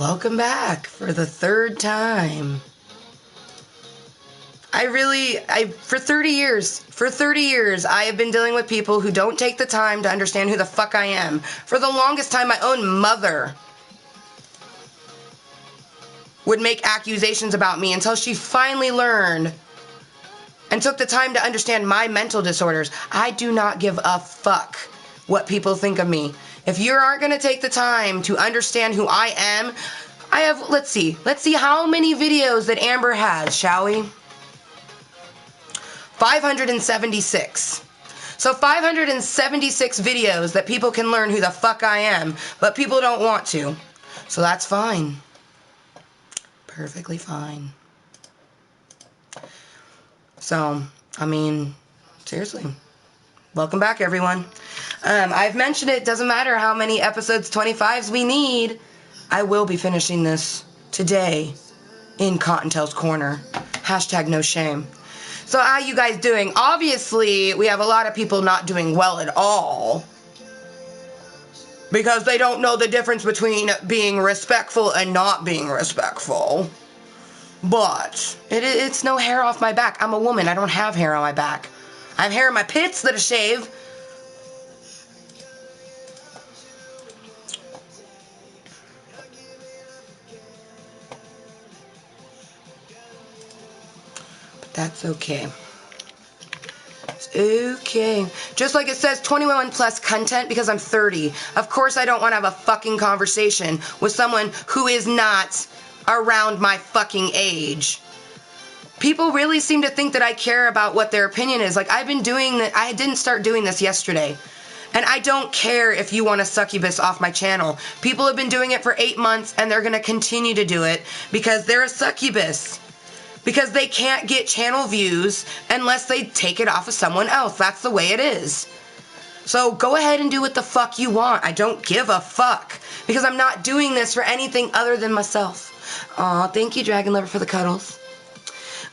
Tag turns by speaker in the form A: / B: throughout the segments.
A: Welcome back for the third time. For 30 years, I have been dealing with people who don't take the time to understand who the fuck I am. For the longest time, my own mother would make accusations about me until she finally learned and took the time to understand my mental disorders. I do not give a fuck what people think of me. If you aren't going to take the time to understand who I am, let's see how many videos that Amber has, shall we? 576. So 576 videos that people can learn who the fuck I am, but people don't want to. So that's fine. Perfectly fine. So, I mean, seriously. Welcome back, everyone. I've mentioned it doesn't matter how many episodes 25s we need. I will be finishing this today in Kottontale's Corner. Hashtag no shame. So how you guys doing? Obviously, we have a lot of people not doing well at all because they don't know the difference between being respectful and not being respectful. But it's no hair off my back. I'm a woman. I don't have hair on my back. I have hair in my pits that I shave. But that's okay. It's okay. Just like it says 21+Cuntent because I'm 30. Of course I don't want to have a fucking conversation with someone who is not around my fucking age. People really seem to think that I care about what their opinion is. Like, I've been doing that. I didn't start doing this yesterday. And I don't care if you want a succubus off my channel. People have been doing it for 8 months, and they're going to continue to do it because they're a succubus. Because they can't get channel views unless they take it off of someone else. That's the way it is. So go ahead and do what the fuck you want. I don't give a fuck. Because I'm not doing this for anything other than myself. Aw, thank you, Dragon Lover, for the cuddles.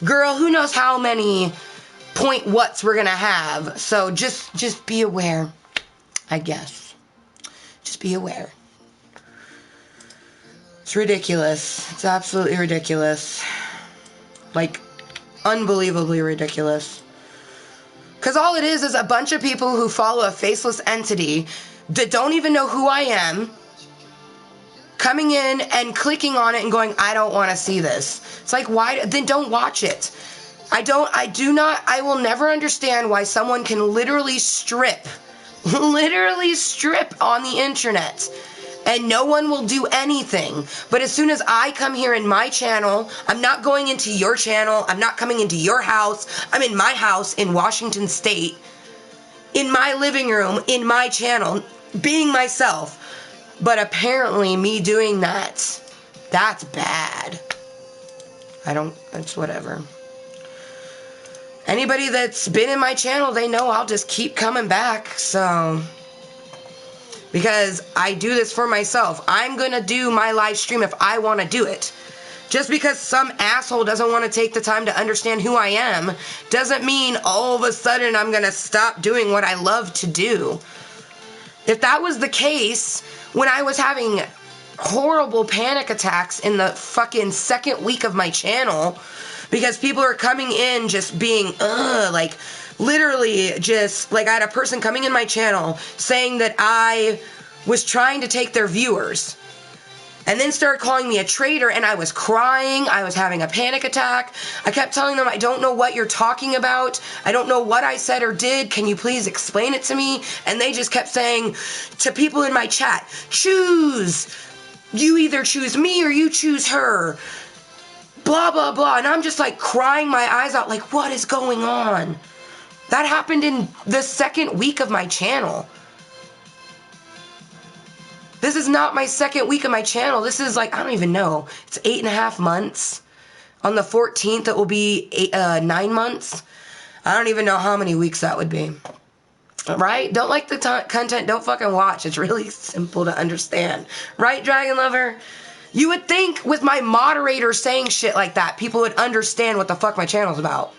A: Girl, who knows how many point whats we're gonna have. So just be aware, I guess. Just be aware. It's ridiculous. It's absolutely ridiculous. Like, unbelievably ridiculous. Because all it is a bunch of people who follow a faceless entity that don't even know who I am, coming in and clicking on it and going, I don't want to see this. It's like, why? Then don't watch it. I will never understand why someone can literally strip on the internet and no one will do anything. But as soon as I come here in my channel, I'm not going into your channel, I'm not coming into your house, I'm in my house in Washington State, in my living room, in my channel, being myself. But apparently me doing that's bad. It's whatever. Anybody that's been in my channel, they know I'll just keep coming back, so. Because I do this for myself. I'm gonna do my live stream if I want to do it. Just because some asshole doesn't want to take the time to understand who I am, doesn't mean all of a sudden I'm gonna stop doing what I love to do. If that was the case, when I was having horrible panic attacks in the fucking second week of my channel, because people are coming in just being, like, literally just, like, I had a person coming in my channel saying that I was trying to take their viewers, and then started calling me a traitor, and I was crying, I was having a panic attack. I kept telling them, I don't know what you're talking about, I don't know what I said or did, can you please explain it to me? And they just kept saying to people in my chat, choose, you either choose me or you choose her, blah blah blah. And I'm just like crying my eyes out, like, what is going on? That happened in the second week of my channel. This is not my second week of my channel. This is like, I don't even know. It's 8.5 months. On the 14th, it will be 9 months. I don't even know how many weeks that would be. Right? Don't like the content, don't fucking watch. It's really simple to understand. Right, Dragon Lover? You would think with my moderator saying shit like that, people would understand what the fuck my channel's about.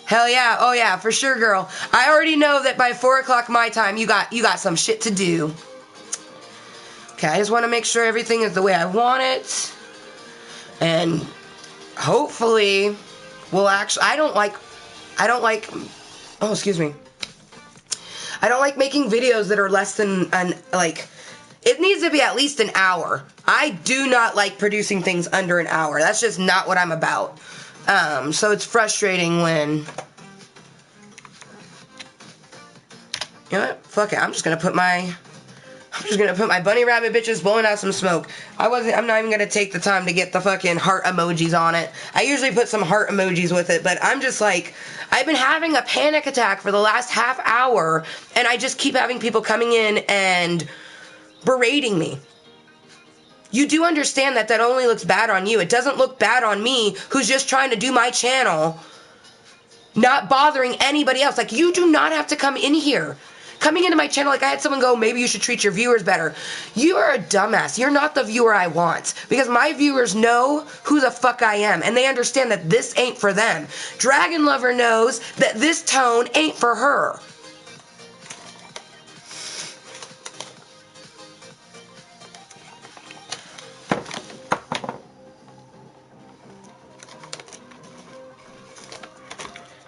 A: Hell yeah. Oh yeah, for sure, girl. I already know that by 4 o'clock my time, you got some shit to do. Okay, I just want to make sure everything is the way I want it. And hopefully we'll actually, I don't like, oh, excuse me. I don't like making videos that are less than it needs to be at least an hour. I do not like producing things under an hour. That's just not what I'm about. So it's frustrating when, you know what? Fuck it. I'm just gonna put my bunny rabbit bitches blowing out some smoke. I'm not even gonna take the time to get the fucking heart emojis on it. I usually put some heart emojis with it, but I'm just like, I've been having a panic attack for the last half hour, and I just keep having people coming in and berating me. You do understand that only looks bad on you. It doesn't look bad on me, who's just trying to do my channel, not bothering anybody else. Like, you do not have to come in here. Coming into my channel, like I had someone go, maybe you should treat your viewers better. You are a dumbass. You're not the viewer I want. Because my viewers know who the fuck I am. And they understand that this ain't for them. Dragon Lover knows that this tone ain't for her.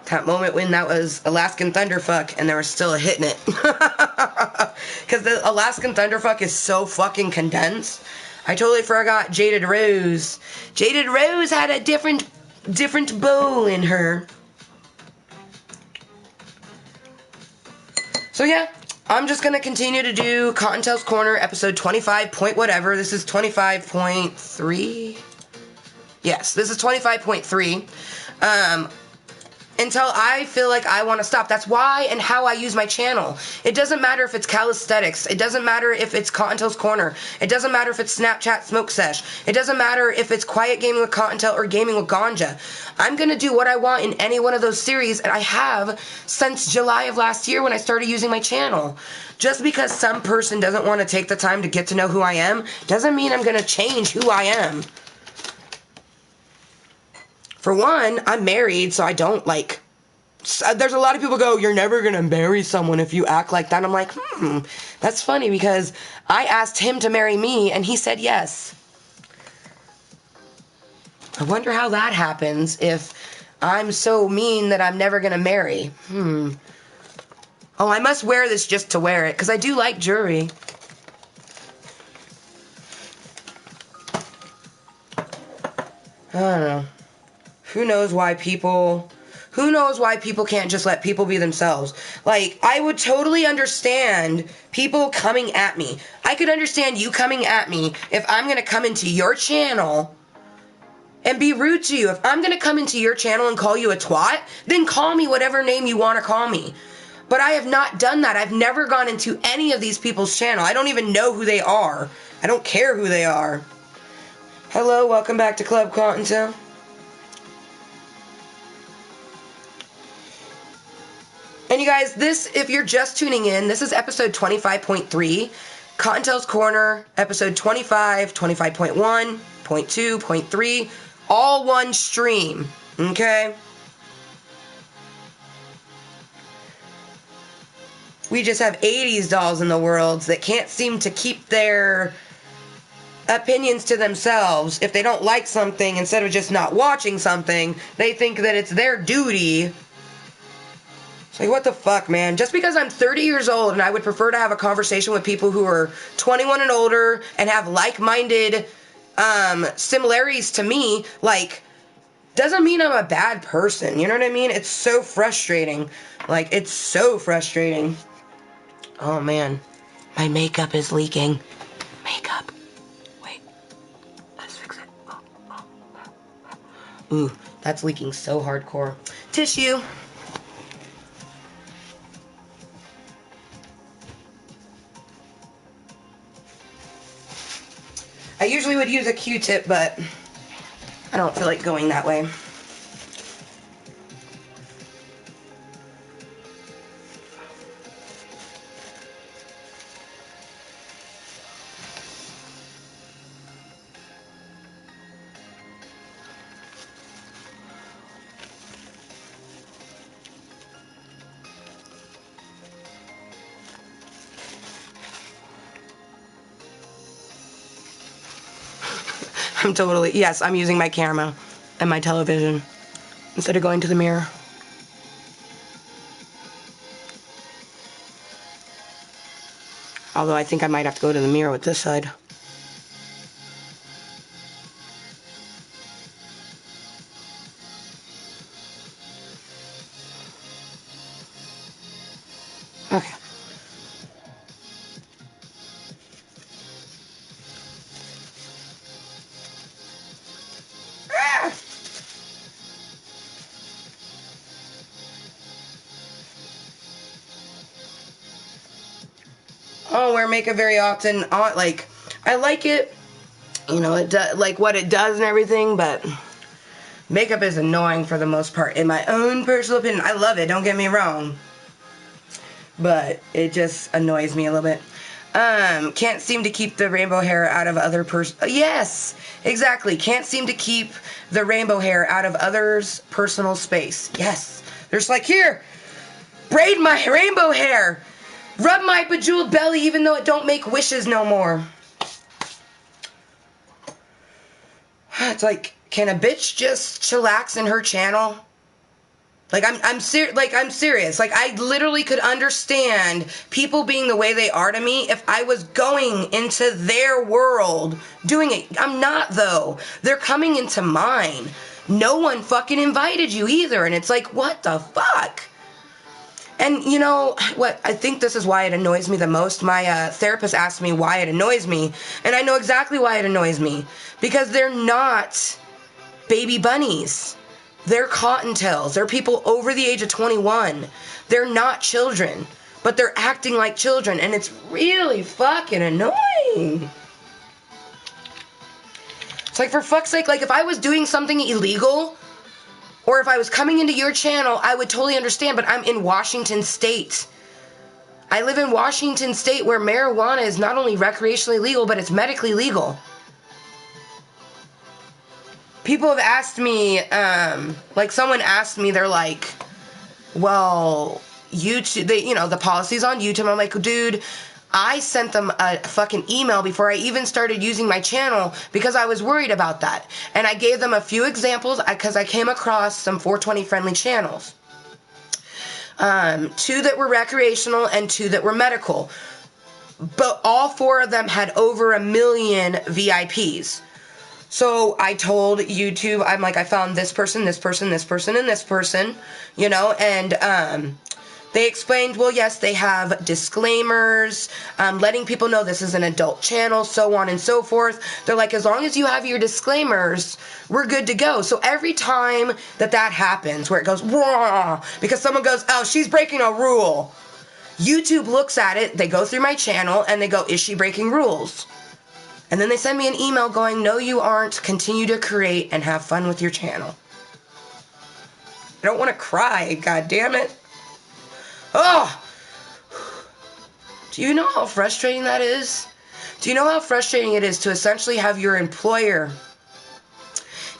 A: That moment when that was Alaskan Thunderfuck and they were still hitting it. Because the Alaskan Thunderfuck is so fucking condensed. I totally forgot Jaded Rose. Jaded Rose had a different bow in her. So yeah, I'm just going to continue to do Kottontale's Corner episode 25 point whatever. This is 25.3. Yes, this is 25.3. Until I feel like I want to stop. That's why and how I use my channel. It doesn't matter if it's calisthenics. It doesn't matter if it's Kottontale's Corner. It doesn't matter if it's Snapchat Smoke Sesh. It doesn't matter if it's Quiet Gaming with Kottontale or Gaming with Ganja. I'm going to do what I want in any one of those series, and I have since July of last year when I started using my channel. Just because some person doesn't want to take the time to get to know who I am, doesn't mean I'm going to change who I am. For one, I'm married, so I don't like... There's a lot of people go, you're never going to marry someone if you act like that. I'm like, that's funny because I asked him to marry me, and he said yes. I wonder how that happens if I'm so mean that I'm never going to marry. Oh, I must wear this just to wear it, because I do like jewelry. I don't know. Who knows why people can't just let people be themselves? Like, I would totally understand people coming at me. I could understand you coming at me if I'm going to come into your channel and be rude to you. If I'm going to come into your channel and call you a twat, then call me whatever name you want to call me. But I have not done that. I've never gone into any of these people's channel. I don't even know who they are. I don't care who they are. Hello, welcome back to Klub Kottontale. And you guys, if you're just tuning in, this is episode 25.3, Kottontale's Corner, episode 25, 25.1, 0.2, 0.3, all one stream, okay? We just have 80s dolls in the world that can't seem to keep their opinions to themselves. If they don't like something, instead of just not watching something, they think that it's their duty. It's like, what the fuck, man? Just because I'm 30 years old and I would prefer to have a conversation with people who are 21 and older and have like-minded similarities to me, like, doesn't mean I'm a bad person. You know what I mean? It's so frustrating. Like, it's so frustrating. Oh, man. My makeup is leaking. Makeup. Wait. Let's fix it. Ooh, that's leaking so hardcore. Tissue. I usually would use a Q-tip, but I don't feel like going that way. Yes, I'm using my camera and my television instead of going to the mirror. Although I think I might have to go to the mirror with this side. Okay. I don't wear makeup very often. Like, I like it, you know, it does, like what it does and everything, but makeup is annoying for the most part. In my own personal opinion, I love it, don't get me wrong, but it just annoys me a little bit. Can't seem to keep the rainbow hair out of other yes, exactly. Can't seem to keep the rainbow hair out of others' personal space. Yes. There's like, here, braid my rainbow hair. Rub my bejeweled belly even though it don't make wishes no more. It's like, can a bitch just chillax in her channel? Like, I'm serious. Like, I literally could understand people being the way they are to me if I was going into their world doing it. I'm not, though. They're coming into mine. No one fucking invited you either. And it's like, what the fuck? And you know what? I think this is why it annoys me the most. My therapist asked me why it annoys me. And I know exactly why it annoys me. Because they're not baby bunnies. They're Kottontales. They're people over the age of 21. They're not children. But they're acting like children. And it's really fucking annoying. It's like, for fuck's sake, like if I was doing something illegal, or if I was coming into your channel, I would totally understand, but I'm in Washington State. I live in Washington State where marijuana is not only recreationally legal, but it's medically legal. People have asked me, like someone asked me, they're like, well, YouTube, the policies on YouTube. I'm like, dude, I sent them a fucking email before I even started using my channel because I was worried about that. And I gave them a few examples because I came across some 420 friendly channels. 2 that were recreational and 2 that were medical. But all 4 of them had over 1 million VIPs. So I told YouTube, I'm like, I found this person, this person, this person, and this person, and they explained, well, yes, they have disclaimers, letting people know this is an adult channel, so on and so forth. They're like, as long as you have your disclaimers, we're good to go. So every time that happens, where it goes, wah, because someone goes, oh, she's breaking a rule, YouTube looks at it, they go through my channel, and they go, is she breaking rules? And then they send me an email going, no, you aren't. Continue to create and have fun with your channel. I don't want to cry, god damn it. Oh! Do you know how frustrating that is? Do you know how frustrating it is to essentially have your employer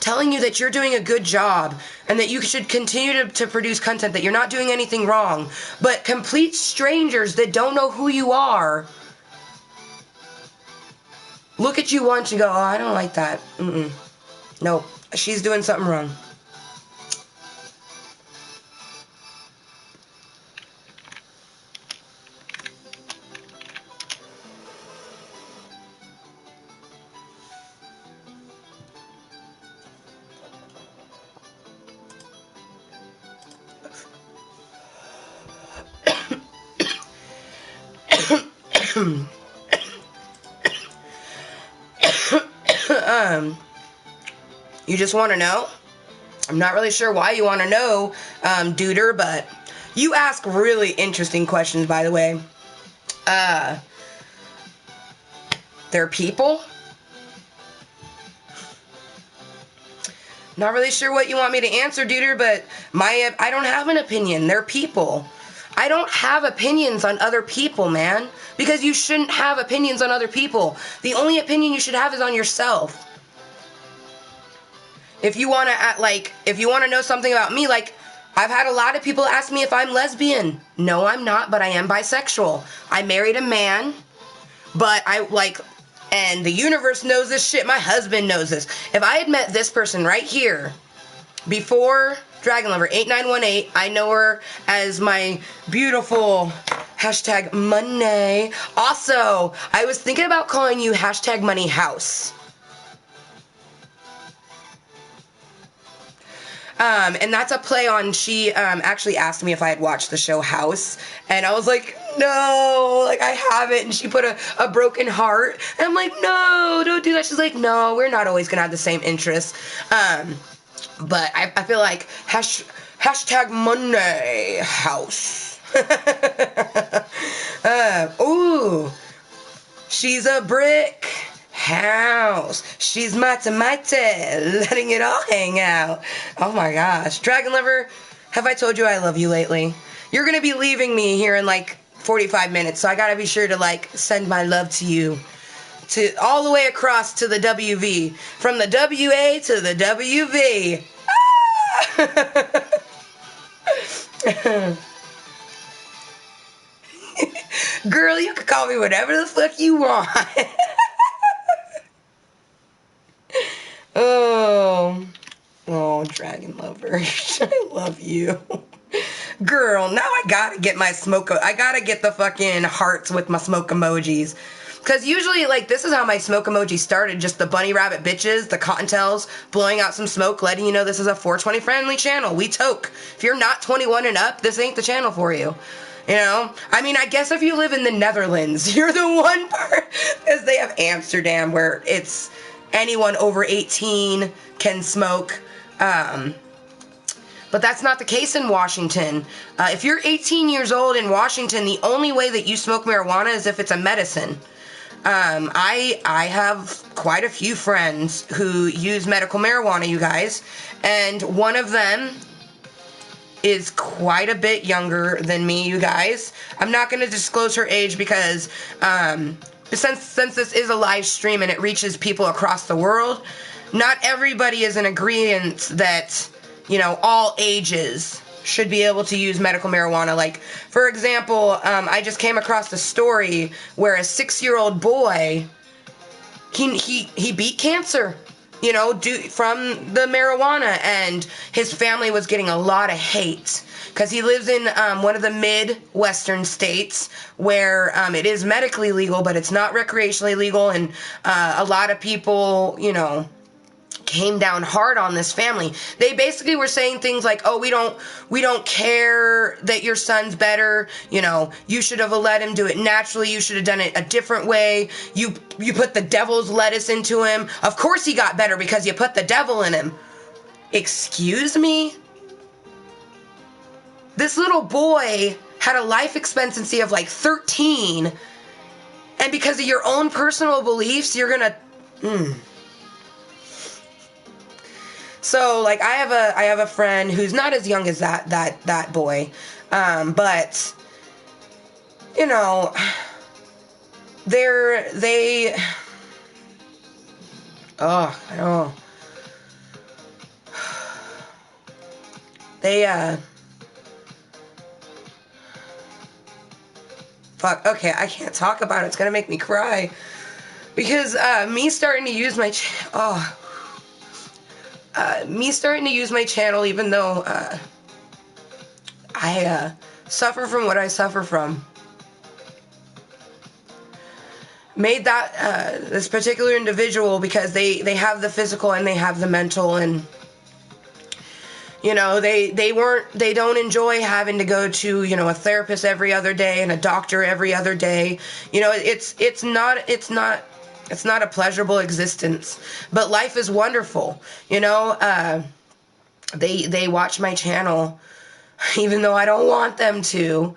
A: telling you that you're doing a good job and that you should continue to produce content, that you're not doing anything wrong, but complete strangers that don't know who you are look at you once and go, oh, I don't like that. Nope, she's doing something wrong. You just want to know? I'm not really sure why you want to know, duder, but you ask really interesting questions, by the way. They're people? Not really sure what you want me to answer, duder, but I don't have an opinion. They're people. I don't have opinions on other people, man, because you shouldn't have opinions on other people. The only opinion you should have is on yourself. If you want to know something about me, like, I've had a lot of people ask me if I'm lesbian. No, I'm not, but I am bisexual. I married a man, but And the universe knows this shit. My husband knows this. If I had met this person right here before Dragon Lover 8918, I know her as my beautiful hashtag money. Also, I was thinking about calling you hashtag money house. And that's a play on, she actually asked me if I had watched the show House, and I was like, no, like, I haven't, and she put a broken heart, and I'm like, no, don't do that. She's like, no, we're not always gonna have the same interests, but I feel like hashtag Monday House. Ooh, she's a brick house. She's mighty, letting it all hang out. Oh my gosh. Dragon Lover, have I told you I love you lately? You're gonna be leaving me here in like 45 minutes, so I gotta be sure to like send my love to you. To all the way across to the WV. From the WA to the WV. Ah! Girl, you can call me whatever the fuck you want. Oh, Dragon Lover, I love you. Girl, now I gotta get my I gotta get the fucking hearts with my smoke emojis. Because usually, like, this is how my smoke emoji started. Just the bunny rabbit bitches, the Kottontales, blowing out some smoke, letting you know this is a 420 friendly channel. We toke. If you're not 21 and up, this ain't the channel for you. You know? I mean, I guess if you live in the Netherlands, you're the one part. Because they have Amsterdam where it's anyone over 18 can smoke. But that's not the case in Washington. If you're 18 years old in Washington, the only way that you smoke marijuana is if it's a medicine. I have quite a few friends who use medical marijuana, you guys, and one of them is quite a bit younger than me, you guys. I'm not going to disclose her age because since this is a live stream and it reaches people across the world, not everybody is in agreement that, you know, all ages should be able to use medical marijuana. Like, for example, I just came across a story where a 6-year-old boy, he beat cancer, you know, from the marijuana, and his family was getting a lot of hate because he lives in one of the Midwestern states where it is medically legal, but it's not recreationally legal, and a lot of people, you know, came down hard on this family. They basically were saying things like, oh, we don't care that your son's better, you know, you should have let him do it naturally, you should have done it a different way, you put the devil's lettuce into him, of course he got better because you put the devil in him. Excuse me? This little boy had a life expectancy of like 13, and because of your own personal beliefs, you're gonna So, like, I have a friend who's not as young as that boy, but, you know, I don't know. Fuck, okay, I can't talk about it. It's gonna make me cry. Because, me starting to use my channel, even though I suffer from what I suffer from, made that this particular individual, because they have the physical and they have the mental, and you know, they don't enjoy having to go to, you know, a therapist every other day and a doctor every other day. You know, it's not a pleasurable existence, but life is wonderful. You know, they watch my channel, even though I don't want them to.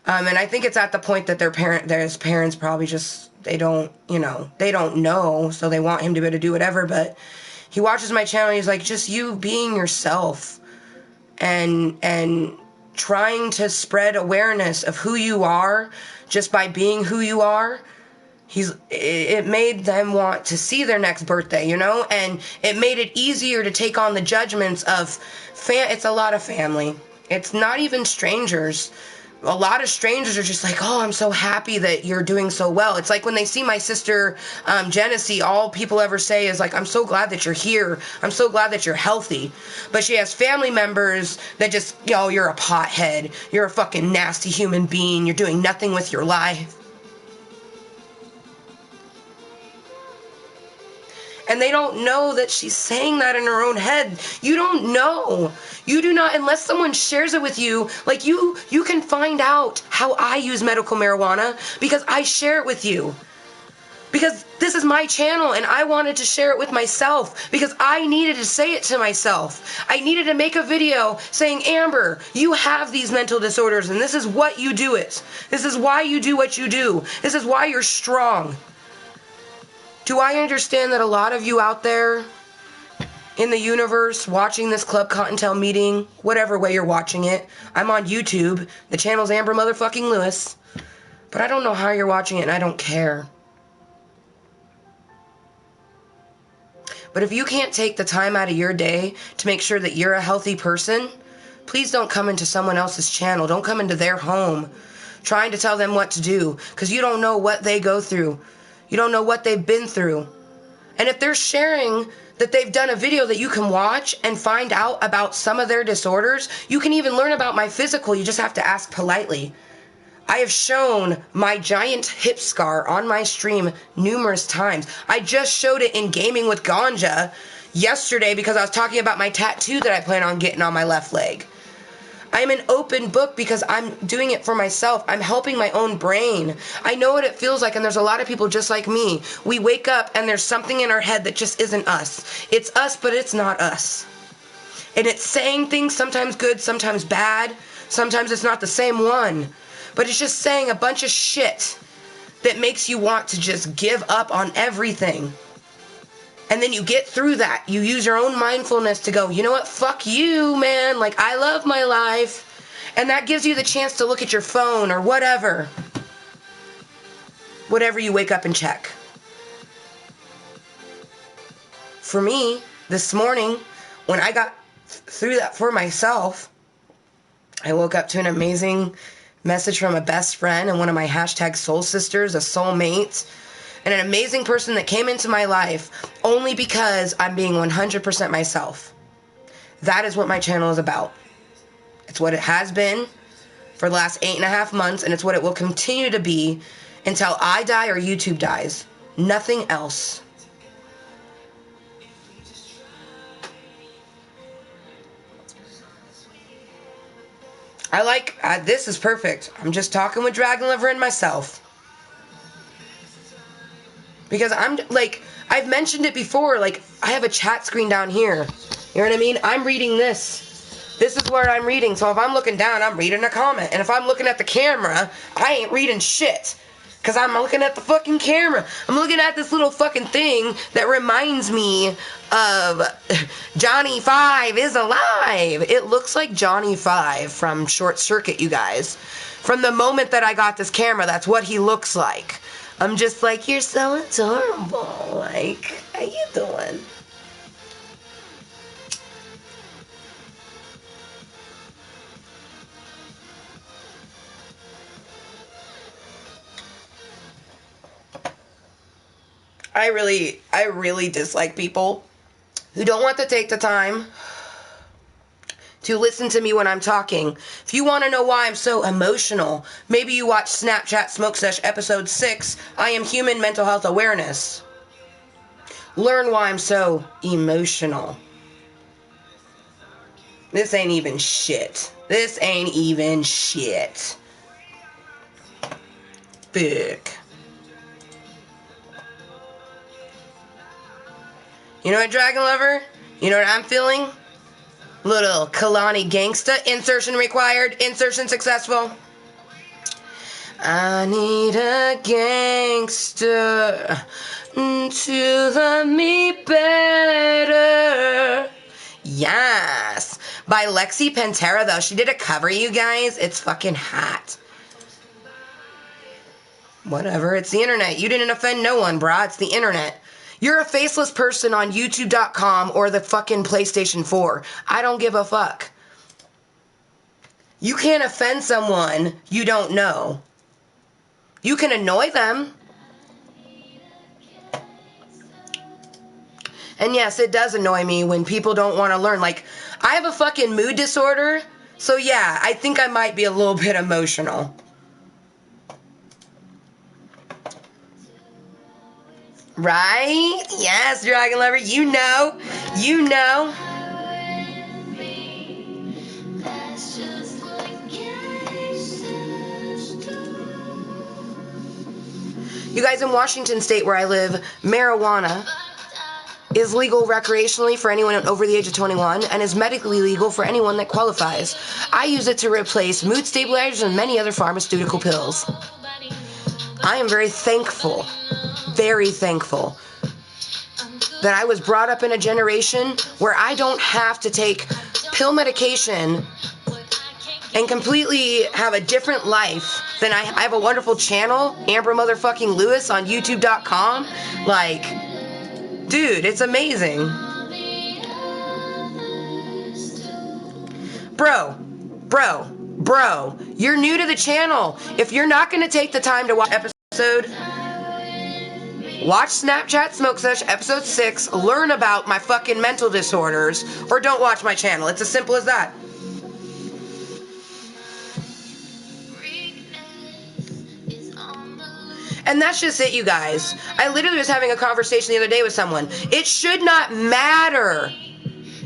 A: And I think it's at the point that their parents probably just, they don't know, so they want him to be able to do whatever. But he watches my channel, and he's like, just you being yourself and trying to spread awareness of who you are just by being who you are. It made them want to see their next birthday, you know, and it made it easier to take on the judgments of it's a lot of family. It's not even strangers. a lot of strangers are just like, oh, I'm so happy that you're doing so well. It's like when they see my sister, Genesee, all people ever say is like, I'm so glad that you're here. I'm so glad that you're healthy. But she has family members that just, yo, you're a pothead. You're a fucking nasty human being. You're doing nothing with your life. And they don't know that she's saying that in her own head. You don't know. You do not, unless someone shares it with you. Like you can find out how I use medical marijuana because I share it with you. Because this is my channel and I wanted to share it with myself because I needed to say it to myself. I needed to make a video saying, Amber, you have these mental disorders and this is what you do it. This is why you do what you do. This is why you're strong. Do I understand that a lot of you out there in the universe watching this Klub Kottontale meeting, whatever way you're watching it, I'm on YouTube, the channel's Amber Motherfucking Lewis, but I don't know how you're watching it and I don't care. But if you can't take the time out of your day to make sure that you're a healthy person, please don't come into someone else's channel. Don't come into their home trying to tell them what to do because you don't know what they go through. You don't know what they've been through. And if they're sharing that they've done a video that you can watch and find out about some of their disorders, you can even learn about my physical. You just have to ask politely. I have shown my giant hip scar on my stream numerous times. I just showed it in Gaming with Ganja yesterday because I was talking about my tattoo that I plan on getting on my left leg. I'm an open book because I'm doing it for myself. I'm helping my own brain. I know what it feels like, and there's a lot of people just like me. We wake up, and there's something in our head that just isn't us. It's us, but it's not us. And it's saying things, sometimes good, sometimes bad. Sometimes it's not the same one. But it's just saying a bunch of shit that makes you want to just give up on everything. And then you get through that. You use your own mindfulness to go, you know what? Fuck you, man. Like, I love my life. And that gives you the chance to look at your phone or whatever. Whatever you wake up and check. For me, this morning, when I got through that for myself, I woke up to an amazing message from a best friend and one of my hashtag soul sisters, a soulmate, and an amazing person that came into my life only because I'm being 100% myself. That is what my channel is about. It's what it has been for the last 8.5 months, and it's what it will continue to be until I die or YouTube dies. Nothing else. This is perfect. I'm just talking with Dragon Lover and myself. Because I'm, like, I've mentioned it before, like, I have a chat screen down here. You know what I mean? I'm reading this. This is where I'm reading. So if I'm looking down, I'm reading a comment. And if I'm looking at the camera, I ain't reading shit. Because I'm looking at the fucking camera. I'm looking at this little fucking thing that reminds me of Johnny 5 is alive. It looks like Johnny 5 from Short Circuit, you guys. From the moment that I got this camera, that's what he looks like. I'm just like, you're so adorable. Like, how you doing? I really dislike people who don't want to take the time to listen to me when I'm talking. If you want to know why I'm so emotional, maybe you watch Snapchat Smoke Sesh episode 6, I Am Human Mental Health Awareness. Learn why I'm so emotional. This ain't even shit. This ain't even shit. Fuck. You know what, Dragon Lover? You know what I'm feeling? Little Kalani gangsta. Insertion required. Insertion successful. I need a gangster to love me better. Yes. By Lexi Pantera, though. She did a cover, you guys. It's fucking hot. Whatever. It's the internet. You didn't offend no one, brah. It's the internet. You're a faceless person on YouTube.com or the fucking PlayStation 4. I don't give a fuck. You can't offend someone you don't know. You can annoy them. And yes, it does annoy me when people don't want to learn. Like, I have a fucking mood disorder, so yeah, I think I might be a little bit emotional. Right? Yes, Dragon Lover, you know. You know. You guys, in Washington State, where I live, marijuana is legal recreationally for anyone over the age of 21 and is medically legal for anyone that qualifies. I use it to replace mood stabilizers and many other pharmaceutical pills. I am very thankful that I was brought up in a generation where I don't have to take pill medication and completely have a different life than I have a wonderful channel, Amber Motherfucking Lewis on YouTube.com. Like, dude, it's amazing. Bro, you're new to the channel. If you're not going to take the time to watch episode, watch Snapchat Smoke Sesh episode 6, learn about my fucking mental disorders, or don't watch my channel. It's as simple as that. And that's just it, you guys. I literally was having a conversation the other day with someone. It should not matter.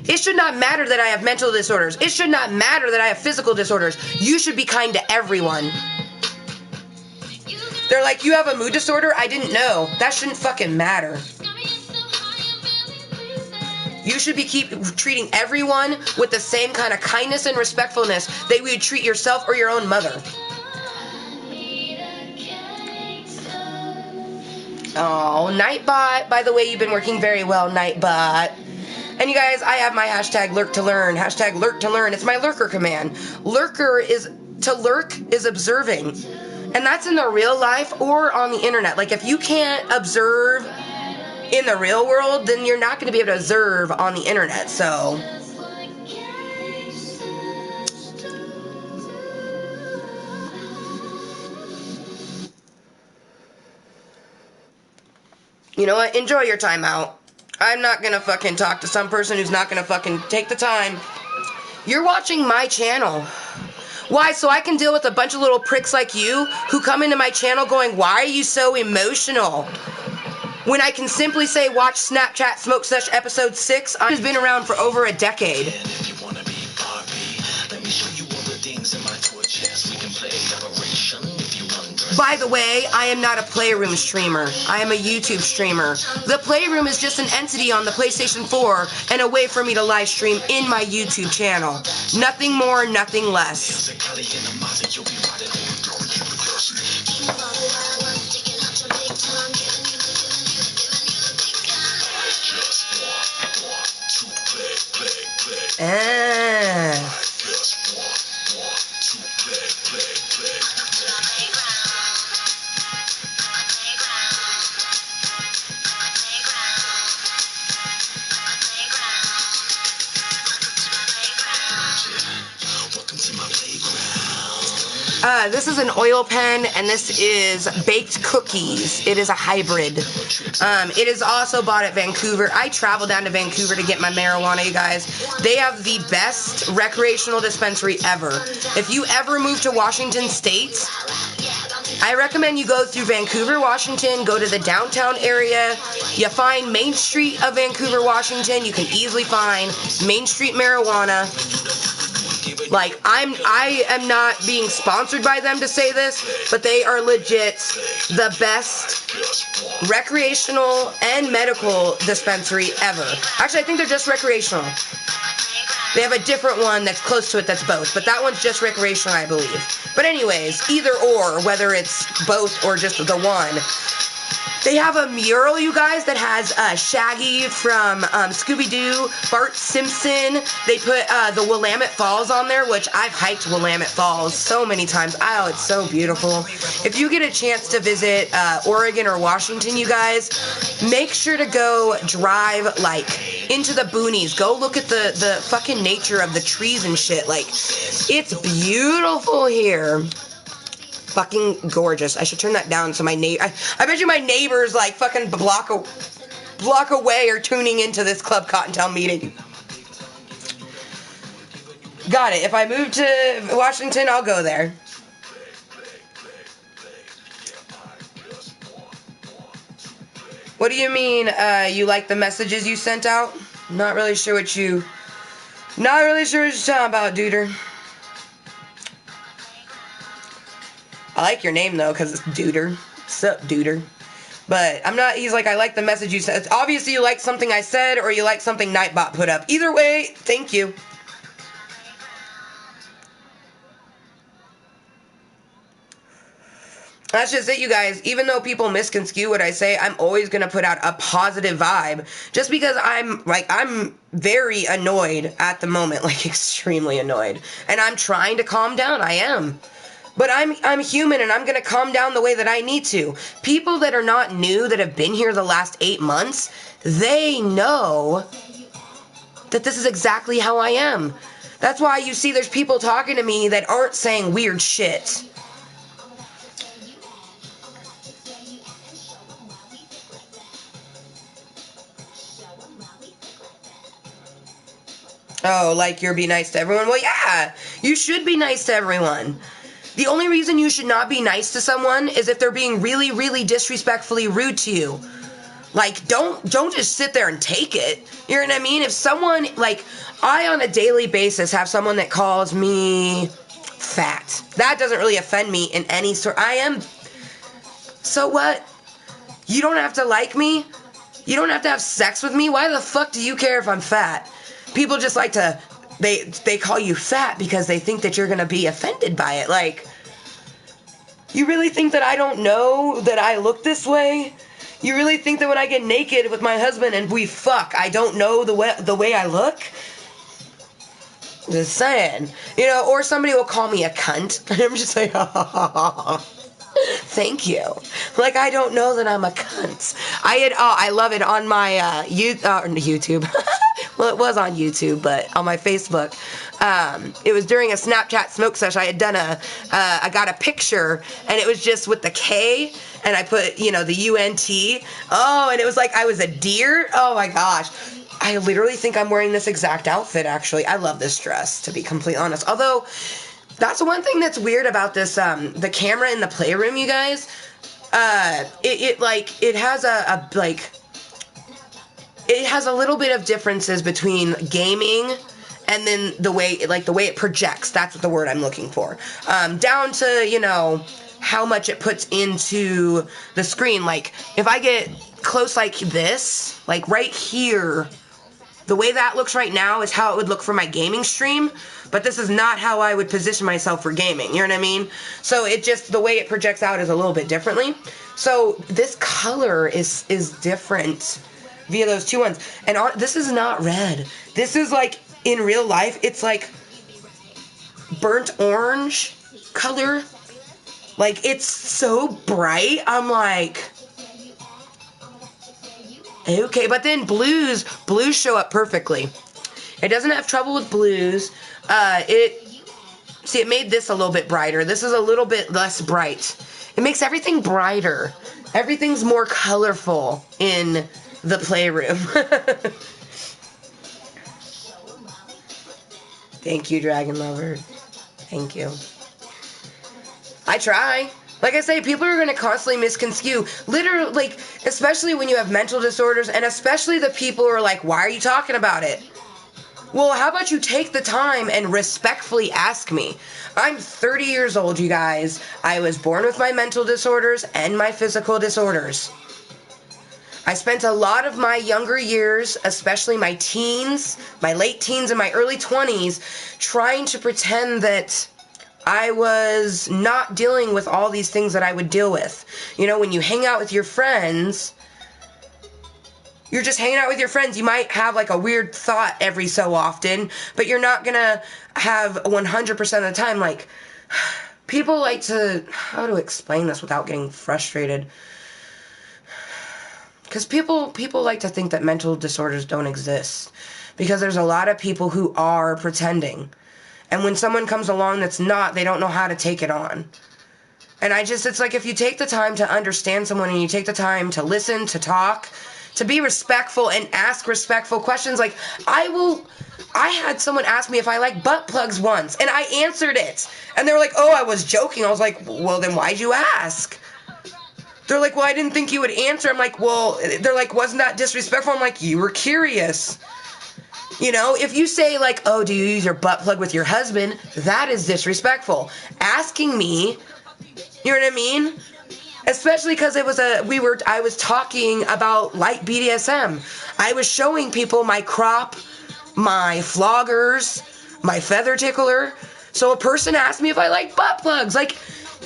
A: It should not matter that I have mental disorders. It should not matter that I have physical disorders. You should be kind to everyone. They're like, you have a mood disorder? I didn't know. That shouldn't fucking matter. You should be treating everyone with the same kind of kindness and respectfulness that you would treat yourself or your own mother. Oh, Nightbot. By the way, you've been working very well, Nightbot. And you guys, I have my hashtag lurk to learn. Hashtag lurk to learn. It's my lurker command. To lurk is observing. And that's in the real life or on the internet. Like, if you can't observe in the real world, then you're not going to be able to observe on the internet. So, you know what? Enjoy your time out. I'm not gonna fucking talk to some person who's not gonna fucking take the time. You're watching my channel. Why? So I can deal with a bunch of little pricks like you who come into my channel going, why are you so emotional? When I can simply say, watch Snapchat Smoke Sesh episode 6. I've been around for over a decade. By the way, I am not a Playroom streamer. I am a YouTube streamer. The Playroom is just an entity on the PlayStation 4 and a way for me to live stream in my YouTube channel. Nothing more, nothing less. This is an oil pen, and this is baked cookies. It is a hybrid. It is also bought at Vancouver. I travel down to Vancouver to get my marijuana, you guys. They have the best recreational dispensary ever. If you ever move to Washington State, I recommend you go through Vancouver, Washington, go to the downtown area. You find Main Street of Vancouver, Washington. You can easily find Main Street marijuana. Like, I am not being sponsored by them to say this, but they are legit the best recreational and medical dispensary ever. Actually, I think they're just recreational. They have a different one that's close to it that's both, but that one's just recreational, I believe. But anyways, either or, whether it's both or just the one, They have a mural, you guys, that has Shaggy from Scooby-Doo, Bart Simpson. They put the Willamette Falls on there, which I've hiked Willamette Falls so many times. Oh, it's so beautiful. If you get a chance to visit Oregon or Washington, you guys, make sure to go drive, like, into the boonies. Go look at the fucking nature of the trees and shit. Like, it's beautiful here. Fucking gorgeous. I should turn that down so my neighbor. I bet you my neighbors like fucking block away are tuning into this Klub Kottontale meeting. Got it. If I move to Washington, I'll go there. What do you mean? You like the messages you sent out? Not really sure what you're talking about, duder. I like your name, though, because it's Duder. Sup, Duder. But I'm not, he's like, I like the message you said. Obviously, you like something I said, or you like something Nightbot put up. Either way, thank you. That's just it, you guys. Even though people misconstrue what I say, I'm always going to put out a positive vibe. Just because I'm very annoyed at the moment. Like, extremely annoyed. And I'm trying to calm down. I am. But I'm human, and I'm going to calm down the way that I need to. People that are not new, that have been here the last 8 months, they know that this is exactly how I am. That's why you see there's people talking to me that aren't saying weird shit. Oh, like you're be nice to everyone? Well, yeah, you should be nice to everyone. The only reason you should not be nice to someone is if they're being really, really disrespectfully rude to you. Like, don't just sit there and take it. You know what I mean? If someone, like, I on a daily basis have someone that calls me fat. That doesn't really offend me in any sort. I am. So what? You don't have to like me. You don't have to have sex with me. Why the fuck do you care if I'm fat? People just like to, they call you fat because they think that you're going to be offended by it. Like, you really think that I don't know that I look this way? You really think that when I get naked with my husband and we fuck, I don't know the way I look? Just saying. You know, or somebody will call me a cunt. And I'm just like, thank you. Like, I don't know that I'm a cunt. I love it on my YouTube. Well, it was on YouTube, but on my Facebook. It was during a Snapchat smoke session. I had done I got a picture, and it was just with the K, and I put, you know, the UNT. Oh, and it was like I was a deer. Oh my gosh. I literally think I'm wearing this exact outfit, actually. I love this dress, to be completely honest. Although, that's the one thing that's weird about this, the camera in the playroom, you guys. It has a little bit of differences between gaming and then the way it projects. That's what the word I'm looking for. Down to, you know, how much it puts into the screen. Like, if I get close like this, like right here, the way that looks right now is how it would look for my gaming stream, but this is not how I would position myself for gaming, you know what I mean? So it just, the way it projects out is a little bit differently. So this color is different via those two ones. And this is not red. This is like, in real life, it's like burnt orange color. Like, it's so bright. I'm like, okay, but then blues show up perfectly. It doesn't have trouble with blues. It made this a little bit brighter. This is a little bit less bright. It makes everything brighter. Everything's more colorful in the playroom. Thank you, Dragon Lover. Thank you. I try. Like I say, people are going to constantly misconstrue. Literally, like, especially when you have mental disorders, and especially the people who are like, why are you talking about it? Well, how about you take the time and respectfully ask me? I'm 30 years old, you guys. I was born with my mental disorders and my physical disorders. I spent a lot of my younger years, especially my teens, my late teens and my early 20s, trying to pretend that I was not dealing with all these things that I would deal with. You know, when you hang out with your friends, you're just hanging out with your friends. You might have like a weird thought every so often, but you're not gonna have 100% of the time. Like, people like to, how to explain this without getting frustrated? Because people like to think that mental disorders don't exist. Because there's a lot of people who are pretending. And when someone comes along that's not, they don't know how to take it on. And it's like, if you take the time to understand someone and you take the time to listen, to talk, to be respectful and ask respectful questions. Like, I had someone ask me if I like butt plugs once, and I answered it. And they were like, oh, I was joking. I was like, well, then why'd you ask? They're like, well, I didn't think you would answer. I'm like, well, they're like, wasn't that disrespectful? I'm like, you were curious. You know, if you say like, oh, do you use your butt plug with your husband? That is disrespectful. Asking me, you know what I mean? Especially because I was talking about light BDSM. I was showing people my crop, my floggers, my feather tickler. So a person asked me if I like butt plugs. Like,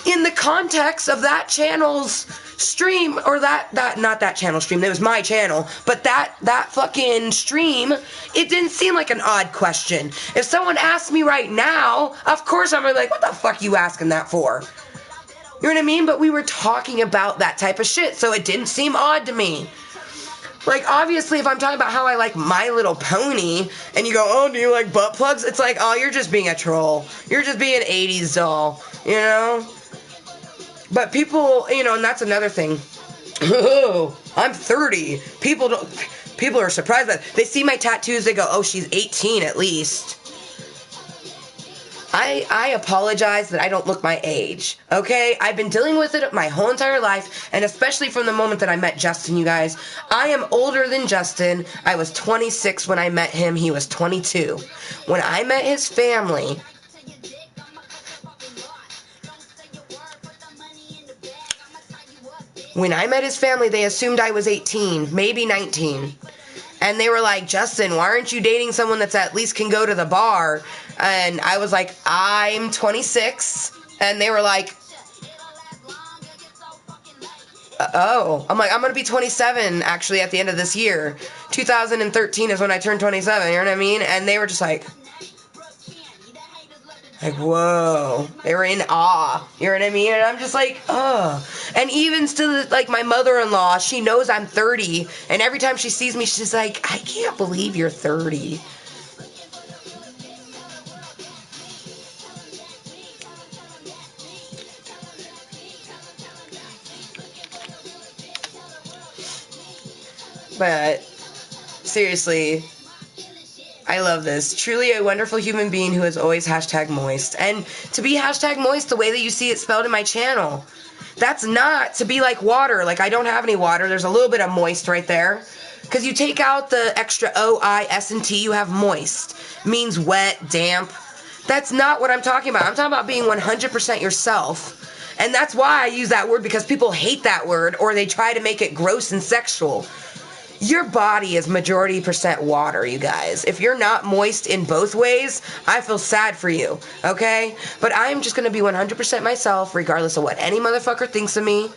A: in the context of that channel's stream, or not that channel stream, it was my channel, but that fucking stream, it didn't seem like an odd question. If someone asked me right now, of course I'm like, what the fuck you asking that for? You know what I mean? But we were talking about that type of shit, so it didn't seem odd to me. Like, obviously, if I'm talking about how I like My Little Pony, and you go, oh, do you like butt plugs? It's like, oh, you're just being a troll. You're just being an 80s doll, you know? But people, you know, and that's another thing. Oh, I'm 30. People are surprised that they see my tattoos, they go, oh, she's 18 at least. I apologize that I don't look my age, okay? I've been dealing with it my whole entire life, and especially from the moment that I met Justin, you guys. I am older than Justin. I was 26 when I met him. He was 22. When I met his family, they assumed I was 18, maybe 19. And they were like, Justin, why aren't you dating someone that's at least can go to the bar? And I was like, I'm 26. And they were like, oh. I'm like, I'm going to be 27, actually, at the end of this year. 2013 is when I turned 27, you know what I mean? And they were just like, whoa. They were in awe, you know what I mean? And I'm just like, oh. And even still, like, my mother-in-law, she knows I'm 30. And every time she sees me, she's like, I can't believe you're 30. But seriously, I love this. Truly a wonderful human being who is always #Mooiisstt. And to be #Mooiisstt the way that you see it spelled in my channel, that's not to be like water. Like, I don't have any water. There's a little bit of moist right there. Because you take out the extra O, I, S, and T, you have moist. Means wet, damp. That's not what I'm talking about. I'm talking about being 100% yourself. And that's why I use that word, because people hate that word, or they try to make it gross and sexual. Your body is majority % water, you guys. If you're not moist in both ways, I feel sad for you, okay? But I'm just going to be 100% myself, regardless of what any motherfucker thinks of me.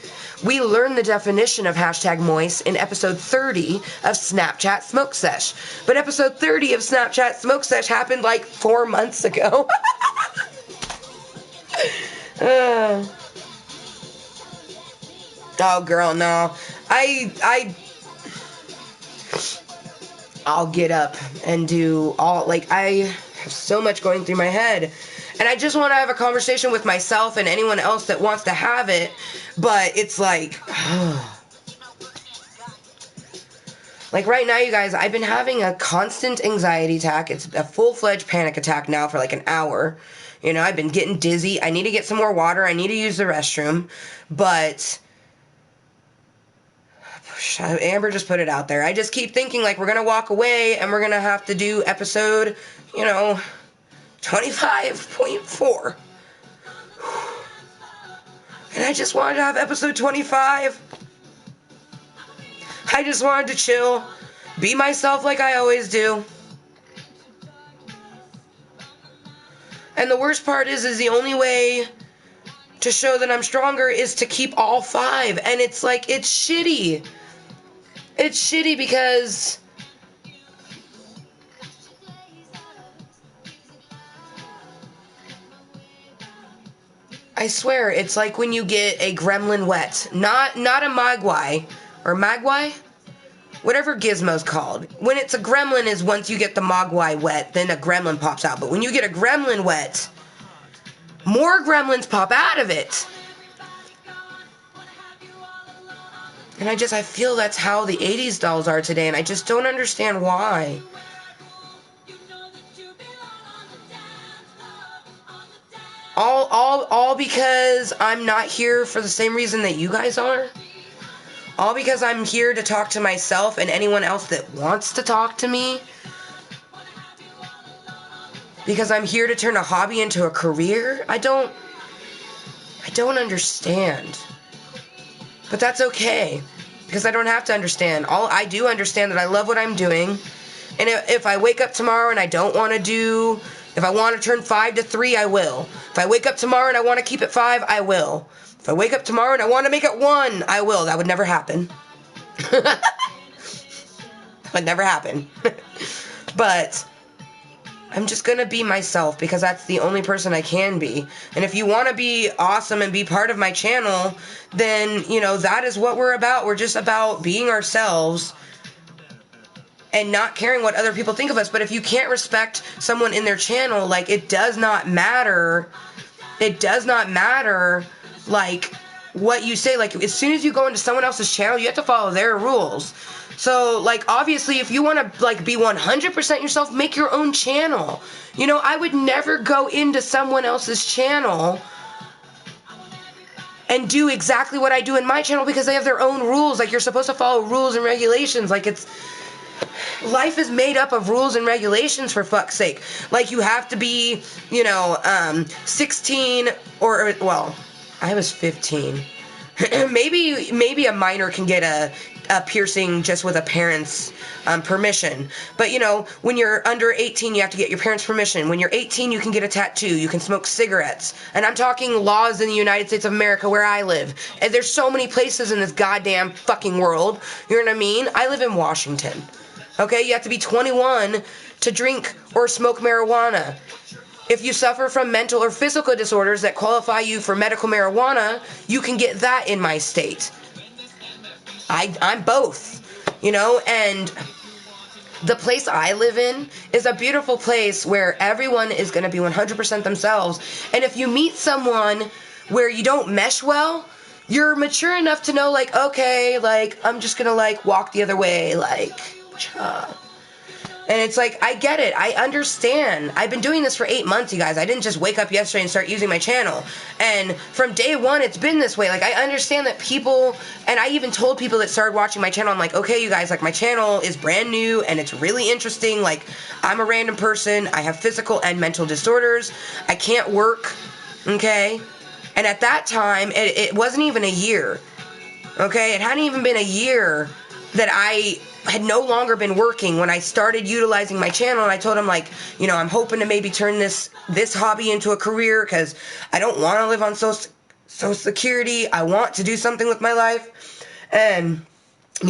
A: We learned the definition of #Mooiisstt in episode 30 of Snapchat Smoke Sesh. But episode 30 of Snapchat Smoke Sesh happened like 4 months ago. Oh, girl, no. I'll get up and do all, like, I have so much going through my head. And I just want to have a conversation with myself and anyone else that wants to have it. But it's like, like right now, you guys, I've been having a constant anxiety attack. It's a full-fledged panic attack now for like an hour. You know, I've been getting dizzy. I need to get some more water. I need to use the restroom. But Amber just put it out there. I just keep thinking, like, we're going to walk away and we're going to have to do episode, 25.4. And I just wanted to have episode 25. I just wanted to chill, be myself like I always do. And the worst part is the only way to show that I'm stronger is to keep all 5. And it's like, it's shitty. It's shitty because I swear, it's like when you get a gremlin wet. Not a mogwai. Or magwai? Whatever gizmo's called. When it's a gremlin is once you get the mogwai wet, then a gremlin pops out. But when you get a gremlin wet, more gremlins pop out of it. And I feel that's how the 80s dolls are today, and I just don't understand why. All because I'm not here for the same reason that you guys are? All because I'm here to talk to myself and anyone else that wants to talk to me? Because I'm here to turn a hobby into a career? I don't understand. But that's okay, because I don't have to understand. I do understand that I love what I'm doing, and if I wake up tomorrow and I don't want to do, if I want to turn 5 to 3, I will. If I wake up tomorrow and I want to keep it 5, I will. If I wake up tomorrow and I want to make it 1, I will. That would never happen. That would never happen. But I'm just going to be myself, because that's the only person I can be. And if you want to be awesome and be part of my channel, then, that is what we're about. We're just about being ourselves and not caring what other people think of us. But if you can't respect someone in their channel, like, it does not matter. It does not matter, like, what you say. Like, as soon as you go into someone else's channel, you have to follow their rules. So, like, obviously, if you want to, like, be 100% yourself, make your own channel. I would never go into someone else's channel and do exactly what I do in my channel, because they have their own rules. Like, you're supposed to follow rules and regulations. Like, life is made up of rules and regulations, for fuck's sake. Like, you have to be, 16 or, well, I was 15. Maybe a minor can get a piercing just with a parent's permission. But, when you're under 18, you have to get your parents' permission. When you're 18, you can get a tattoo. You can smoke cigarettes. And I'm talking laws in the United States of America where I live. And there's so many places in this goddamn fucking world. You know what I mean? I live in Washington. Okay? You have to be 21 to drink or smoke marijuana. If you suffer from mental or physical disorders that qualify you for medical marijuana, you can get that in my state. I'm both, and the place I live in is a beautiful place where everyone is going to be 100% themselves. And if you meet someone where you don't mesh well, you're mature enough to know, like, okay, like, I'm just going to, like, walk the other way, like, And it's like, I get it. I understand. I've been doing this for 8 months, you guys. I didn't just wake up yesterday and start using my channel. And from day one, it's been this way. Like, I understand that people, and I even told people that started watching my channel, I'm like, okay, you guys, like, my channel is brand new and it's really interesting. Like, I'm a random person. I have physical and mental disorders. I can't work, okay? And at that time, it wasn't even a year, okay? It hadn't even been a year that I had no longer been working when I started utilizing my channel. And I told him, like, I'm hoping to maybe turn this hobby into a career, because I don't want to live on Social Security. I want to do something with my life. And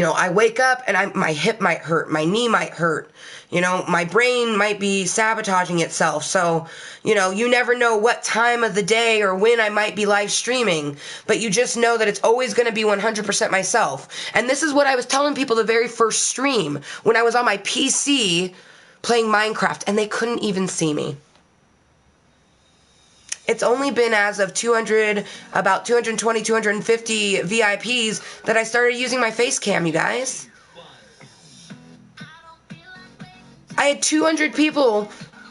A: I wake up and my hip might hurt, my knee might hurt, my brain might be sabotaging itself. So, you never know what time of the day or when I might be live streaming, but you just know that it's always going to be 100% myself. And this is what I was telling people the very first stream, when I was on my PC playing Minecraft, and they couldn't even see me. It's only been as of about 220, 250 VIPs that I started using my face cam, you guys. I had 200 people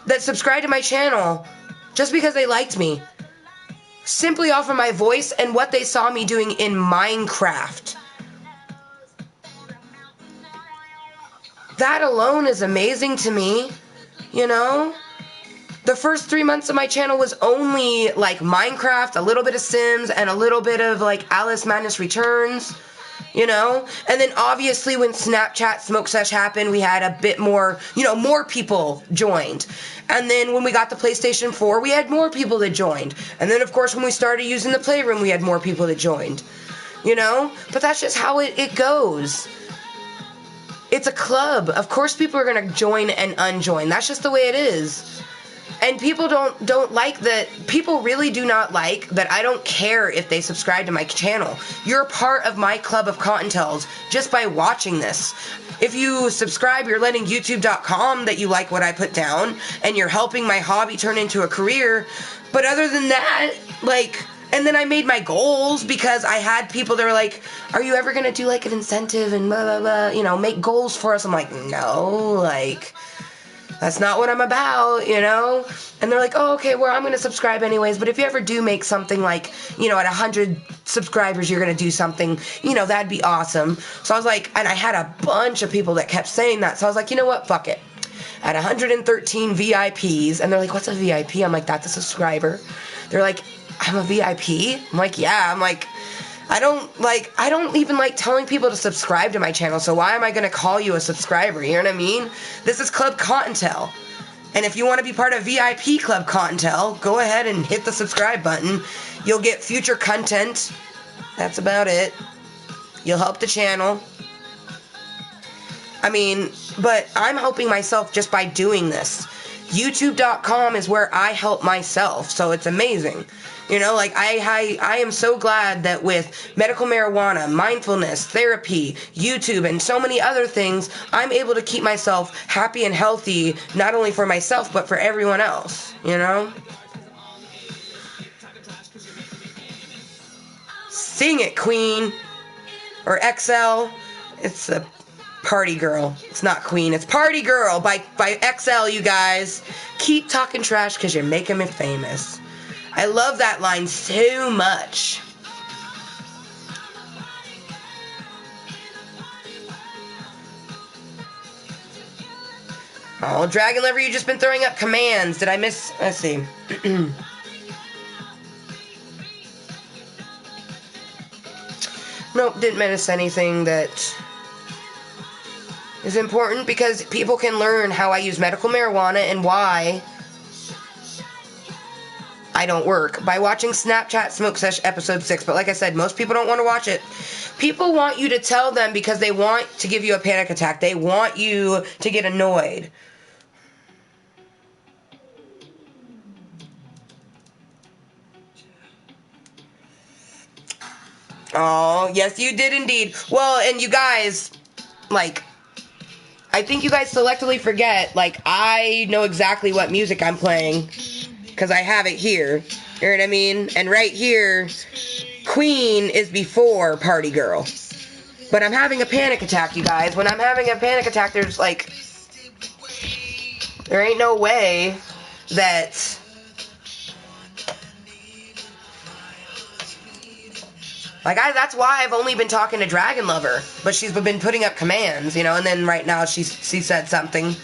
A: that subscribed to my channel just because they liked me, simply off of my voice and what they saw me doing in Minecraft. That alone is amazing to me, The first 3 months of my channel was only, like, Minecraft, a little bit of Sims, and a little bit of, like, Alice Madness Returns. you know? And then obviously when Snapchat Smoke Sesh happened, we had a bit more, more people joined. And then when we got the PlayStation 4, we had more people that joined. And then of course when we started using the Playroom, we had more people that joined. But that's just how it goes. It's a club. Of course people are going to join and unjoin. That's just the way it is. And people don't like that. People really do not like that I don't care if they subscribe to my channel. You're a part of my Klub of Kottontales just by watching this. If you subscribe, you're letting YouTube.com that you like what I put down, and you're helping my hobby turn into a career. But other than that, and then I made my goals because I had people that were like, are you ever going to do an incentive and blah, blah, blah, make goals for us? I'm like, no, that's not what I'm about, And they're like, oh, okay, well, I'm going to subscribe anyways. But if you ever do make something at 100 subscribers, you're going to do something, that'd be awesome. So I was like, and I had a bunch of people that kept saying that. So I was like, you know what? Fuck it. At 113 VIPs, and they're like, what's a VIP? I'm like, that's a subscriber. They're like, I'm a VIP? I'm like, yeah. I'm like, I don't even like telling people to subscribe to my channel, so why am I going to call you a subscriber? You know what I mean? This is Klub Kottontale. And if you want to be part of VIP Klub Kottontale, go ahead and hit the subscribe button. You'll get future content. That's about it. You'll help the channel. But I'm helping myself just by doing this. YouTube.com is where I help myself, so it's amazing. I am so glad that with medical marijuana, mindfulness, therapy, YouTube, and so many other things, I'm able to keep myself happy and healthy, not only for myself, but for everyone else, Sing it, Queen. Or XL. It's a Party Girl. It's not Queen, it's Party Girl by XL, you guys. Keep talking trash because you're making me famous. I love that line so much. Oh, Dragon Lover, you just been throwing up commands. Did I miss? Let's see. Nope, didn't miss anything that is important because people can learn how I use medical marijuana and why I don't work by watching Snapchat Smoke Sesh episode 6. But like I said, most people don't want to watch it. People want you to tell them because they want to give you a panic attack. They want you to get annoyed. Oh, yes, you did indeed. Well, and you guys, I think you guys selectively forget, I know exactly what music I'm playing. Because I have it here. You know what I mean? And right here, Queen is before Party Girl. But I'm having a panic attack, you guys. When I'm having a panic attack, there's there ain't no way that that's why I've only been talking to Dragon Lover. But she's been putting up commands, and then right now she said something.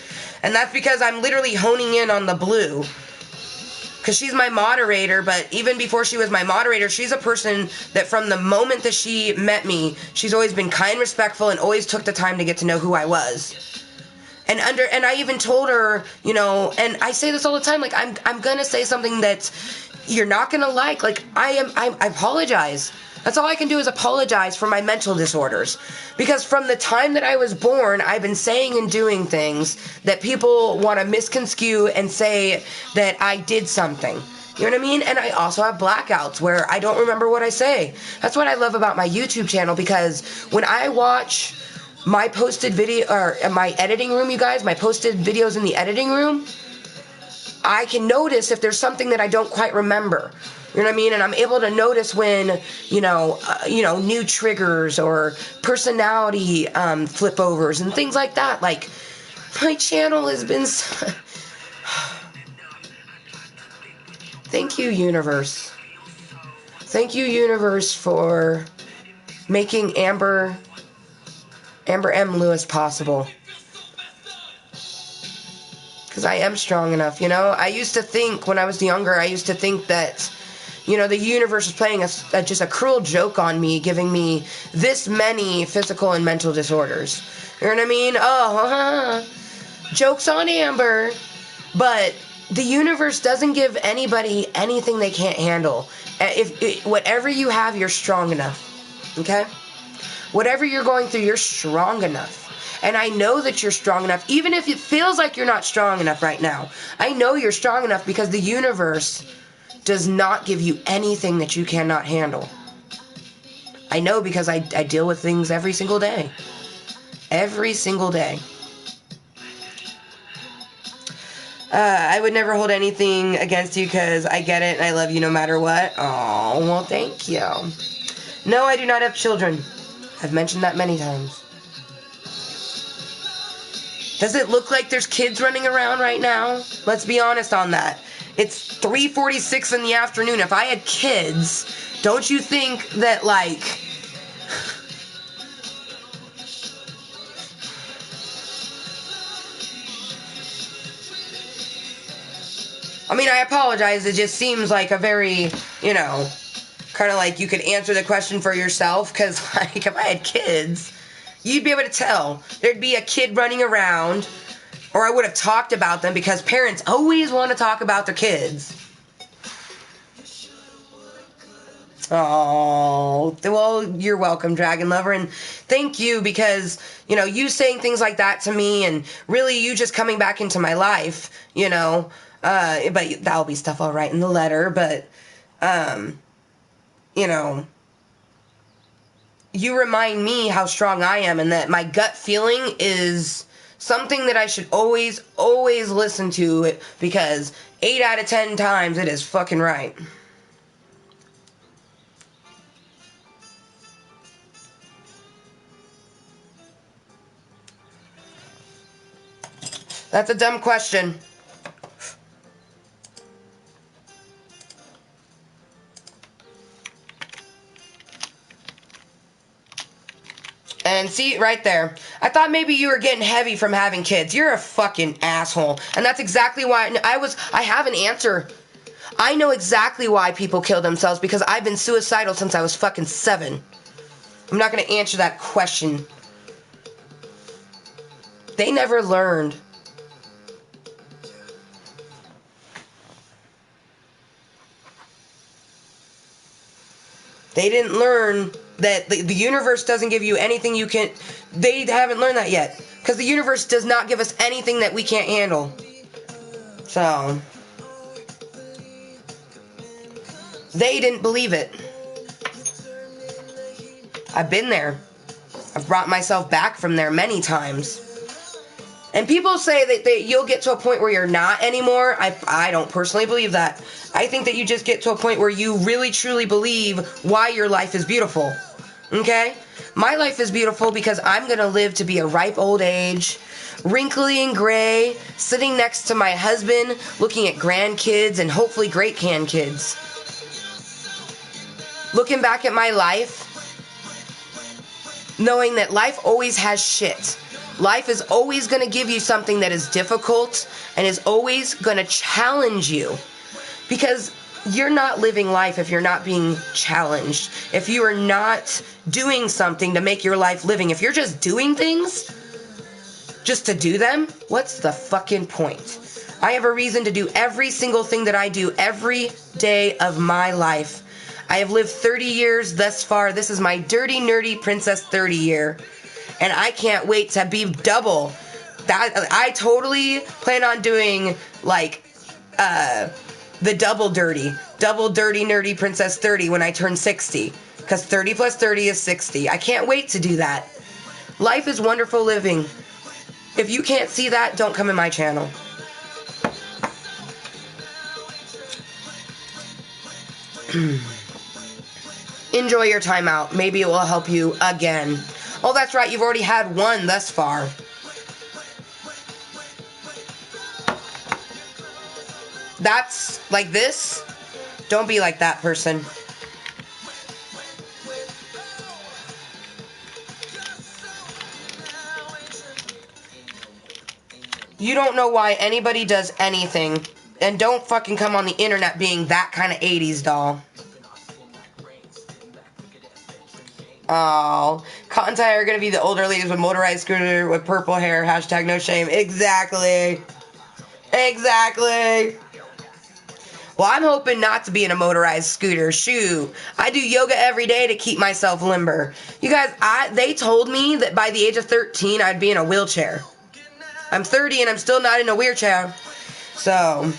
A: And that's because I'm literally honing in on the blue. Because she's my moderator, but even before she was my moderator, she's a person that from the moment that she met me, she's always been kind, respectful, and always took the time to get to know who I was. And I even told her, and I say this all the time, I'm gonna say something that you're not gonna like. I apologize. That's all I can do is apologize for my mental disorders. Because from the time that I was born, I've been saying and doing things that people want to misconstrue and say that I did something. You know what I mean? And I also have blackouts where I don't remember what I say. That's what I love about my YouTube channel, because when I watch my posted video, or my editing room, you guys, my posted videos in the editing room, I can notice if there's something that I don't quite remember. You know what I mean? And I'm able to notice when, new triggers or personality flip overs and things like that. My channel has been Thank you, universe. Thank you, universe, for making Amber M. Lewis possible. Because I am strong enough, I used to think, when I was younger, that you know, the universe is playing just a cruel joke on me, giving me this many physical and mental disorders. You know what I mean? Oh, joke's on Amber. But the universe doesn't give anybody anything they can't handle. Whatever you have, you're strong enough. Okay? Whatever you're going through, you're strong enough. And I know that you're strong enough, even if it feels like you're not strong enough right now. I know you're strong enough because the universe does not give you anything that you cannot handle. I know because I deal with things every single day. Every single day. I would never hold anything against you because I get it and I love you no matter what. Oh, well, thank you. No, I do not have children. I've mentioned that many times. Does it look like there's kids running around right now? Let's be honest on that. It's 3:46 in the afternoon. If I had kids, don't you think that, like... I mean, I apologize. It just seems like a very, you know, kind of like you could answer the question for yourself. Because, like, if I had kids... You'd be able to tell. There'd be a kid running around, or I would have talked about them because parents always want to talk about their kids. Oh, well, you're welcome, Dragon Lover, and thank you because, you know, you saying things like that to me and really you just coming back into my life, you know, but that'll be stuff I'll write in the letter, but, you know... You remind me how strong I am and that my gut feeling is something that I should always, always listen to because 8 out of 10 times it is fucking right. That's a dumb question. And see, right there. I thought maybe you were getting heavy from having kids. You're a fucking asshole. And that's exactly why I have an answer. I know exactly why people kill themselves because I've been suicidal since I was fucking 7. I'm not going to answer that question. They never learned. They didn't learn that the universe doesn't give you anything you can... They haven't learned that yet. Because the universe does not give us anything that we can't handle. So... They didn't believe it. I've been there. I've brought myself back from there many times. And people say that you'll get to a point where you're not anymore. I don't personally believe that. I think that you just get to a point where you really truly believe why your life is beautiful. Okay? My life is beautiful because I'm going to live to be a ripe old age, wrinkly and gray, sitting next to my husband, looking at grandkids and hopefully great-grandkids. Looking back at my life, knowing that life always has shit. Life is always going to give you something that is difficult and is always going to challenge you. Because you're not living life if you're not being challenged. If you are not doing something to make your life living. If you're just doing things just to do them, what's the fucking point? I have a reason to do every single thing that I do every day of my life. I have lived 30 years thus far. This is my dirty, nerdy Princess 30 year. And I can't wait to be double. That I totally plan on doing, like, the double dirty, nerdy Princess 30 when I turn 60. Because 30 plus 30 is 60. I can't wait to do that. Life is wonderful living. If you can't see that, don't come in my channel. Enjoy your time out. Maybe it will help you again. Oh, that's right. You've already had one thus far. That's like this. Don't be like that person. You don't know why anybody does anything. And don't fucking come on the internet being that kind of 80s doll. Oh, Kottontale are going to be the older ladies with motorized scooter with purple hair. Hashtag no shame. Exactly. Exactly. Well, I'm hoping not to be in a motorized scooter. Shoot. I do yoga every day to keep myself limber. You guys, they told me that by the age of 13, I'd be in a wheelchair. I'm 30 and I'm still not in a wheelchair. So,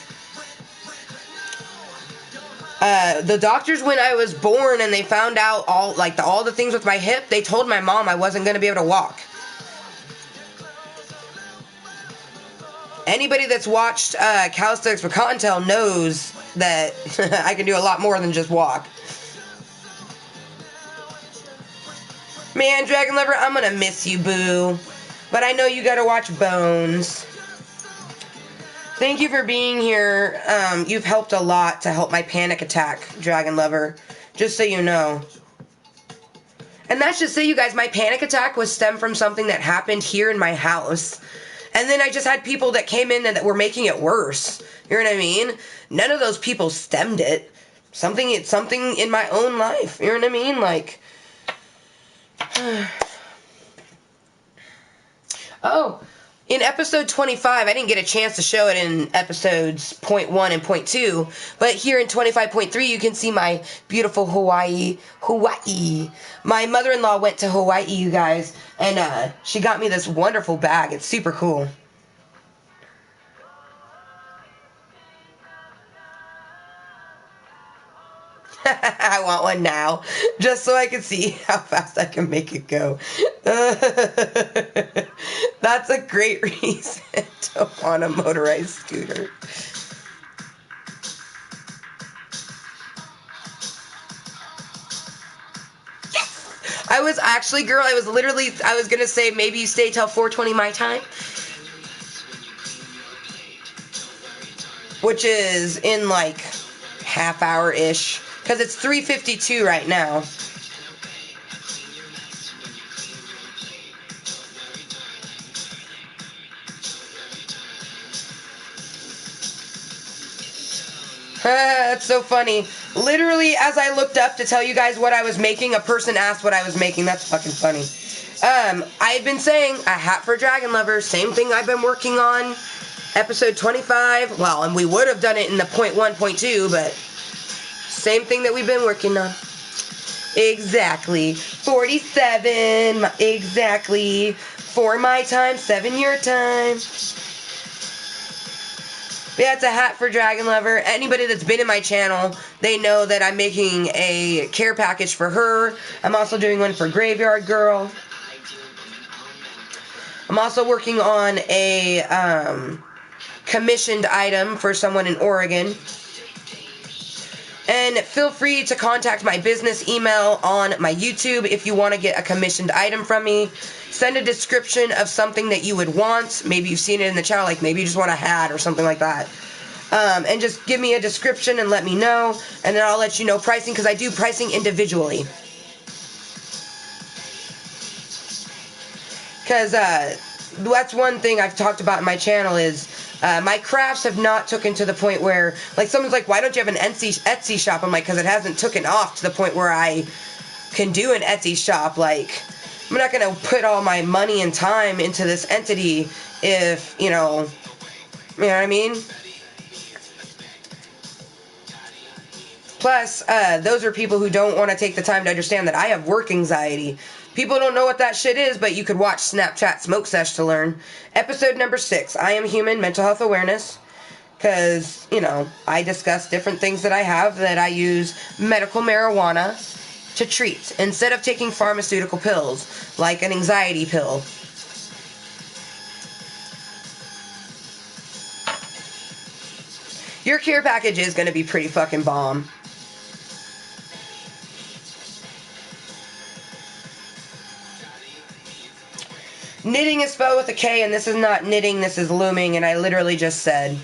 A: the doctors, when I was born and they found out all the things with my hip, they told my mom I wasn't going to be able to walk. Anybody that's watched Calisthenics for Kottontale knows that I can do a lot more than just walk. Man, Dragon Lover, I'm gonna miss you, boo. But I know you gotta watch Bones. Thank you for being here. You've helped a lot to help my panic attack, Dragon Lover. Just so you know. And that's just say, you guys, my panic attack was stemmed from something that happened here in my house. And then I just had people that came in and that were making it worse. You know what I mean? None of those people stemmed it. Something in my own life. You know what I mean? Like, oh, in episode 25, I didn't get a chance to show it in episodes 0.1 and 0.2, but here in 25.3, you can see my beautiful Hawaii. My mother-in-law went to Hawaii, you guys, and she got me this wonderful bag. It's super cool. I want one now, just so I can see how fast I can make it go. That's a great reason to want a motorized scooter. Yes! I was actually, girl, I was going to say maybe you stay till 4:20 my time. Which is in like half hour-ish. Because it's 3:52 right now. That's so funny. Literally, as I looked up to tell you guys what I was making, a person asked what I was making. That's fucking funny. I had been saying a hat for Dragon Lover. Same thing I've been working on. Episode 25. Well, and we would have done it in the 0.1, 0.2, but same thing that we've been working on. Exactly. 47. Exactly. 4 my time, 7 your time. Yeah, it's a hat for Dragon Lover. Anybody that's been in my channel, they know that I'm making a care package for her. I'm also doing one for Graveyard Girl. I'm also working on a commissioned item for someone in Oregon. And feel free to contact my business email on my YouTube if you want to get a commissioned item from me. Send a description of something that you would want. Maybe you've seen it in the channel, like maybe you just want a hat or something like that. And just give me a description and let me know. And then I'll let you know pricing, because I do pricing individually. Because that's one thing I've talked about in my channel is my crafts have not taken to the point where, like, someone's like, why don't you have an Etsy shop? I'm like, because it hasn't taken off to the point where I can do an Etsy shop. Like, I'm not going to put all my money and time into this entity if, you know what I mean? Plus, those are people who don't want to take the time to understand that I have work anxiety. People don't know what that shit is, but you could watch Snapchat Smoke Sesh to learn. Episode number 6, I Am Human, Mental Health Awareness. Because, you know, I discuss different things that I have that I use medical marijuana to treat, instead of taking pharmaceutical pills, like an anxiety pill. Your care package is going to be pretty fucking bomb. Knitting is spelled with a K, and this is not knitting, this is looming, and I literally just said.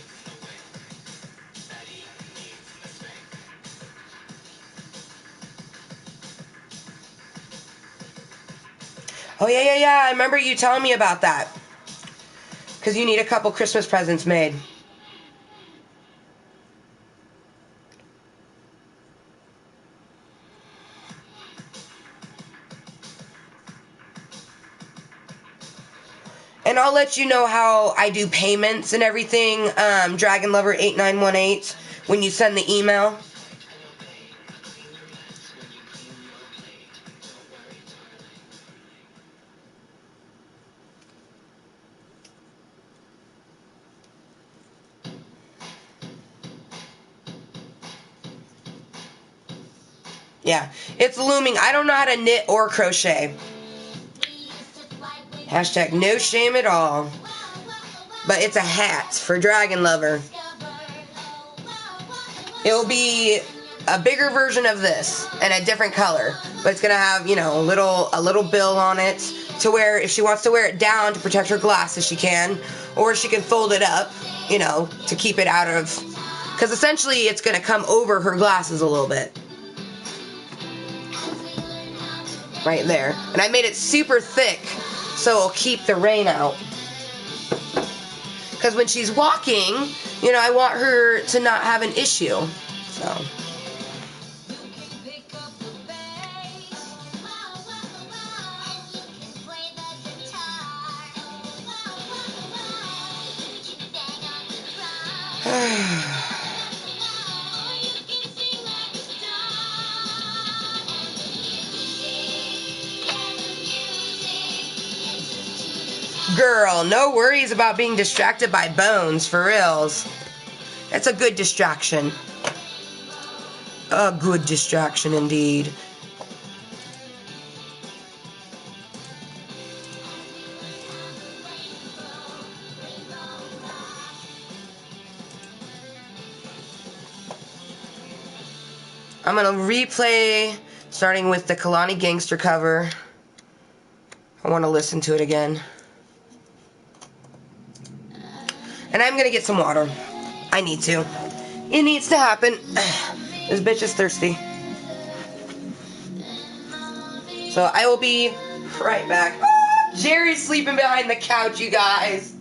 A: Oh, yeah, I remember you telling me about that. Because you need a couple Christmas presents made. And I'll let you know how I do payments and everything, DragonLover8918, when you send the email. Yeah, it's looming. I don't know how to knit or crochet. Hashtag no shame at all. But it's a hat for Dragon Lover. It'll be a bigger version of this and a different color. But it's going to have, you know, a little bill on it to where if she wants to wear it down to protect her glasses, she can. Or she can fold it up, you know, to keep it out of... Because essentially it's going to come over her glasses a little bit. Right there. And I made it super thick so it'll keep the rain out. Because when she's walking, you know, I want her to not have an issue. So. Girl, no worries about being distracted by bones, for reals. It's a good distraction. A good distraction indeed. I'm gonna replay, starting with the Kalani Gangster cover. I want to listen to it again. And I'm gonna get some water. I need to. It needs to happen. This bitch is thirsty. So I will be right back. Jerry's sleeping behind the couch, you guys.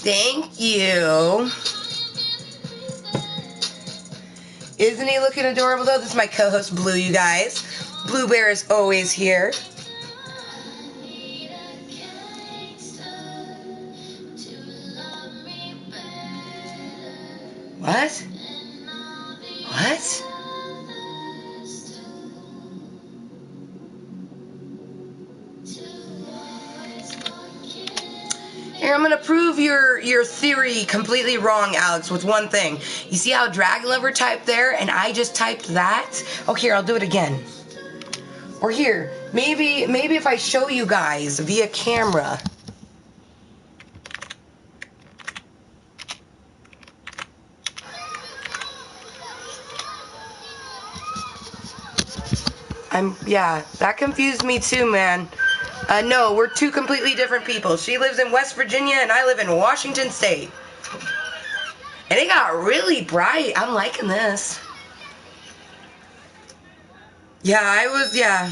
A: Thank you. Isn't he looking adorable though? This is my co-host Blue, you guys. Blue Bear is always here. What? What? Here, I'm gonna prove your theory completely wrong, Alex, with one thing. You see how Dragon Lover typed there, and I just typed that? Oh, here, I'll do it again. Or here, maybe if I show you guys via camera. Yeah, that confused me too, man. No, we're two completely different people. She lives in West Virginia and I live in Washington State. And it got really bright. I'm liking this. Yeah, yeah.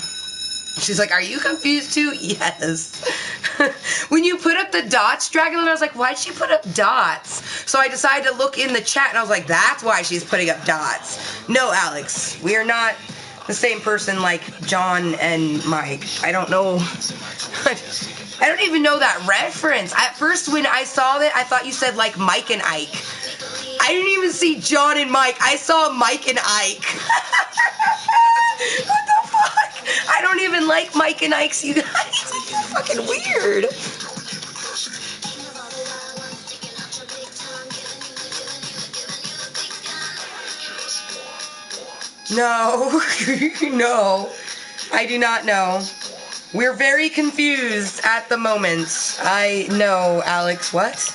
A: She's like, are you confused too? Yes. When you put up the dots, Dragon Lover, I was like, why'd she put up dots? So I decided to look in the chat, and I was like, that's why she's putting up dots. No, Alex, we are not the same person like John and Mike. I don't know. I don't even know that reference. At first, when I saw that, I thought you said like Mike and Ike. I didn't even see John and Mike. I saw Mike and Ike. What the fuck? I don't even like Mike and Ike's, you guys. It's fucking weird. No. No. I do not know. We're very confused at the moment. I know, Alex. What?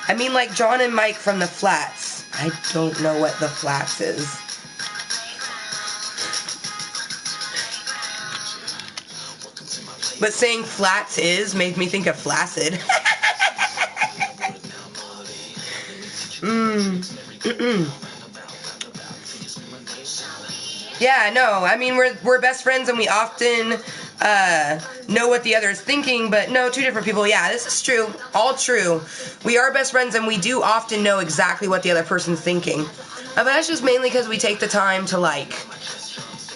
A: I mean like John and Mike from the Flats. I don't know what the Flats is. But saying Flats is made me think of flaccid. Yeah, no, I mean, we're best friends and we often know what the other is thinking, but no, two different people. Yeah, this is true. All true. We are best friends and we do often know exactly what the other person's thinking. But that's just mainly because we take the time to, like,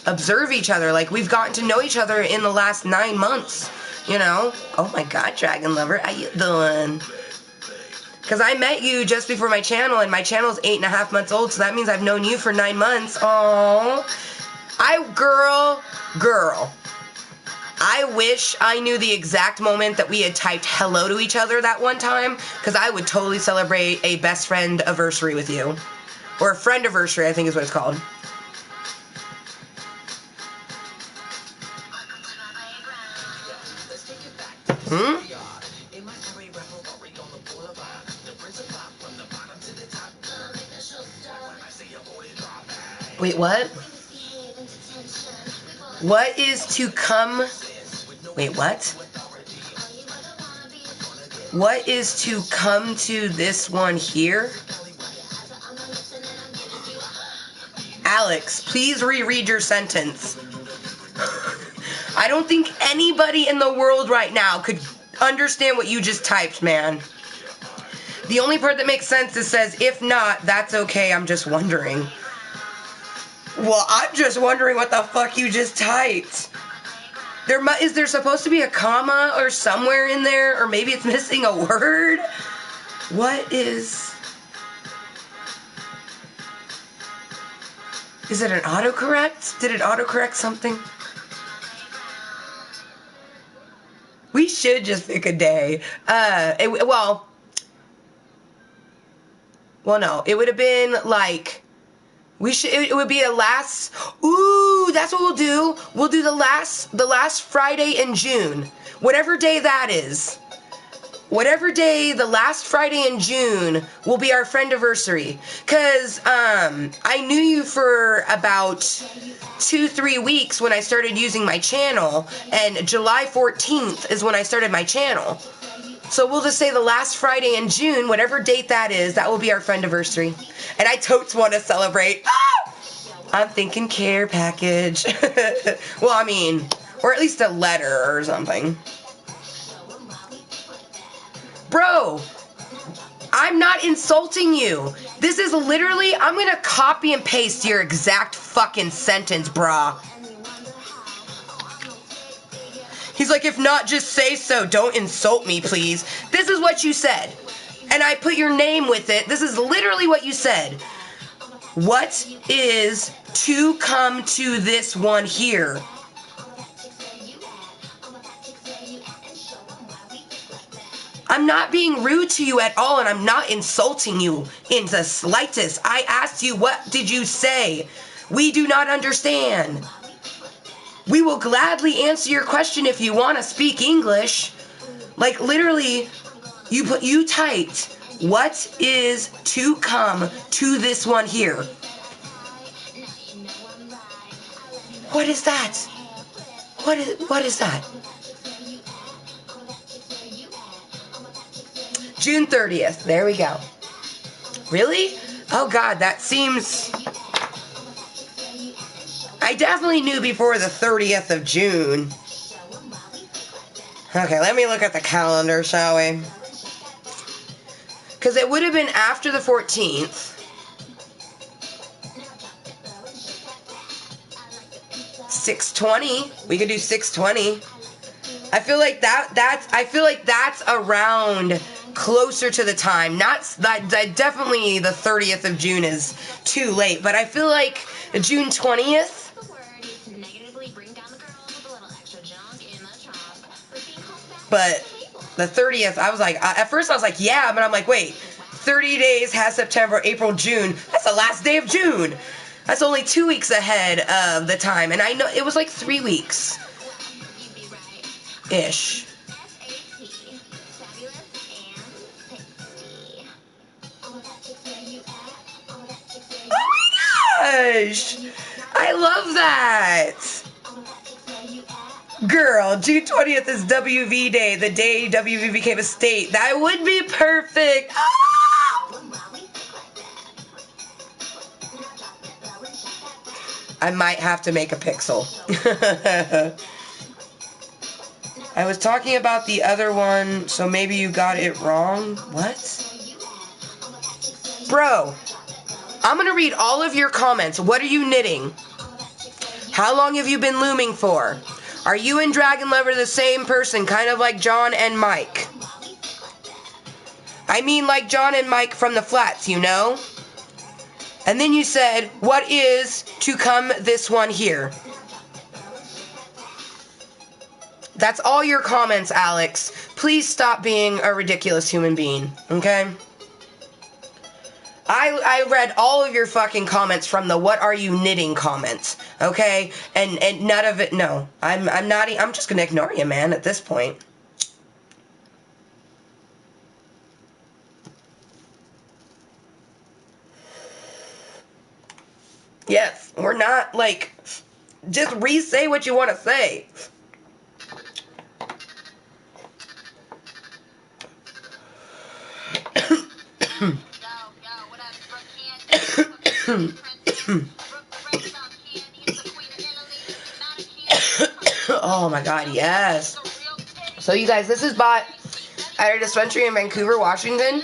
A: observe each other. Like, we've gotten to know each other in the last 9 months, you know? Oh my god, Dragon Lover, how you doing? Because I met you just before my channel, and my channel's 8.5 months old, so that means I've known you for 9 months. Aww. Girl. I wish I knew the exact moment that we had typed hello to each other that one time, because I would totally celebrate a best friend anniversary with you. Or a friend anniversary, I think is what it's called. Wait, what? What is to come? Wait, what? What is to come to this one here? Alex, please reread your sentence. I don't think anybody in the world right now could understand what you just typed, man. The only part that makes sense is says, if not, that's okay, I'm just wondering. Well, I'm just wondering what the fuck you just typed. Is there supposed to be a comma or somewhere in there? Or maybe it's missing a word? What is... Is it an autocorrect? Did it autocorrect something? We should just pick a day. Well, no. It would have been like... It would be a last... Ooh, that's what we'll do. We'll do the last Friday in June. Whatever day that is. Whatever day, the last Friday in June will be our friendiversary. Because I knew you for about 2-3 weeks when I started using my channel. And July 14th is when I started my channel. So we'll just say the last Friday in June, whatever date that is, that will be our friendiversary. And I totes want to celebrate. Ah! I'm thinking care package. Well, I mean, or at least a letter or something. Bro, I'm not insulting you. This is literally, I'm going to copy and paste your exact fucking sentence, brah. He's like, if not, just say so. Don't insult me, please. This is what you said. And I put your name with it. This is literally what you said. What is to come to this one here? I'm not being rude to you at all, and I'm not insulting you in the slightest. I asked you, what did you say? We do not understand. We will gladly answer your question if you want to speak English. Like, literally, you typed, what is to come to this one here? What is that? What is that? June 30th. There we go. Really? Oh, God, that seems... I definitely knew before the 30th of June. Okay, let me look at the calendar, shall we? Because it would have been after the 14th. 6/20. We could do 6/20. I feel like that's around closer to the time. Not that definitely the 30th of June is too late, but I feel like June 20th. But the 30th, I was like, at first I was like, yeah, but I'm like, wait, 30 days has September, April, June. That's the last day of June. That's only 2 weeks ahead of the time. And I know it was like 3 weeks. Ish. Oh my gosh! I love that! Girl, June 20th is WV Day, the day WV became a state. That would be perfect! Ah! I might have to make a pixel. I was talking about the other one, so maybe you got it wrong. What? Bro, I'm gonna read all of your comments. What are you knitting? How long have you been looming for? Are you and Dragon Lover the same person, kind of like John and Mike? I mean like John and Mike from the flats, you know? And then you said, what is to come this one here? That's all your comments, Alex. Please stop being a ridiculous human being, okay? I read all of your fucking comments from the what are you knitting comments, okay? And none of it, no. I'm just gonna ignore you, man, at this point. Yes, we're not, like, just re-say what you want to say. Oh my god, yes. So you guys, this is bought at a dispensary in Vancouver, Washington.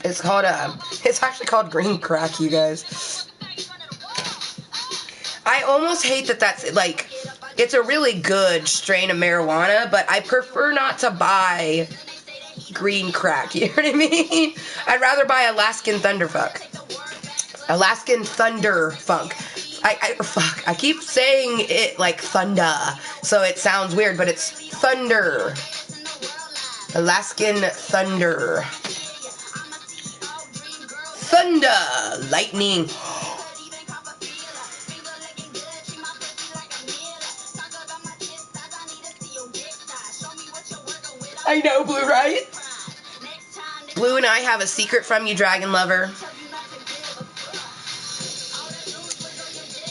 A: It's called, it's actually called Green Crack, you guys. I almost hate that that's, like, it's a really good strain of marijuana, but I prefer not to buy green crack, you know what I mean? I'd rather buy Alaskan Thunderfuck. Alaskan Thunder Funk. I keep saying it like thunder, so it sounds weird, but it's thunder. Alaskan Thunder. Thunder! Lightning. I know, Blue, right? Blue and I have a secret from you, Dragon Lover.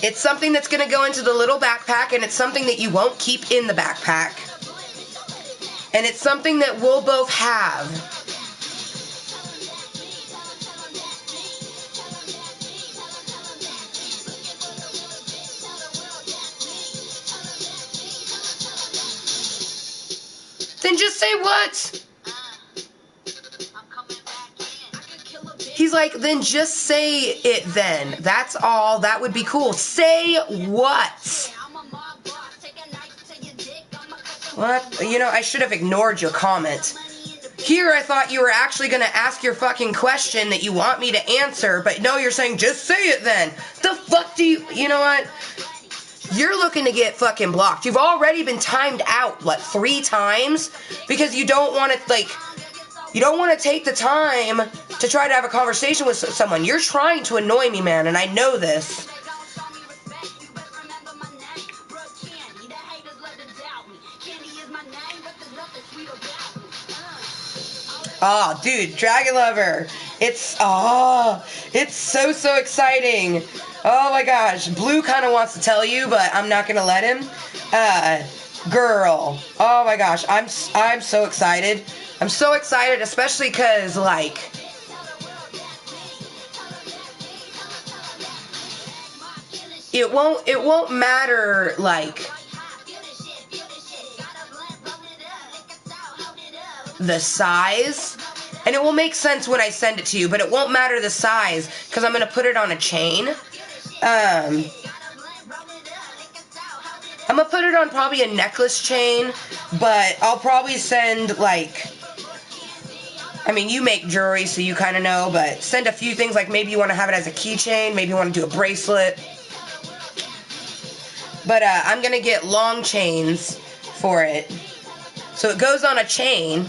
A: It's something that's going to go into the little backpack, and it's something that you won't keep in the backpack. And it's something that we'll both have. Then just say what? He's like, then just say it then. That's all. That would be cool. Say what? What? You know, I should have ignored your comment. Here I thought you were actually going to ask your fucking question that you want me to answer, but no, you're saying, just say it then. The fuck do you know what? You're looking to get fucking blocked. You've already been timed out, what, 3 times? Because you don't want to, like, you don't want to take the time to try to have a conversation with someone. You're trying to annoy me, man, and I know this. Oh, dude, Dragon Lover. It's so exciting. Oh my gosh. Blue kind of wants to tell you, but I'm not going to let him. Girl. Oh my gosh. I'm so excited. I'm so excited, especially because, like, it won't matter, like, the size, and it will make sense when I send it to you, but it won't matter the size, because I'm going to put it on a chain. I'm going to put it on probably a necklace chain, but I'll probably send, like, I mean, you make jewelry, so you kind of know, but send a few things, like maybe you want to have it as a keychain, maybe you want to do a bracelet. But I'm going to get long chains for it. So it goes on a chain,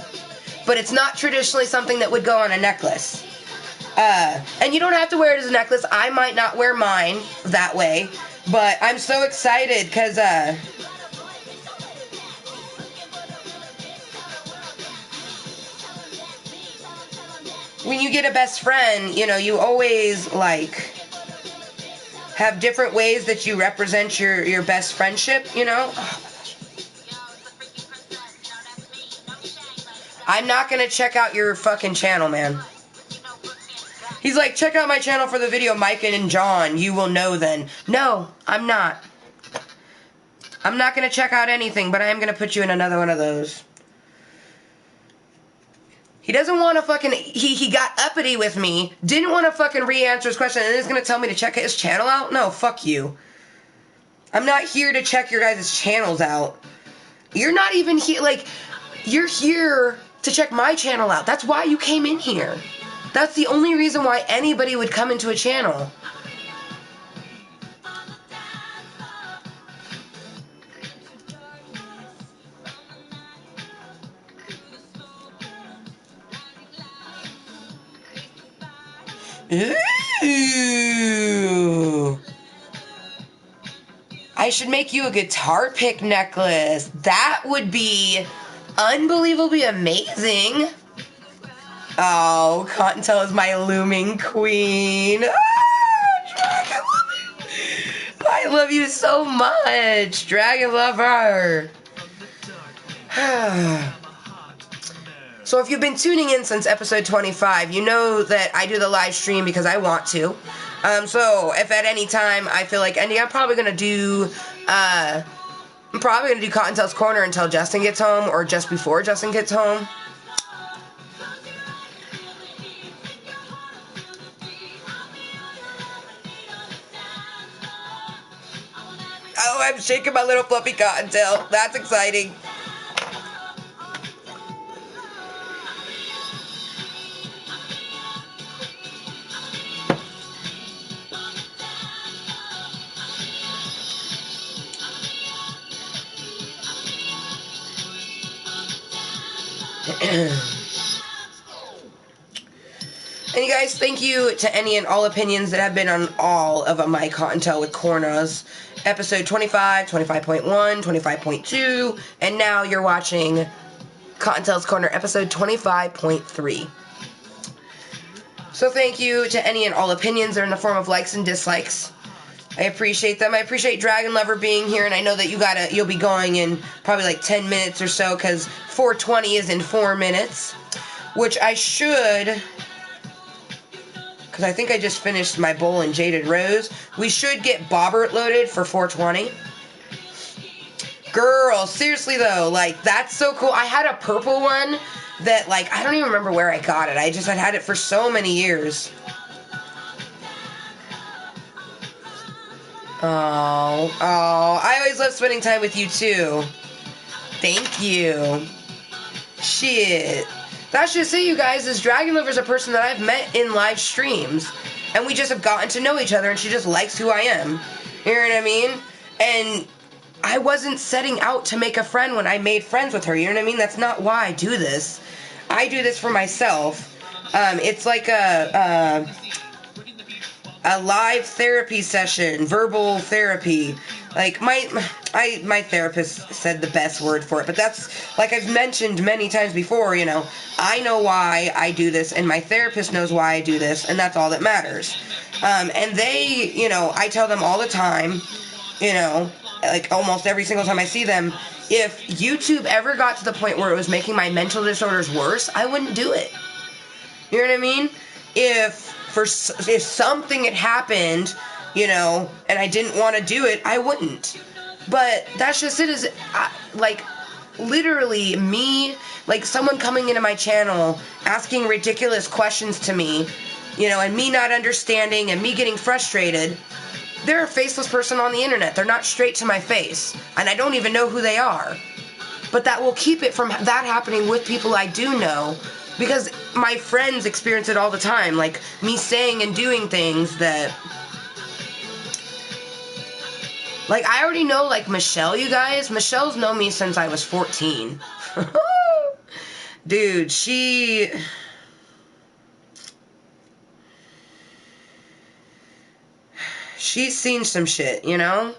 A: but it's not traditionally something that would go on a necklace. And you don't have to wear it as a necklace. I might not wear mine that way, but I'm so excited because when you get a best friend, you know, you always, like, have different ways that you represent your best friendship, you know? Oh, I'm not gonna check out your fucking channel, man. He's like, check out my channel for the video, Mike and John. You will know then. No, I'm not. I'm not gonna check out anything, but I am gonna put you in another one of those. He doesn't want to fucking... He got uppity with me. Didn't want to fucking re-answer his question. And then he's going to tell me to check his channel out? No, fuck you. I'm not here to check your guys' channels out. You're not even here... Like, you're here to check my channel out. That's why you came in here. That's the only reason why anybody would come into a channel. Ooh. I should make you a guitar pick necklace. That would be unbelievably amazing. Oh, Kottontale is my looming queen. Dragon Lover. I love you so much, Dragon Lover. So if you've been tuning in since episode 25, you know that I do the live stream because I want to. So if at any time I feel like ending, I'm probably going to do Kottontale's Corner until Justin gets home or just before Justin gets home. Oh, I'm shaking my little fluffy cottontail. That's exciting. And you guys, thank you to any and all opinions that have been on all of my Kottontale with Korners. Episode 25, 25.1, 25.2, and now you're watching Kottontale's Corner, episode 25.3. So thank you to any and all opinions. They're in the form of likes and dislikes. I appreciate them. I appreciate Dragon Lover being here, and I know that you'll be going in probably like 10 minutes or so, because 420 is in 4 minutes, which I should, because I think I just finished my bowl in Jaded Rose. We should get Bobbert loaded for 420. Girl, seriously though, like, that's so cool. I had a purple one that, like, I don't even remember where I got it. I just had it for so many years. Oh, I always love spending time with you too. Thank you. Shit. That should say, you guys, is Dragon Lover's a person that I've met in live streams. And we just have gotten to know each other, and she just likes who I am. You know what I mean? And I wasn't setting out to make a friend when I made friends with her. You know what I mean? That's not why I do this. I do this for myself. It's like a live therapy session, verbal therapy. Like, my therapist said the best word for it, but that's, like I've mentioned many times before, you know, I know why I do this, and my therapist knows why I do this, and that's all that matters. And they, you know, I tell them all the time, you know, like almost every single time I see them, if YouTube ever got to the point where it was making my mental disorders worse, I wouldn't do it. You know what I mean? If something had happened, you know, and I didn't want to do it, I wouldn't. But that's just it, is, like, literally me, like, someone coming into my channel, asking ridiculous questions to me, you know, and me not understanding, and me getting frustrated. They're a faceless person on the internet. They're not straight to my face, and I don't even know who they are. But that will keep it from that happening with people I do know, because my friends experience it all the time, like, me saying and doing things that... Like, I already know, like, Michelle, you guys. Michelle's known me since I was 14. Dude, she's seen some shit, you know?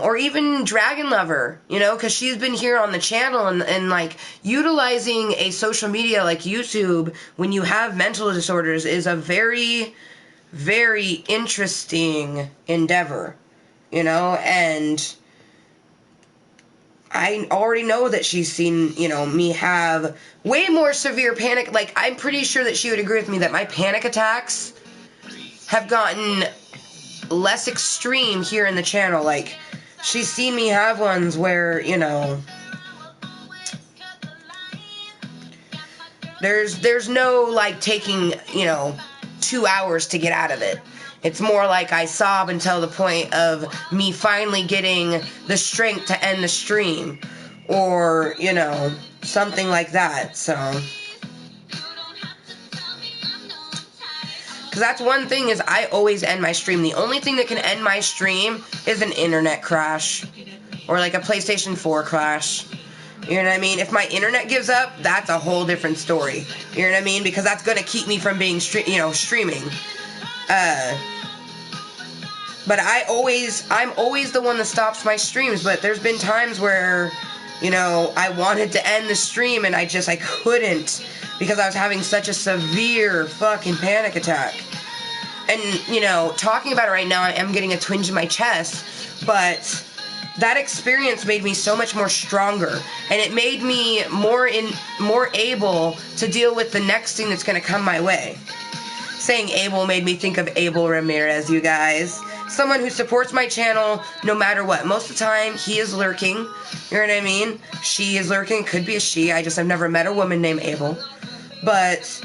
A: Or even Dragon Lover, you know? Because she's been here on the channel and, like, utilizing a social media like YouTube when you have mental disorders is a very, very interesting endeavor. You know, and I already know that she's seen, you know, me have way more severe panic. Like, I'm pretty sure that she would agree with me that my panic attacks have gotten less extreme here in the channel. Like, she's seen me have ones where, you know, there's no, like, taking, you know, 2 hours to get out of it. It's more like I sob until the point of me finally getting the strength to end the stream. Or, you know, something like that, so. Because that's one thing, is I always end my stream. The only thing that can end my stream is an internet crash. Or like a PlayStation 4 crash. You know what I mean? If my internet gives up, that's a whole different story. You know what I mean? Because that's going to keep me from being, streaming. But I'm always the one that stops my streams. But there's been times where, you know, I wanted to end the stream and I couldn't, because I was having such a severe fucking panic attack. And, you know, talking about it right now, I am getting a twinge in my chest, but that experience made me so much more stronger, and it made me more able to deal with the next thing that's going to come my way. Saying able made me think of Abel Ramirez, you guys. Someone who supports my channel no matter what. Most of the time, he is lurking. You know what I mean? She is lurking. Could be a she. I've never met a woman named Abel. But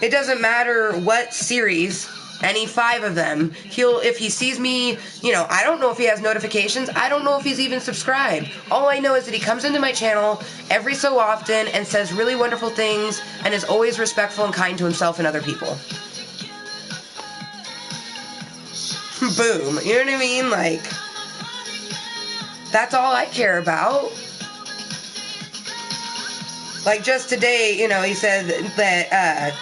A: it doesn't matter what series, any 5 of them, if he sees me, you know, I don't know if he has notifications. I don't know if he's even subscribed. All I know is that he comes into my channel every so often and says really wonderful things and is always respectful and kind to himself and other people. Boom. You know what I mean? Like, that's all I care about. Like, just today, you know, he said that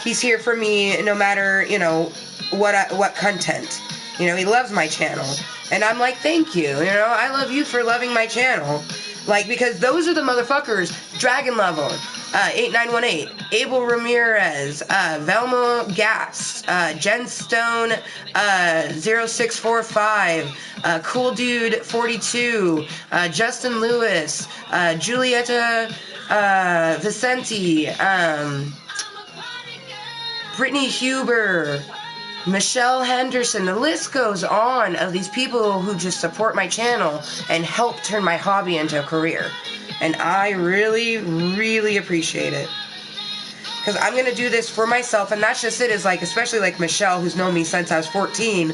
A: he's here for me no matter, you know, what content. You know, he loves my channel. And I'm like, thank you. You know, I love you for loving my channel. Like, because those are the motherfuckers. Dragon Level, 8918, Abel Ramirez, Velma Gas, Jen Stone, 0645, Cool Dude 42, Justin Lewis, Julieta Vicenti, Brittany Huber, Michelle Henderson. The list goes on of these people who just support my channel and help turn my hobby into a career. And I really, really appreciate it. Because I'm going to do this for myself, and that's just it, is like, especially like Michelle, who's known me since I was 14.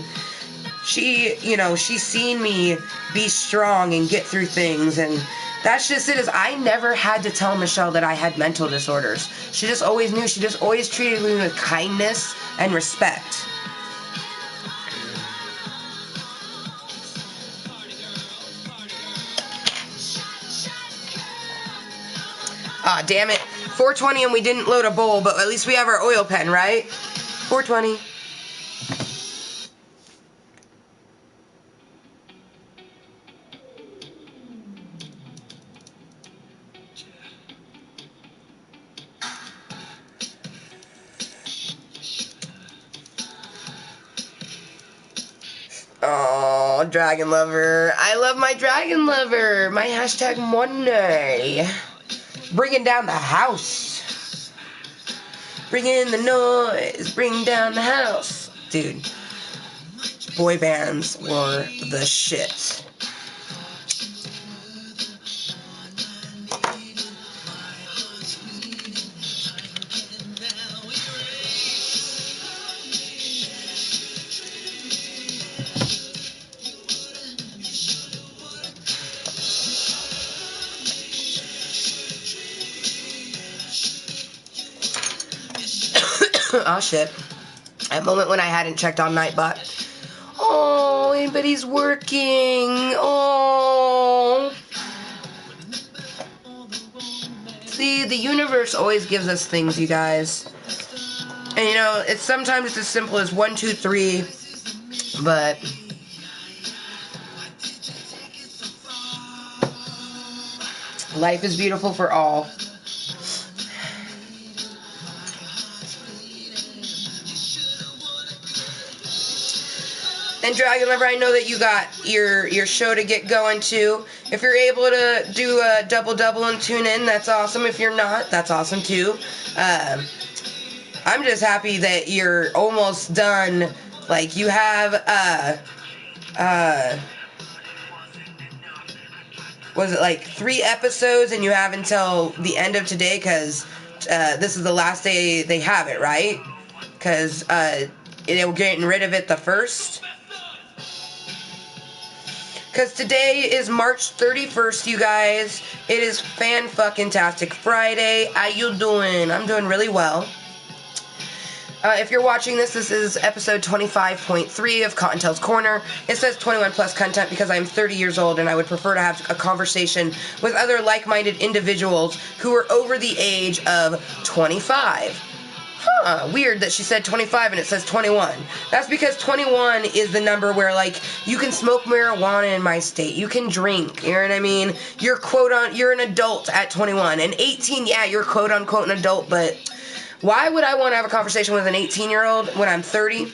A: She, you know, she's seen me be strong and get through things, and that's just it, is I never had to tell Michelle that I had mental disorders. She just always knew. She just always treated me with kindness and respect. Ah, damn it. 420 and we didn't load a bowl, but at least we have our oil pen, right? 420. Oh, Dragon Lover. I love my Dragon Lover. My hashtag Monday. Bringing down the house. Bringing the noise. Bring down the house. Dude. boy bands were the shit. Oh shit. That moment when I hadn't checked on Nightbot. Oh, anybody's working. Oh. See, the universe always gives us things, you guys. And you know, sometimes it's as simple as 1, 2, 3, but life is beautiful for all. And Dragon Lover, I know that you got your show to get going too. If you're able to do a double and tune in, that's awesome. If you're not, that's awesome too. I'm just happy that you're almost done. Like, you have was it like 3 episodes, and you have until the end of today, because this is the last day they have it, right? Because they were getting rid of it the 1st. Because today is March 31st, you guys. It is Fanfuckintastic Friday. How you doing? I'm doing really well. If you're watching this is episode 25.3 of Kottontale's Korner. It says 21+Cuntent because I'm 30 years old and I would prefer to have a conversation with other like-minded individuals who are over the age of 25. Weird that she said 25 and it says 21. That's because 21 is the number where, like, you can smoke marijuana in my state. You can drink. You know what I mean? You're an adult at 21. And 18, yeah, you're quote-unquote an adult, but why would I want to have a conversation with an 18-year-old when I'm 30?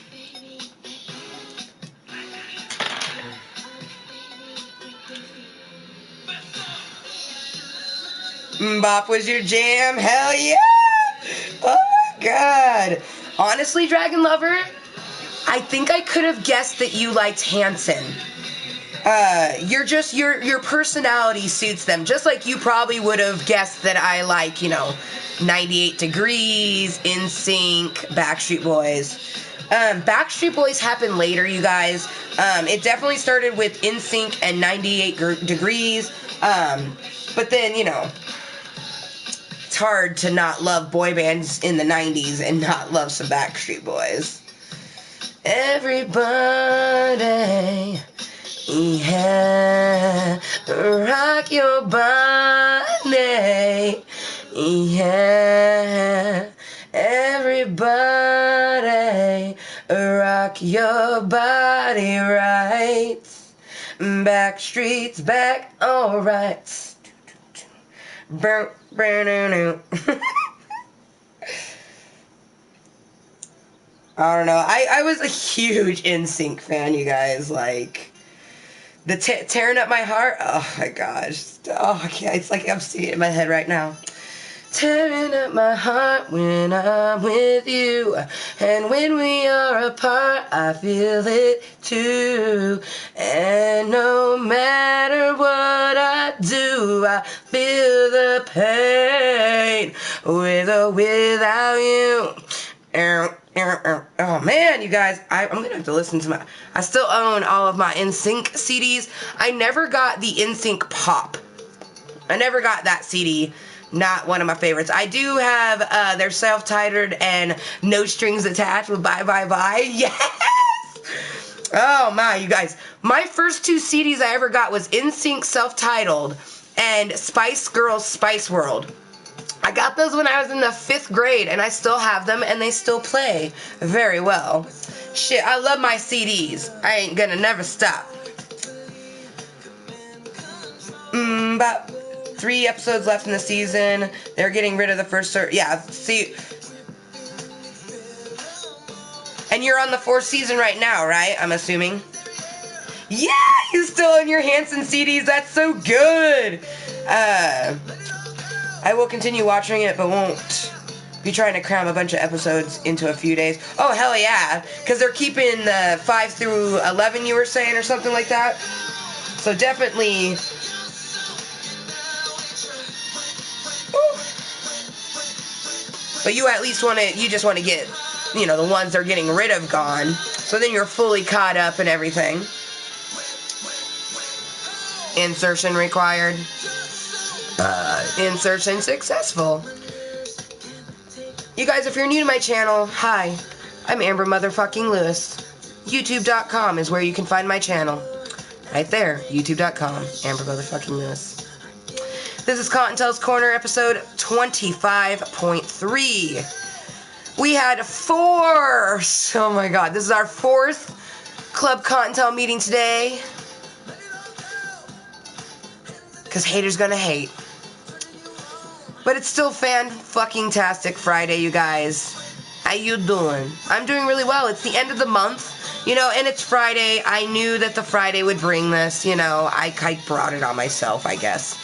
A: Bop was your jam? Hell yeah! Oh my god. Honestly, Dragon Lover, I think I could have guessed that you liked Hanson. Your personality suits them. Just like you probably would have guessed that I like, 98 Degrees, NSYNC, Backstreet Boys. Backstreet Boys happened later, you guys. It definitely started with NSYNC and 98 Degrees. But then, it's hard to not love boy bands in the 90s and not love some Backstreet Boys. Everybody, yeah, rock your body, yeah, everybody, rock your body right, Backstreet's back, alright. I don't know. I was a huge NSYNC fan, you guys. Like, the tearing up my heart. Oh my gosh. Oh, I can't. It's like I'm seeing it in my head right now. Tearing up my heart when I'm with you, and when we are apart, I feel it too. And no matter what I do, I feel the pain with or without you. Oh man, you guys, I'm gonna have to listen to I still own all of my NSYNC CDs. I never got the NSYNC Pop. I never got that CD. Not one of my favorites. I do have their Self-Titled and No Strings Attached with Bye Bye Bye. Yes! Oh my, you guys. My first 2 CDs I ever got was NSYNC Self-Titled and Spice Girls Spice World. I got those when I was in the 5th grade, and I still have them, and they still play very well. Shit, I love my CDs. I ain't gonna never stop. About 3 episodes left in the season. They're getting rid of the first... Yeah, see... And you're on the 4th season right now, right? I'm assuming. Yeah, you still own your Hanson CDs. That's so good. I will continue watching it, but won't be trying to cram a bunch of episodes into a few days. Oh, hell yeah. Because they're keeping the 5 through 11, you were saying, or something like that. So definitely... Ooh. But you at least want to, you just want to get, you know, the ones they're getting rid of gone. So then you're fully caught up and everything. Insertion required. Insertion successful. You guys, if you're new to my channel, hi. I'm Amber Motherfucking Lewis. YouTube.com is where you can find my channel. Right there, YouTube.com, Amber Motherfucking Lewis. This is Kottontale's Corner, episode 25.3. We had 4. Oh my god, this is our 4th Klub Kottontale meeting today. Because haters gonna hate. But it's still Fanfuckintastic Friday, you guys. How you doing? I'm doing really well. It's the end of the month, you know, and it's Friday. I knew that the Friday would bring this, you know. I brought it on myself, I guess.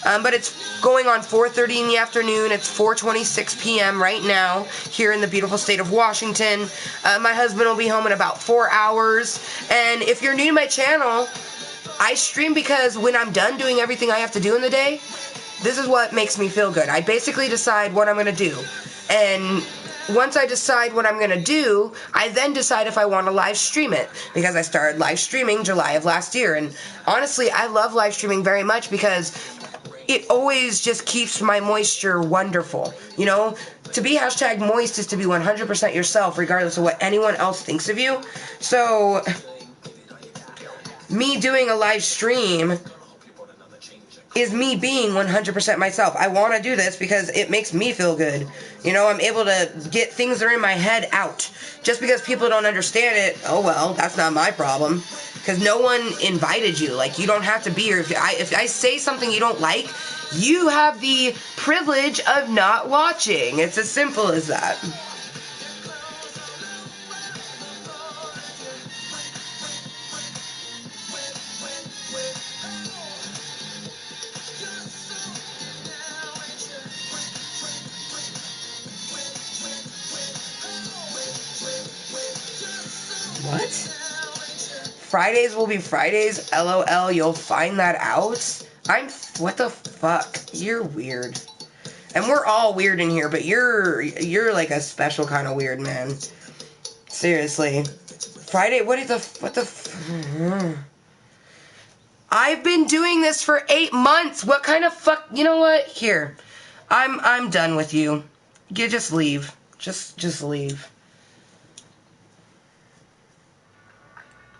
A: But it's going on 4:30 in the afternoon. It's 4:26 p.m. right now here in the beautiful state of Washington. My husband will be home in about 4 hours. And if you're new to my channel, I stream because when I'm done doing everything I have to do in the day, this is what makes me feel good. I basically decide what I'm going to do. And once I decide what I'm going to do, I then decide if I want to live stream it. Because I started live streaming July of last year. And honestly, I love live streaming very much because it always just keeps my moisture wonderful. You know, to be hashtag moist is to be 100% yourself regardless of what anyone else thinks of you. So, me doing a live stream is me being 100% myself. I want to do this because it makes me feel good. You know, I'm able to get things that are in my head out. Just because people don't understand it, oh well, that's not my problem. Because no one invited you. Like, you don't have to be here. If I say something you don't like, you have the privilege of not watching. It's as simple as that. What? Fridays will be Fridays? LOL, you'll find that out? What the fuck? You're weird. And we're all weird in here, but you're like a special kind of weird, man. Seriously. Friday, what the I've been doing this for 8 months. What kind of fuck? You know what? Here. I'm done with you. You just leave. Just leave.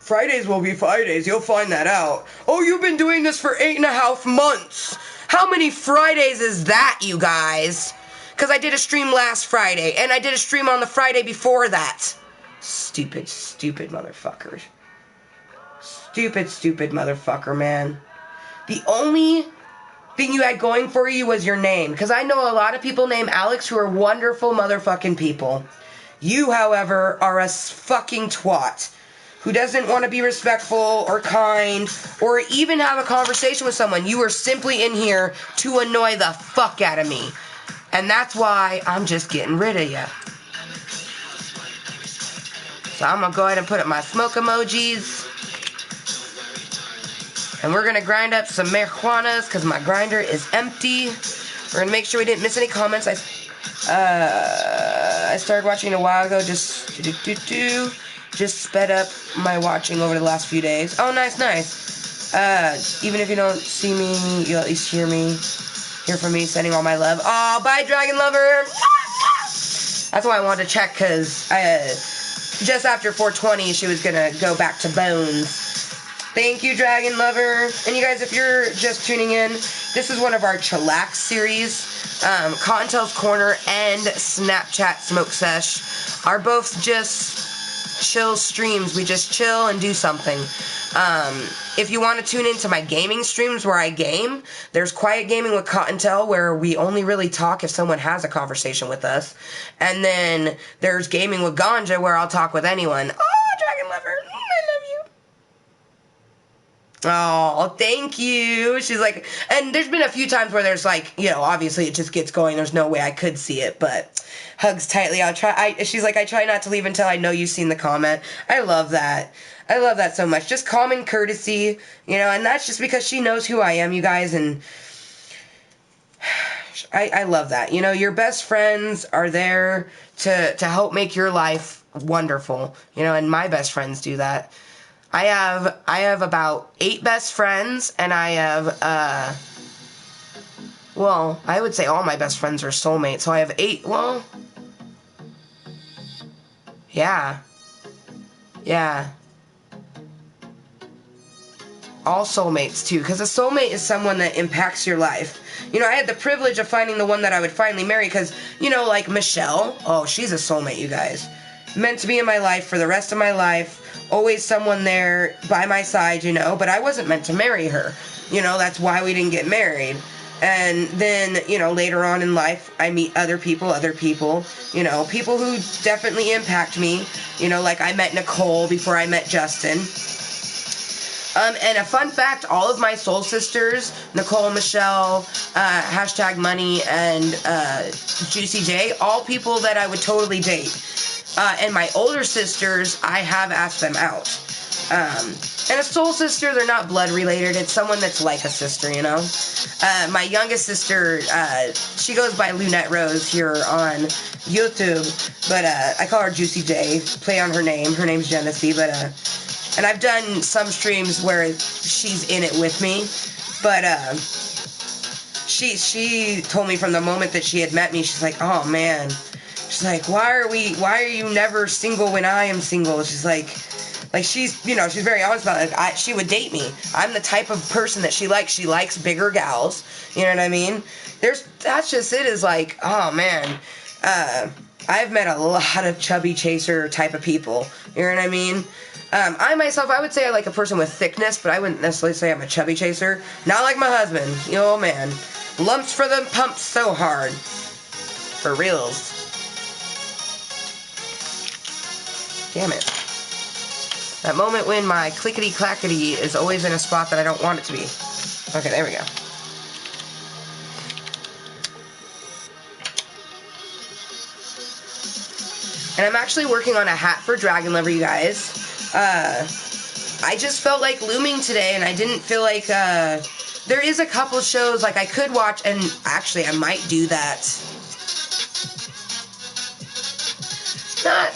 A: Fridays will be Fridays, you'll find that out. Oh, you've been doing this for 8.5 months. How many Fridays is that, you guys? Because I did a stream last Friday, and I did a stream on the Friday before that. Stupid motherfuckers. Stupid motherfucker, man. The only thing you had going for you was your name. Because I know a lot of people named Alex who are wonderful motherfucking people. You, however, are a fucking twat who doesn't want to be respectful or kind or even have a conversation with someone. You are simply in here to annoy the fuck out of me. And that's why I'm just getting rid of you. So I'm going to go ahead and put up my smoke emojis. And we're going to grind up some marijuanas because my grinder is empty. We're going to make sure we didn't miss any comments. I started watching a while ago. Just sped up my watching over the last few days. Oh, nice. Even if you don't see me, you'll at least hear from me, sending all my love. Oh, bye, Dragon Lover. That's why I wanted to check, because just after 420, she was going to go back to bones. Thank you, Dragon Lover. And you guys, if you're just tuning in, this is one of our chillax series. Kottontale's Corner and Snapchat Smoke Sesh are both just chill streams. We just chill and do something. If you want to tune into my gaming streams where I game, there's Quiet Gaming with Kottontale, where we only really talk if someone has a conversation with us. And then there's Gaming with Ganja, where I'll talk with anyone. Oh, Dragon Lover, I love you. Oh, thank you. She's like, and there's been a few times where there's like, you know, obviously it just gets going. There's no way I could see it, but hugs tightly. She's like, I try not to leave until I know you've seen the comment. I love that. I love that so much. Just common courtesy, you know, and that's just because she knows who I am, you guys, and I love that. You know, your best friends are there to help make your life wonderful, you know, and my best friends do that. I have about 8 best friends, and I have, well, I would say all my best friends are soulmates, so I have 8, well, yeah, all soulmates, too, because a soulmate is someone that impacts your life. You know, I had the privilege of finding the one that I would finally marry, because, you know, like Michelle, oh, she's a soulmate, you guys. Meant to be in my life for the rest of my life. Always someone there by my side, you know, but I wasn't meant to marry her. You know, that's why we didn't get married. And then, you know, later on in life, I meet other people, you know, people who definitely impact me. You know, like I met Nicole before I met Justin. And a fun fact, all of my soul sisters, Nicole, Michelle, hashtag Money, and Juicy J, all people that I would totally date. And my older sisters, I have asked them out. And a soul sister, they're not blood related. It's someone that's like a sister, you know? My youngest sister, she goes by Lunette Rose here on YouTube. But I call her Juicy J, play on her name. Her name's Genesee, but... and I've done some streams where she's in it with me. But she told me from the moment that she had met me, she's like, oh, man... She's like, why are you never single when I am single? She's like she's, you know, she's very honest about it. She would date me. I'm the type of person that she likes. She likes bigger gals. You know what I mean? That's just it, is like, oh man. I've met a lot of chubby chaser type of people. You know what I mean? I myself, I would say I like a person with thickness, but I wouldn't necessarily say I'm a chubby chaser. Not like my husband. You know, man. Lumps for them pumps so hard. For reals. Damn it. That moment when my clickety-clackety is always in a spot that I don't want it to be. Okay, there we go. And I'm actually working on a hat for Dragon Lover, you guys. I just felt like looming today, and I didn't feel like, there is a couple shows, like, I could watch, and actually, I might do that.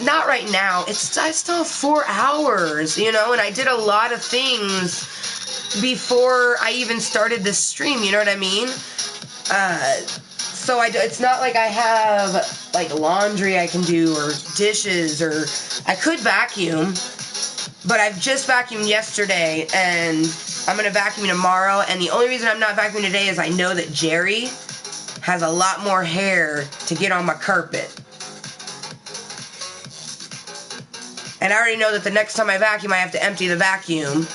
A: Not right now. I still have 4 hours, you know, and I did a lot of things before I even started this stream, you know what I mean? So it's not like I have, like, laundry I can do, or dishes, or I could vacuum, but I've just vacuumed yesterday, and I'm going to vacuum tomorrow, and the only reason I'm not vacuuming today is I know that Jerry has a lot more hair to get on my carpet. And I already know that the next time I vacuum, I have to empty the vacuum.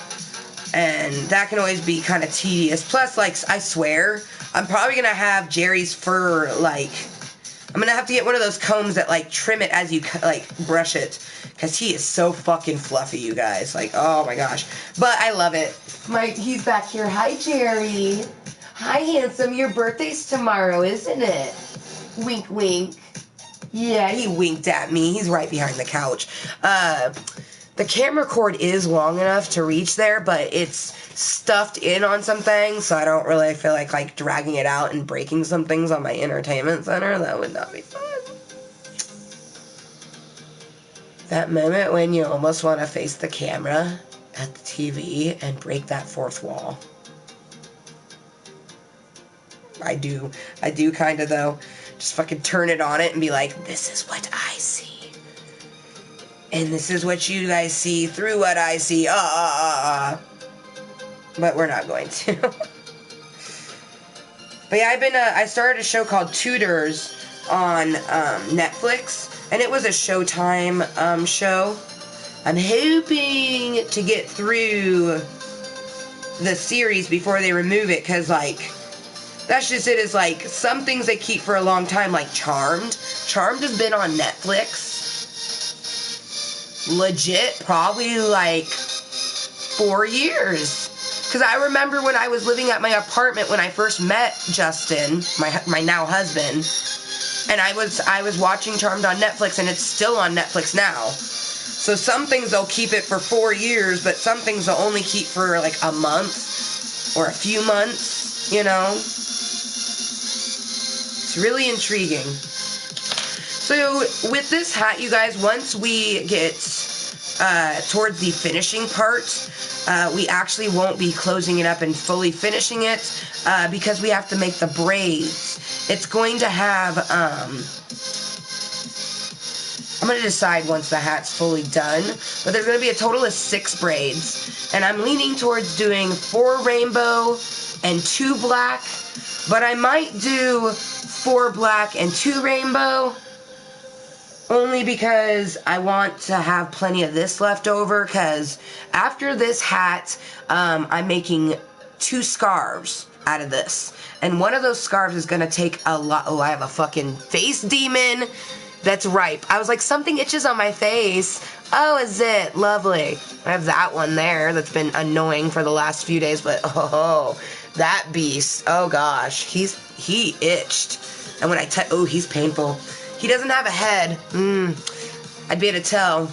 A: And that can always be kind of tedious. Plus, like, I swear, I'm probably going to have Jerry's fur, like... I'm going to have to get one of those combs that, like, trim it as you, like, brush it. Because he is so fucking fluffy, you guys. Like, oh my gosh. But I love it. He's back here. Hi, Jerry. Hi, handsome. Your birthday's tomorrow, isn't it? Wink, wink. Yeah, he winked at me. He's right behind the couch. The camera cord is long enough to reach there, but it's stuffed in on some things, so I don't really feel like dragging it out and breaking some things on my entertainment center. That would not be fun. That moment when you almost want to face the camera at the TV and break that fourth wall. I do kind of, though. Just fucking turn it on it and be like, this is what I see. And this is what you guys see through what I see. But we're not going to. But yeah, I started a show called Tudors on Netflix. And it was a Showtime show. I'm hoping to get through the series before they remove it. Because, like... That's just it, is like, some things they keep for a long time, like Charmed. Charmed has been on Netflix. Legit, probably like 4 years. Because I remember when I was living at my apartment when I first met Justin, my now husband, and I was watching Charmed on Netflix, and it's still on Netflix now. So some things they'll keep it for 4 years, but some things they'll only keep for like a month or a few months, you know? It's really intriguing. So with this hat, you guys, once we get towards the finishing part, we actually won't be closing it up and fully finishing it because we have to make the braids. It's going to have, I'm going to decide once the hat's fully done, but there's going to be a total of 6 braids, and I'm leaning towards doing 4 rainbow and 2 black, but I might do 4 black and 2 rainbow, only because I want to have plenty of this left over, because after this hat, I'm making 2 scarves out of this. And one of those scarves is going to take a lot. Oh, I have a fucking face demon that's ripe. I was like, something itches on my face. Oh, is it? Lovely. I have that one there that's been annoying for the last few days, but oh, that beast. Oh gosh, he itched. And when I oh, he's painful. He doesn't have a head. I'd be able to tell.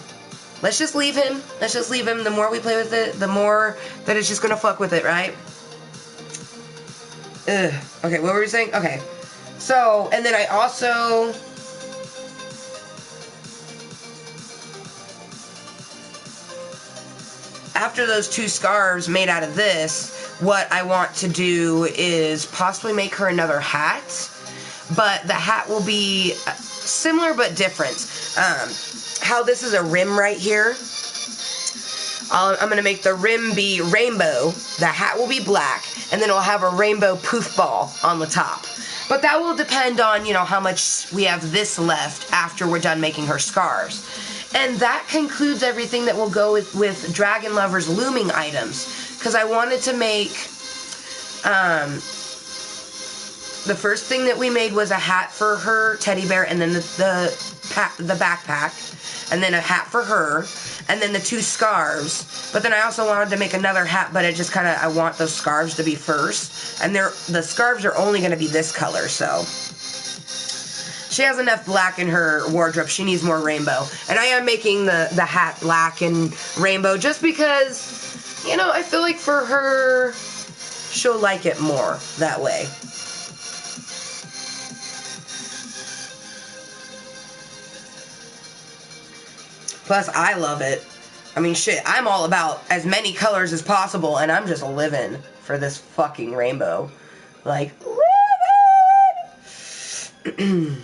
A: Let's just leave him. Let's just leave him. The more we play with it, the more that it's just gonna fuck with it, right? Ugh. Okay, what were we saying? Okay. So, and then I also... After those 2 scarves made out of this, what I want to do is possibly make her another hat. But the hat will be similar but different. How this is a rim right here, I'm going to make the rim be rainbow, the hat will be black, and then it'll have a rainbow poof ball on the top. But that will depend on, you know, how much we have this left after we're done making her scarves. And that concludes everything that will go with Dragon Lover's looming items. Because I wanted to make... the first thing that we made was a hat for her teddy bear, and then the backpack, and then a hat for her, and then the 2 scarves. But then I also wanted to make another hat, but it just kind of, I want those scarves to be first. And the scarves are only going to be this color, so. She has enough black in her wardrobe. She needs more rainbow. And I am making the hat black and rainbow just because, you know, I feel like for her, she'll like it more that way. Plus, I love it. I mean, shit, I'm all about as many colors as possible, and I'm just living for this fucking rainbow. Like, living!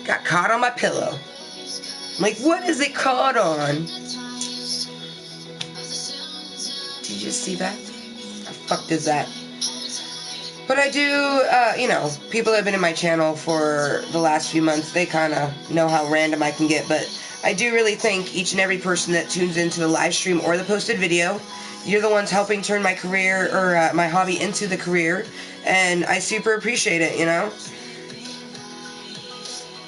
A: Got caught on my pillow. I'm like, what is it caught on? Did you see that? How fucked is that? But I do, you know, people that have been in my channel for the last few months, they kind of know how random I can get. But I do really thank each and every person that tunes into the live stream or the posted video. You're the ones helping turn my career, or my hobby into the career. And I super appreciate it, you know?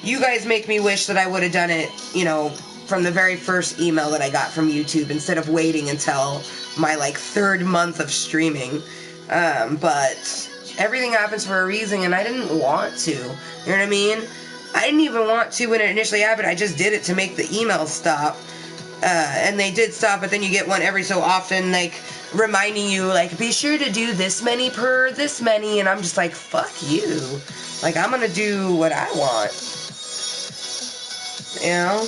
A: You guys make me wish that I would have done it, you know, from the very first email that I got from YouTube instead of waiting until my, like, 3rd month of streaming. But everything happens for a reason, and I didn't want to. You know what I mean? I didn't even want to when it initially happened. I just did it to make the emails stop. And they did stop, but then you get one every so often, like, reminding you, like, be sure to do this many per this many, and I'm just like, fuck you. Like, I'm gonna do what I want. You know?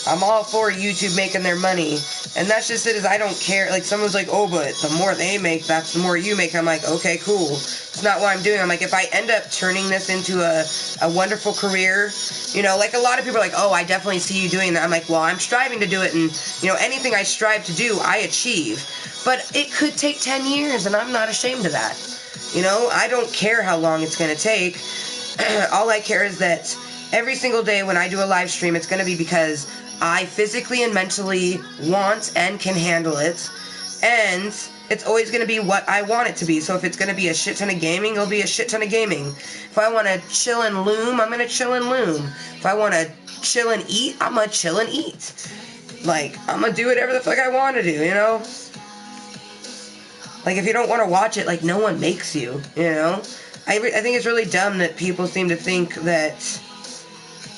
A: I'm all for YouTube making their money. And that's just it, is I don't care. Like, someone's like, oh, but the more they make, that's the more you make. I'm like, okay, cool. It's not what I'm doing. I'm like, if I end up turning this into a wonderful career, you know, like a lot of people are like, oh, I definitely see you doing that. I'm like, well, I'm striving to do it, and, you know, anything I strive to do, I achieve. But it could take 10 years, and I'm not ashamed of that. You know, I don't care how long it's going to take. All I care is that every single day when I do a live stream, it's going to be because I physically and mentally want and can handle it. And it's always going to be what I want it to be. So if it's going to be a shit ton of gaming, it'll be a shit ton of gaming. If I want to chill and loom, I'm going to chill and loom. If I want to chill and eat, I'm going to chill and eat. Like, I'm going to do whatever the fuck I want to do, you know? Like, if you don't want to watch it, like, no one makes you, you know? I think it's really dumb that people seem to think that,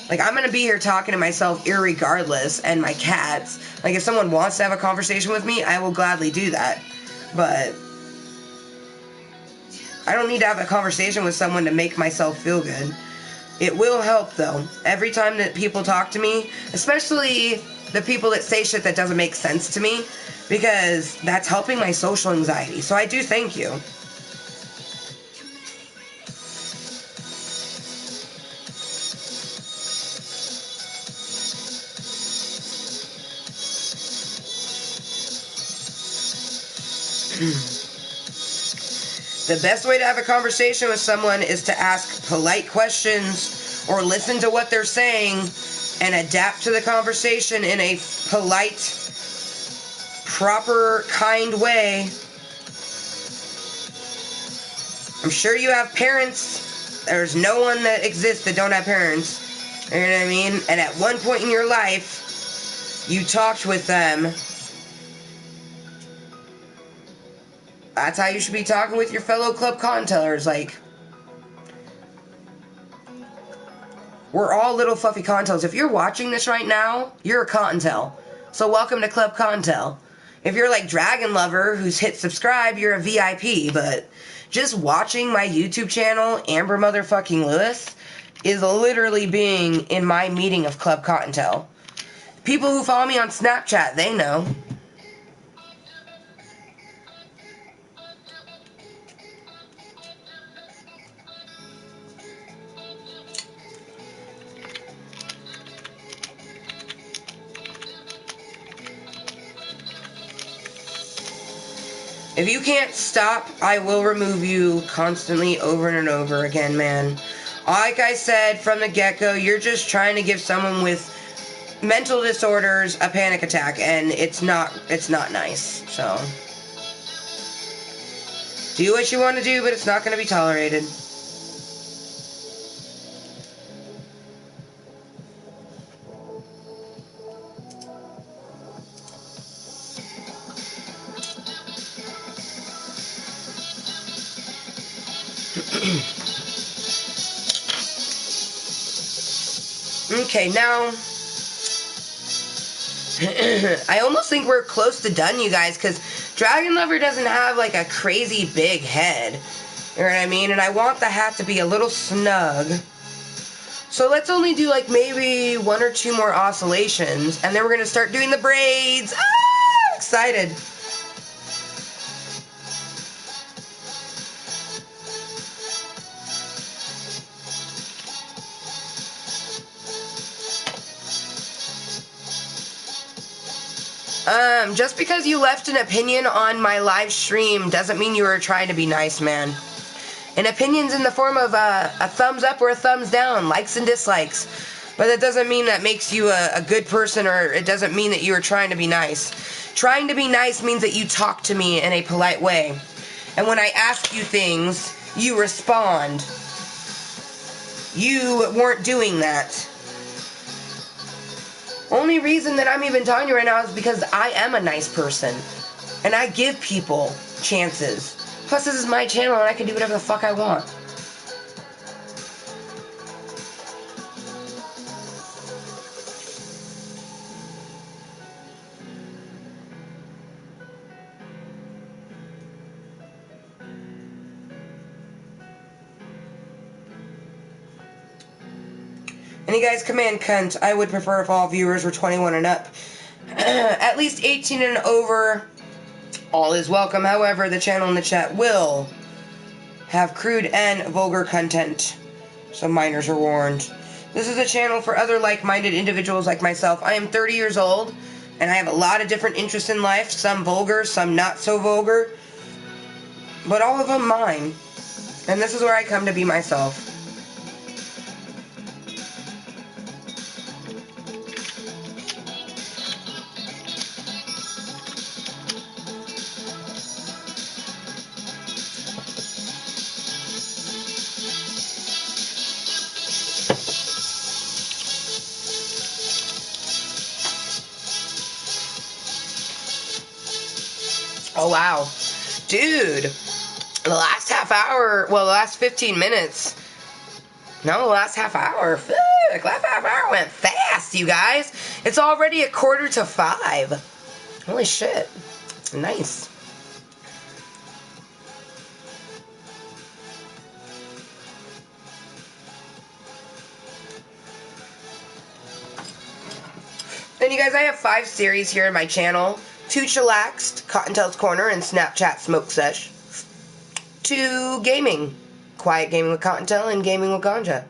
A: like, I'm going to be here talking to myself irregardless, and my cats. Like, if someone wants to have a conversation with me, I will gladly do that. But I don't need to have a conversation with someone to make myself feel good. It will help, though. Every time that people talk to me, especially the people that say shit that doesn't make sense to me, because that's helping my social anxiety. So I do thank you. The best way to have a conversation with someone is to ask polite questions or listen to what they're saying and adapt to the conversation in a polite, proper, kind way. I'm sure you have parents. There's no one that exists that don't have parents. You know what I mean? And at one point in your life, you talked with them. That's how you should be talking with your fellow Klub Kottontalers. Like, we're all little fluffy Kottontales. If you're watching this right now, you're a Kottontale. So welcome to Klub Kottontale. If you're like Dragon Lover who's hit subscribe, you're a VIP. But just watching my YouTube channel, Amber Motherfucking Lewis, is literally being in my meeting of Klub Kottontale. People who follow me on Snapchat, they know. If you can't stop, I will remove you constantly over and over again, man. Like I said from the get-go, you're just trying to give someone with mental disorders a panic attack, and it's not nice. So do what you want to do, but it's not going to be tolerated. Okay, now I almost think we're close to done, you guys, because Dragon Lover doesn't have like a crazy big head. You know what I mean? And I want the hat to be a little snug. So let's only do like maybe 1 or 2 more oscillations, and then we're gonna start doing the braids. Ah, excited. Just because you left an opinion on my live stream doesn't mean you were trying to be nice, man. An opinion's in the form of a thumbs up or a thumbs down, likes and dislikes. But that doesn't mean that makes you a good person, or it doesn't mean that you were trying to be nice. Trying to be nice means that you talk to me in a polite way. And when I ask you things, you respond. You weren't doing that. Only reason that I'm even talking to you right now is because I am a nice person. And I give people chances. Plus, this is my channel and I can do whatever the fuck I want. Any guys command cunt. I would prefer if all viewers were 21 and up. At least 18 and over. All is welcome. However, the channel and the chat will have crude and vulgar content. So minors are warned. This is a channel for other like-minded individuals like myself. I am 30 years old, and I have a lot of different interests in life. Some vulgar, some not so vulgar. But all of them mine. And this is where I come to be myself. Oh, wow. Dude, the last half hour, well, the last 15 minutes. No, the last half hour. Fuck, last half hour went fast, you guys. It's already 4:45. Holy shit. Nice. And you guys, I have 5 series here in my channel. 2 chillaxed, Kottontale's Korner and Snapchat Smoke Sesh. 2 gaming, Quiet Gaming with Kottontale and Gaming with Ganja.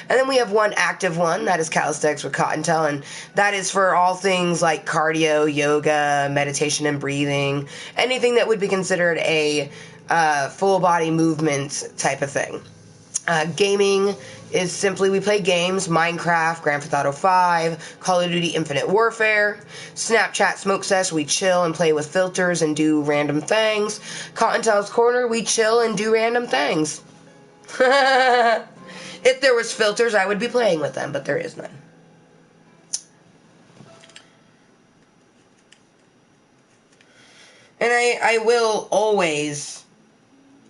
A: And then we have 1 active one, that is Calisthenics with Kottontale, and that is for all things like cardio, yoga, meditation and breathing, anything that would be considered a full body movement type of thing. Gaming is simply we play games, Minecraft, Grand Theft Auto 5, Call of Duty Infinite Warfare. Snapchat Smoke Sesh, we chill and play with filters and do random things. Kottontale's Korner, we chill and do random things. If there was filters, I would be playing with them, but there is none. And I will always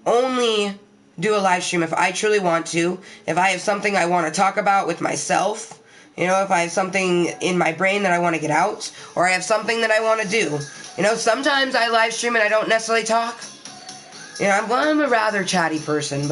A: only do a live stream if I truly want to, if I have something I want to talk about with myself, you know, if I have something in my brain that I want to get out, or I have something that I want to do. You know, sometimes I live stream and I don't necessarily talk. You know, I'm a rather chatty person,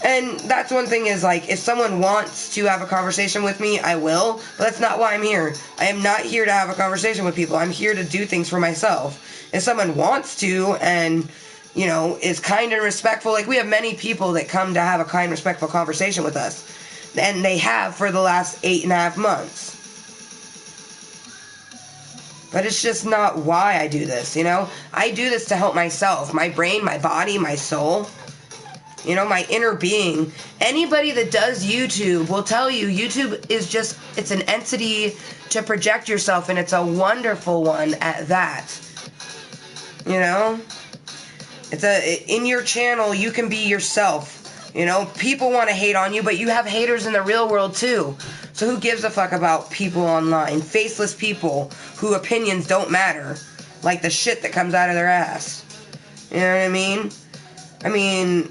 A: and that's one thing is, like, if someone wants to have a conversation with me, I will, but that's not why I'm here. I am not here to have a conversation with people. I'm here to do things for myself. If someone wants to and, you know, is kind and respectful, like, we have many people that come to have a kind, respectful conversation with us, and they have for the last 8.5 months. But it's just not why I do this, you know? I do this to help myself, my brain, my body, my soul. You know, my inner being. Anybody that does YouTube will tell you YouTube is just, it's an entity to project yourself, and it's a wonderful one at that. You know? In your channel, you can be yourself. You know, people want to hate on you, but you have haters in the real world too. So who gives a fuck about people online? Faceless people whose opinions don't matter. Like the shit that comes out of their ass. You know what I mean? I mean,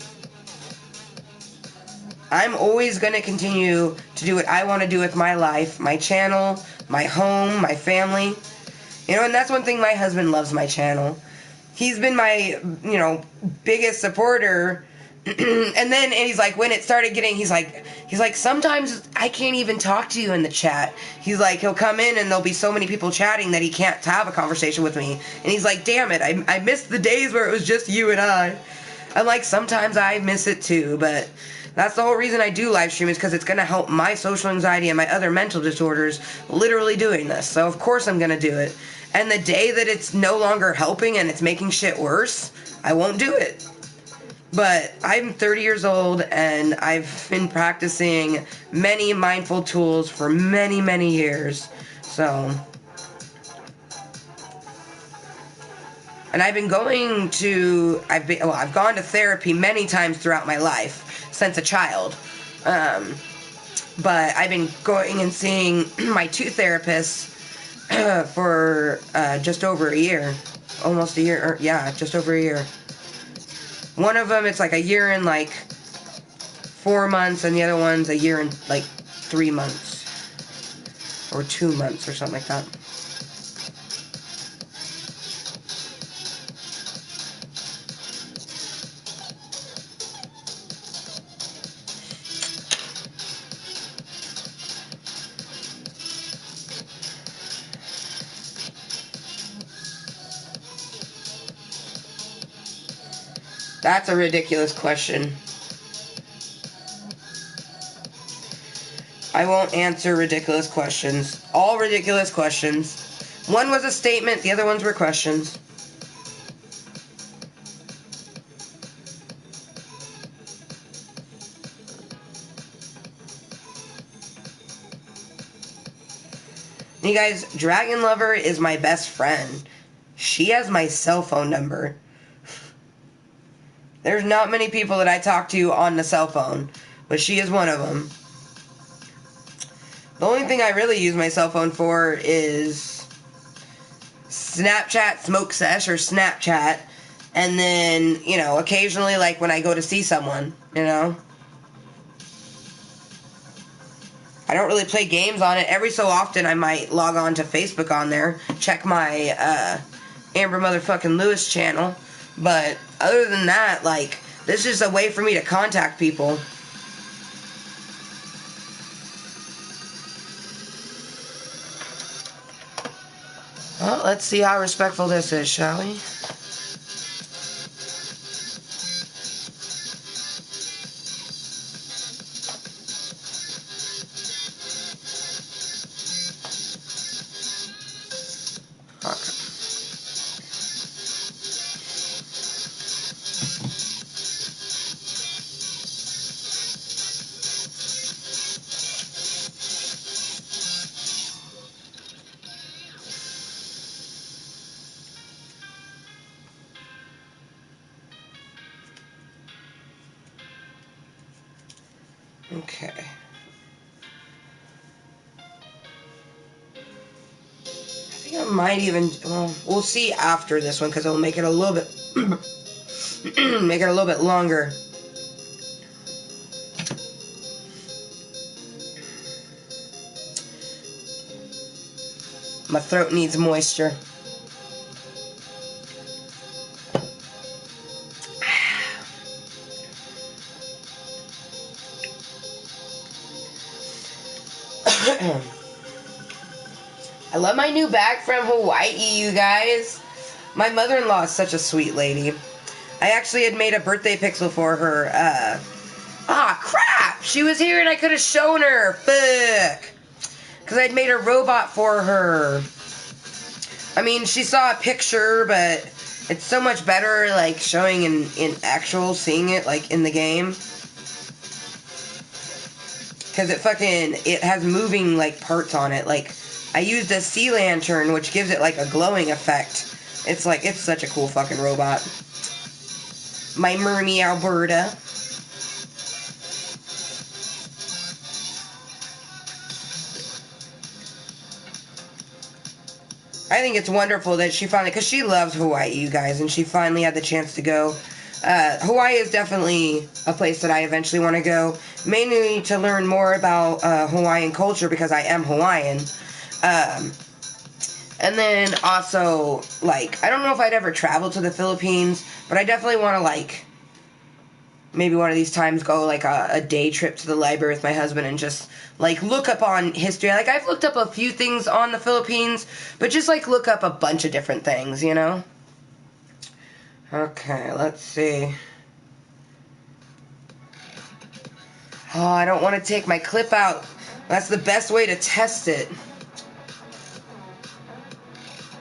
A: I'm always going to continue to do what I want to do with my life, my channel, my home, my family. You know, and that's one thing, my husband loves my channel. He's been my, you know, biggest supporter. And he's like, when it started getting, he's like, sometimes I can't even talk to you in the chat. He's like, he'll come in and there'll be so many people chatting that he can't have a conversation with me. And he's like, damn it, I missed the days where it was just you and I. I'm like, sometimes I miss it too, but that's the whole reason I do live stream, is because it's going to help my social anxiety and my other mental disorders literally doing this. So of course I'm going to do it. And the day that it's no longer helping and it's making shit worse, I won't do it. But I'm 30 years old and I've been practicing many mindful tools for many, many years. So, and I've gone to therapy many times throughout my life since a child. But I've been going and seeing my 2 therapists for just over a year. Almost a year, just over a year. One of them, it's like a year and like 4 months, and the other one's a year and like 3 months. Or 2 months or something like that. That's a ridiculous question. I won't answer ridiculous questions. All ridiculous questions. One was a statement, the other ones were questions. You guys, Dragon Lover is my best friend. She has my cell phone number. There's not many people that I talk to on the cell phone, but she is one of them. The only thing I really use my cell phone for is Snapchat smoke sesh or Snapchat, and then, you know, occasionally, like, when I go to see someone, you know. I don't really play games on it. Every so often I might log on to Facebook on there, check my Amber Motherfucking Lewis channel, but other than that, like, this is a way for me to contact people. Well, let's see how respectful this is, shall we? Okay. I think I might even, well, we'll see after this one, because it'll make it a little bit, make it a little bit longer. My throat needs moisture. I love my new bag from Hawaii, you guys. My mother-in-law is such a sweet lady. I actually had made a birthday pixel for her. Crap! She was here and I could have shown her. Fuck. Because I'd made a robot for her. I mean, she saw a picture, but it's so much better, like, showing in actual, seeing it, like, in the game. Because it has moving, like, parts on it. Like, I used a sea lantern, which gives it, like, a glowing effect. It's such a cool fucking robot. My Mermy Alberta. I think it's wonderful that she finally, because she loves Hawaii, you guys, and she finally had the chance to go. Hawaii is definitely a place that I eventually want to go, mainly to learn more about Hawaiian culture, because I am Hawaiian. And then also, like, I don't know if I'd ever travel to the Philippines, but I definitely want to, like, maybe one of these times go, like, a day trip to the library with my husband and just, like, look up on history. Like, I've looked up a few things on the Philippines, but just, like, look up a bunch of different things, you know? Okay, let's see. Oh, I don't want to take my clip out. That's the best way to test it.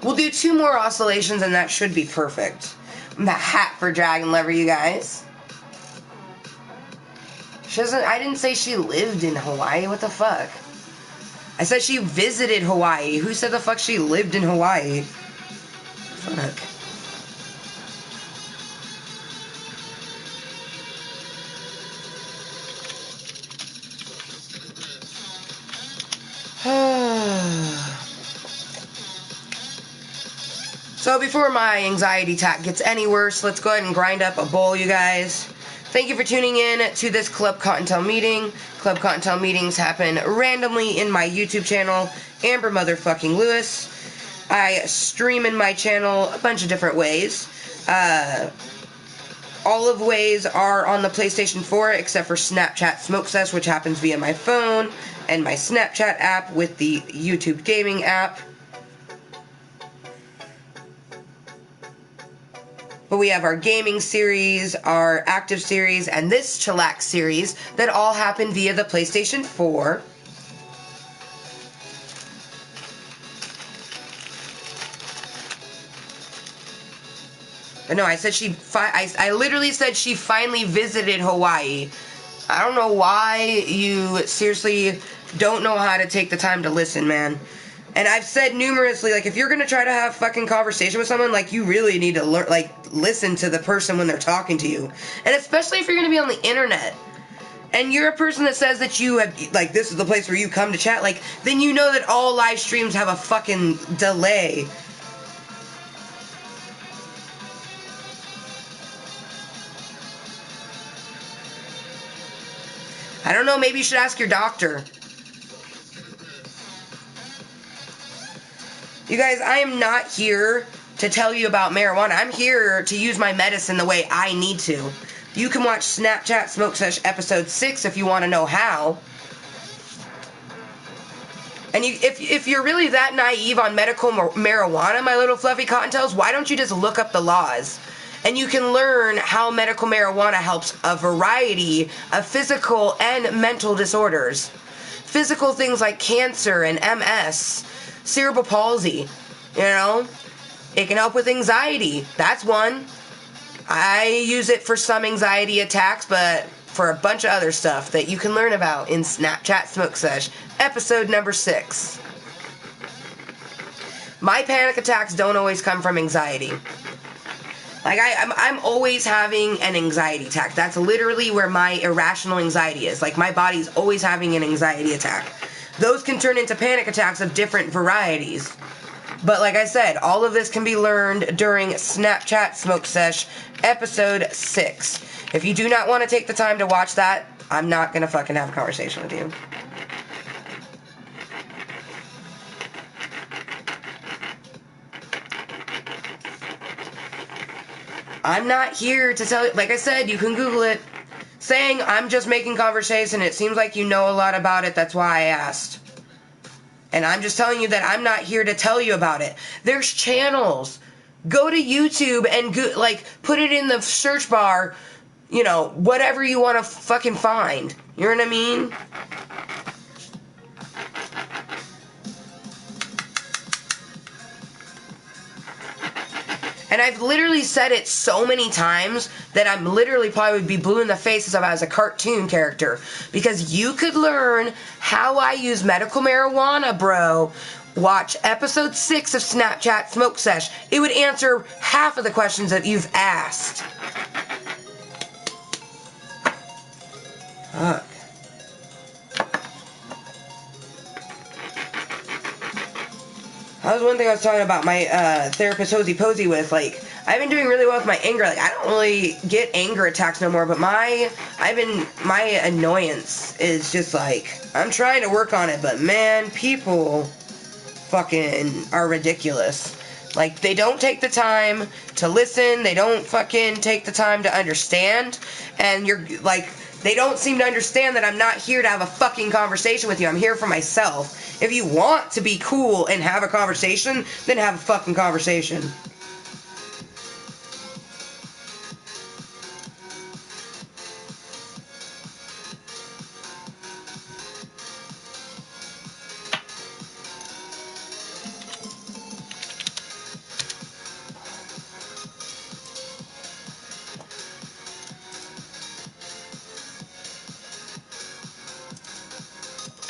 A: We'll do 2 more oscillations and that should be perfect. The hat for Dragon Lover, you guys. I didn't say she lived in Hawaii. What the fuck? I said she visited Hawaii. Who said the fuck she lived in Hawaii? Fuck. So before my anxiety attack gets any worse, let's go ahead and grind up a bowl, you guys. Thank you for tuning in to this Klub Kottontale meeting. Klub Kottontale meetings happen randomly in my YouTube channel, Amber Motherfucking Lewis. I stream in my channel a bunch of different ways. All of ways are on the PlayStation 4 except for Snapchat Smoke Sesh, which happens via my phone, and my Snapchat app with the YouTube gaming app. But we have our gaming series, our active series, and this chillax series that all happen via the PlayStation 4. But no, I said I literally said she finally visited Hawaii. I don't know why you seriously don't know how to take the time to listen, man. And I've said numerously, like, if you're gonna try to have fucking conversation with someone, like, you really need to learn, like, listen to the person when they're talking to you. And especially if you're gonna be on the internet, and you're a person that says that you have, like, this is the place where you come to chat, like, then you know that all live streams have a fucking delay. I don't know, maybe you should ask your doctor. You guys, I am not here to tell you about marijuana. I'm here to use my medicine the way I need to. You can watch Snapchat Smoke Sesh episode 6 if you want to know how. And if you're really that naive on medical marijuana, my little fluffy cottontails, why don't you just look up the laws? And you can learn how medical marijuana helps a variety of physical and mental disorders. Physical things like cancer and MS, cerebral palsy, you know? It can help with anxiety. That's one. I use it for some anxiety attacks, but for a bunch of other stuff that you can learn about in Snapchat Smoke Sesh, episode number 6. My panic attacks don't always come from anxiety. Like, I'm always having an anxiety attack. That's literally where my irrational anxiety is. Like, my body's always having an anxiety attack. Those can turn into panic attacks of different varieties. But like I said, all of this can be learned during Snapchat Smoke Sesh, episode 6. If you do not want to take the time to watch that, I'm not going to fucking have a conversation with you. I'm not here to tell you, like I said, you can Google it. Saying I'm just making conversation, it seems like you know a lot about it, that's why I asked. And I'm just telling you that I'm not here to tell you about it. There's channels. Go to YouTube and put it in the search bar, you know, whatever you want to fucking find. You know what I mean? And I've literally said it so many times that I'm literally probably would be blue in the face if I was a cartoon character. Because you could learn how I use medical marijuana, bro. Watch episode 6 of Snapchat Smoke Sesh. It would answer half of the questions that you've asked. Fuck. That was one thing I was talking about my therapist Hosey Posey with. Like, I've been doing really well with my anger. Like, I don't really get anger attacks no more, but my annoyance is just like, I'm trying to work on it, but man, people fucking are ridiculous. Like, they don't take the time to listen, they don't fucking take the time to understand, and you're like, they don't seem to understand that I'm not here to have a fucking conversation with you. I'm here for myself. If you want to be cool and have a conversation, then have a fucking conversation.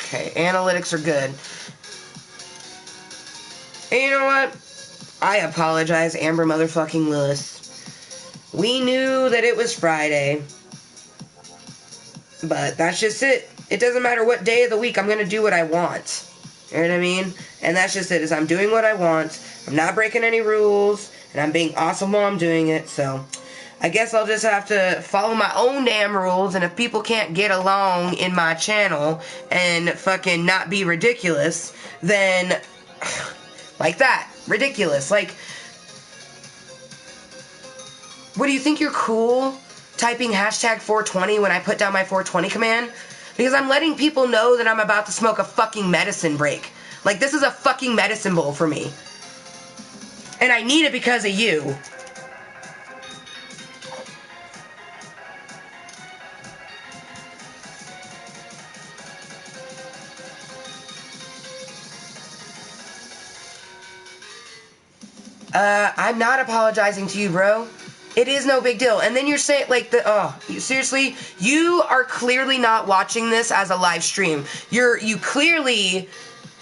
A: Okay, analytics are good. And you know what? I apologize, Amber motherfucking Lewis. We knew that it was Friday. But that's just it. It doesn't matter what day of the week, I'm going to do what I want. You know what I mean? And that's just it, is I'm doing what I want. I'm not breaking any rules. And I'm being awesome while I'm doing it, so I guess I'll just have to follow my own damn rules, and if people can't get along in my channel and fucking not be ridiculous, then, like that, ridiculous. Like, what do you think you're cool typing hashtag 420 when I put down my 420 command? Because I'm letting people know that I'm about to smoke a fucking medicine break. Like, this is a fucking medicine bowl for me. And I need it because of you. I'm not apologizing to you, bro. It is no big deal. And then you're saying, like, seriously, you are clearly not watching this as a live stream. You clearly,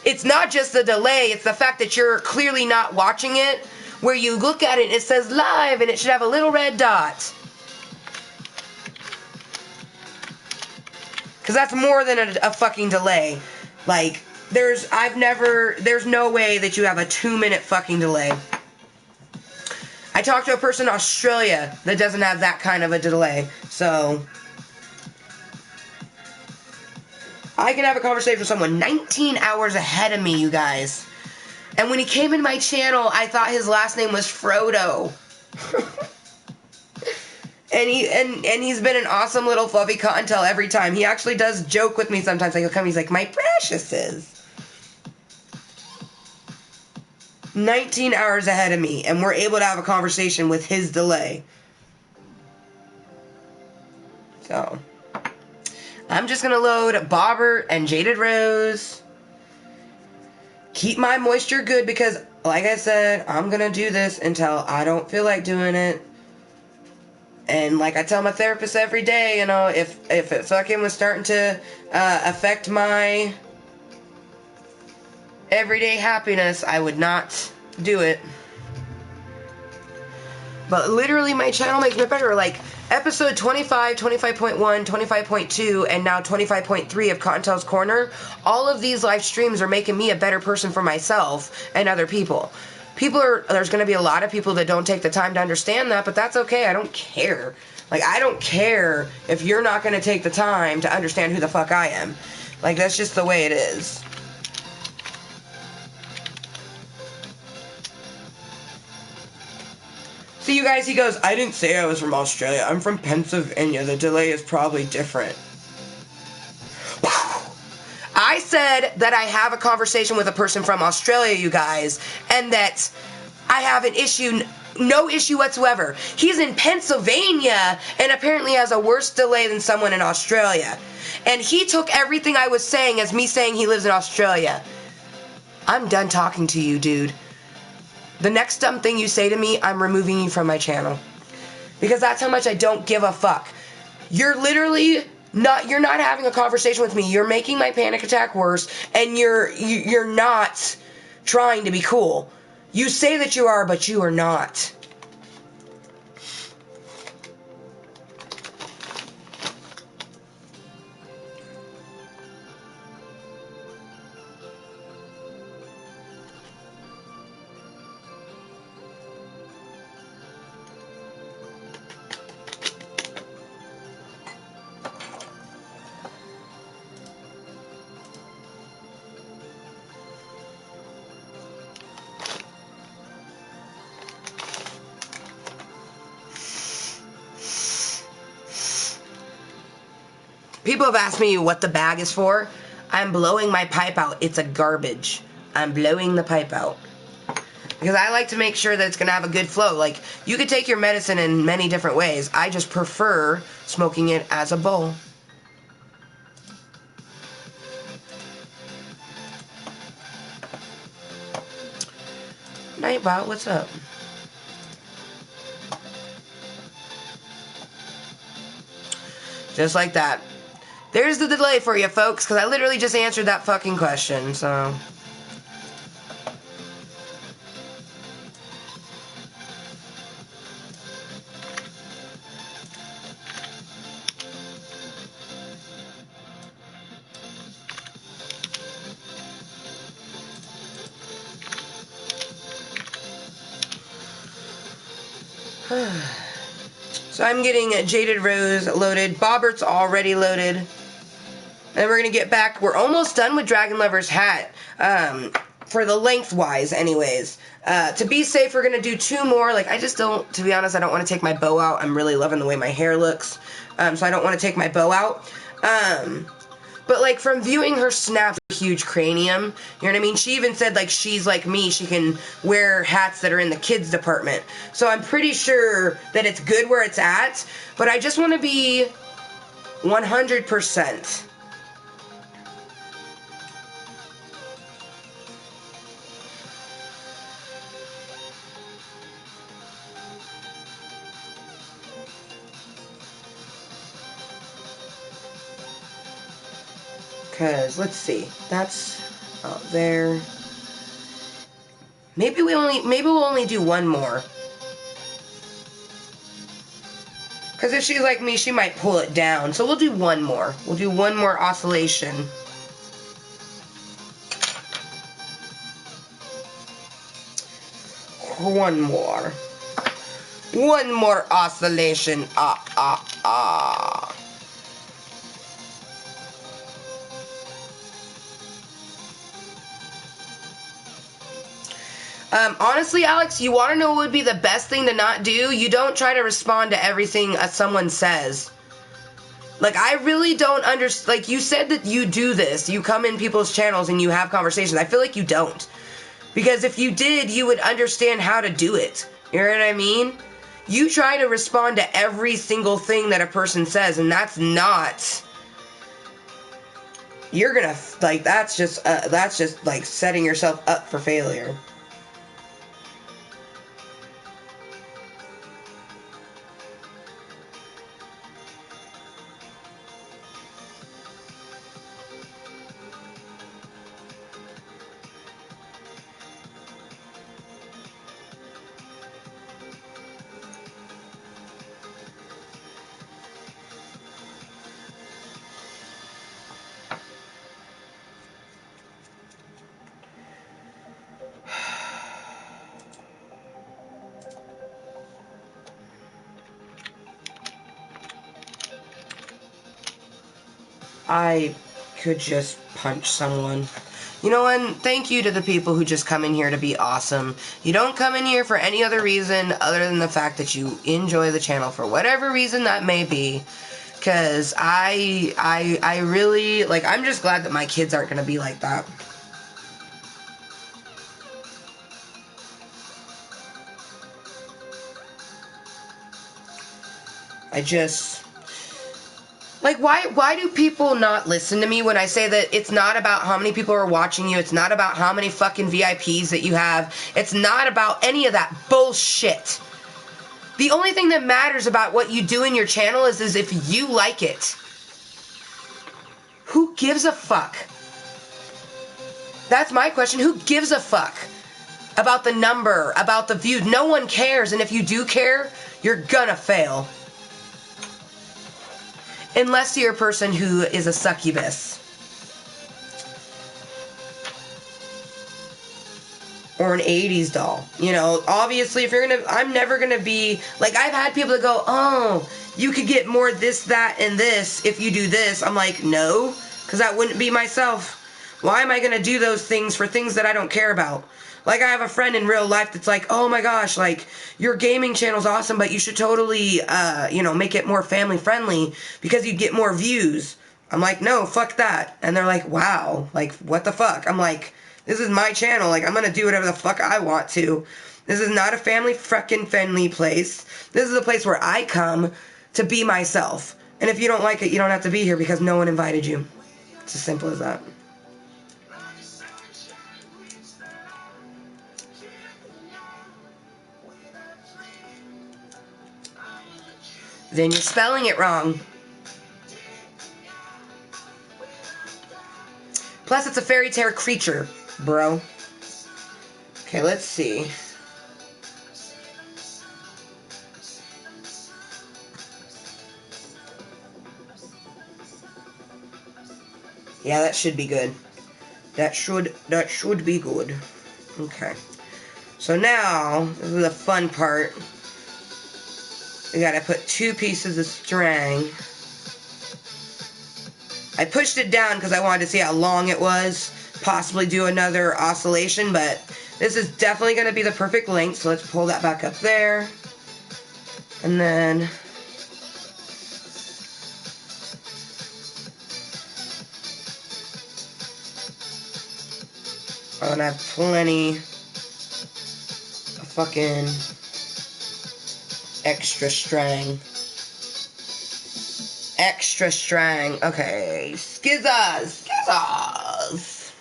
A: it's not just the delay, it's the fact that you're clearly not watching it, where you look at it and it says live and it should have a little red dot. Because that's more than a fucking delay. Like, there's no way that you have a 2-minute fucking delay. I talked to a person in Australia that doesn't have that kind of a delay, so I can have a conversation with someone 19 hours ahead of me, you guys. And when he came in my channel, I thought his last name was Frodo. And he's been an awesome little Fluffi Kottontale every time. He actually does joke with me sometimes. Like, he'll come, he's like, my preciouses. 19 hours ahead of me, and we're able to have a conversation with his delay. So, I'm just going to load Bobbert and Jaded Rose. Keep my moisture good because, like I said, I'm going to do this until I don't feel like doing it. And like I tell my therapist every day, you know, if it fucking was starting to affect my everyday happiness, I would not do it. But literally my channel makes me better. Like episode 25, 25.1, 25.2, and now 25.3 of Kottontale's Korner, all of these live streams are making me a better person for myself and other people. There's going to be a lot of people that don't take the time to understand that, but that's okay. I don't care. Like, I don't care if you're not going to take the time to understand who the fuck I am. Like, that's just the way it is. See, you guys, he goes, I didn't say I was from Australia. I'm from Pennsylvania. The delay is probably different. I said that I have a conversation with a person from Australia, you guys, and that I have an issue, no issue whatsoever. He's in Pennsylvania and apparently has a worse delay than someone in Australia. And he took everything I was saying as me saying he lives in Australia. I'm done talking to you, dude. The next dumb thing you say to me, I'm removing you from my channel. Because that's how much I don't give a fuck. You're not having a conversation with me. You're making my panic attack worse, and you're not trying to be cool. You say that you are, but you are not. People have asked me what the bag is for. I'm blowing my pipe out. It's a garbage. I'm blowing the pipe out. Because I like to make sure that it's going to have a good flow. Like, you could take your medicine in many different ways. I just prefer smoking it as a bowl. Nightbot, what's up? Just like that. There's the delay for you, folks, because I literally just answered that fucking question, so. So I'm getting Jaded Rose loaded. Bobbert's already loaded. And we're going to get back. We're almost done with Dragon Lover's hat. For the lengthwise, anyways. To be safe, we're going to do 2 more. Like, I just don't, to be honest, I don't want to take my bow out. I'm really loving the way my hair looks. So I don't want to take my bow out. But, like, from viewing her snap huge cranium, you know what I mean? She even said, like, she's like me. She can wear hats that are in the kids department. So I'm pretty sure that it's good where it's at. But I just want to be 100%. Because, let's see, that's out there. Maybe we'll only do 1 more. Because if she's like me, she might pull it down. So we'll do 1 more. We'll do 1 more oscillation. One more. 1 more oscillation. Honestly, Alex, you want to know what would be the best thing to not do? You don't try to respond to everything someone says. Like, I really don't understand. Like, you said that you do this. You come in people's channels and you have conversations. I feel like you don't. Because if you did, you would understand how to do it. You know what I mean? You try to respond to every single thing that a person says, and that's not... You're gonna, like, that's just, like, setting yourself up for failure. I could just punch someone. You know, and thank you to the people who just come in here to be awesome. You don't come in here for any other reason other than the fact that you enjoy the channel for whatever reason that may be. Because I really, like, I'm just glad that my kids aren't going to be like that. I just... Like, why do people not listen to me when I say that it's not about how many people are watching you, it's not about how many fucking VIPs that you have, it's not about any of that bullshit. The only thing that matters about what you do in your channel is if you like it. Who gives a fuck? That's my question. Who gives a fuck about the number, about the views? No one cares, and if you do care, you're gonna fail. Unless you're a person who is a succubus. Or an 80s doll. You know, obviously if you're gonna... I'm never gonna be... Like, I've had people that go, oh, you could get more this, that, and this if you do this. I'm like, no, because that wouldn't be myself. Why am I gonna do those things for things that I don't care about? Like, I have a friend in real life that's like, oh my gosh, like, your gaming channel's awesome, but you should totally, you know, make it more family friendly because you'd get more views. I'm like, no, fuck that. And they're like, wow, like, what the fuck? I'm like, this is my channel. Like, I'm gonna do whatever the fuck I want to. This is not a family frickin' friendly place. This is a place where I come to be myself. And if you don't like it, you don't have to be here because no one invited you. It's as simple as that. Then you're spelling it wrong. Plus, it's a fairy tale creature, bro. Okay, let's see. Yeah, that should be good. That should be good. Okay. So now, this is the fun part. We gotta put 2 pieces of string. I pushed it down because I wanted to see how long it was. Possibly do another oscillation, but this is definitely gonna be the perfect length. So let's pull that back up there. And then... I'm gonna have plenty of fucking extra string. Extra string. Okay. Skizzas. Skizzas.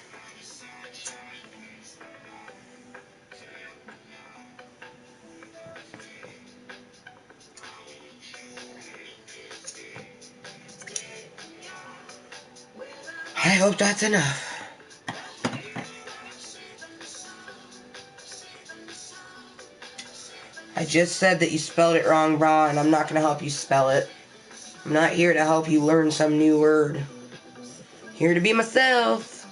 A: I hope that's enough. I just said that you spelled it wrong, Raw, and I'm not going to help you spell it. I'm not here to help you learn some new word. Here to be myself.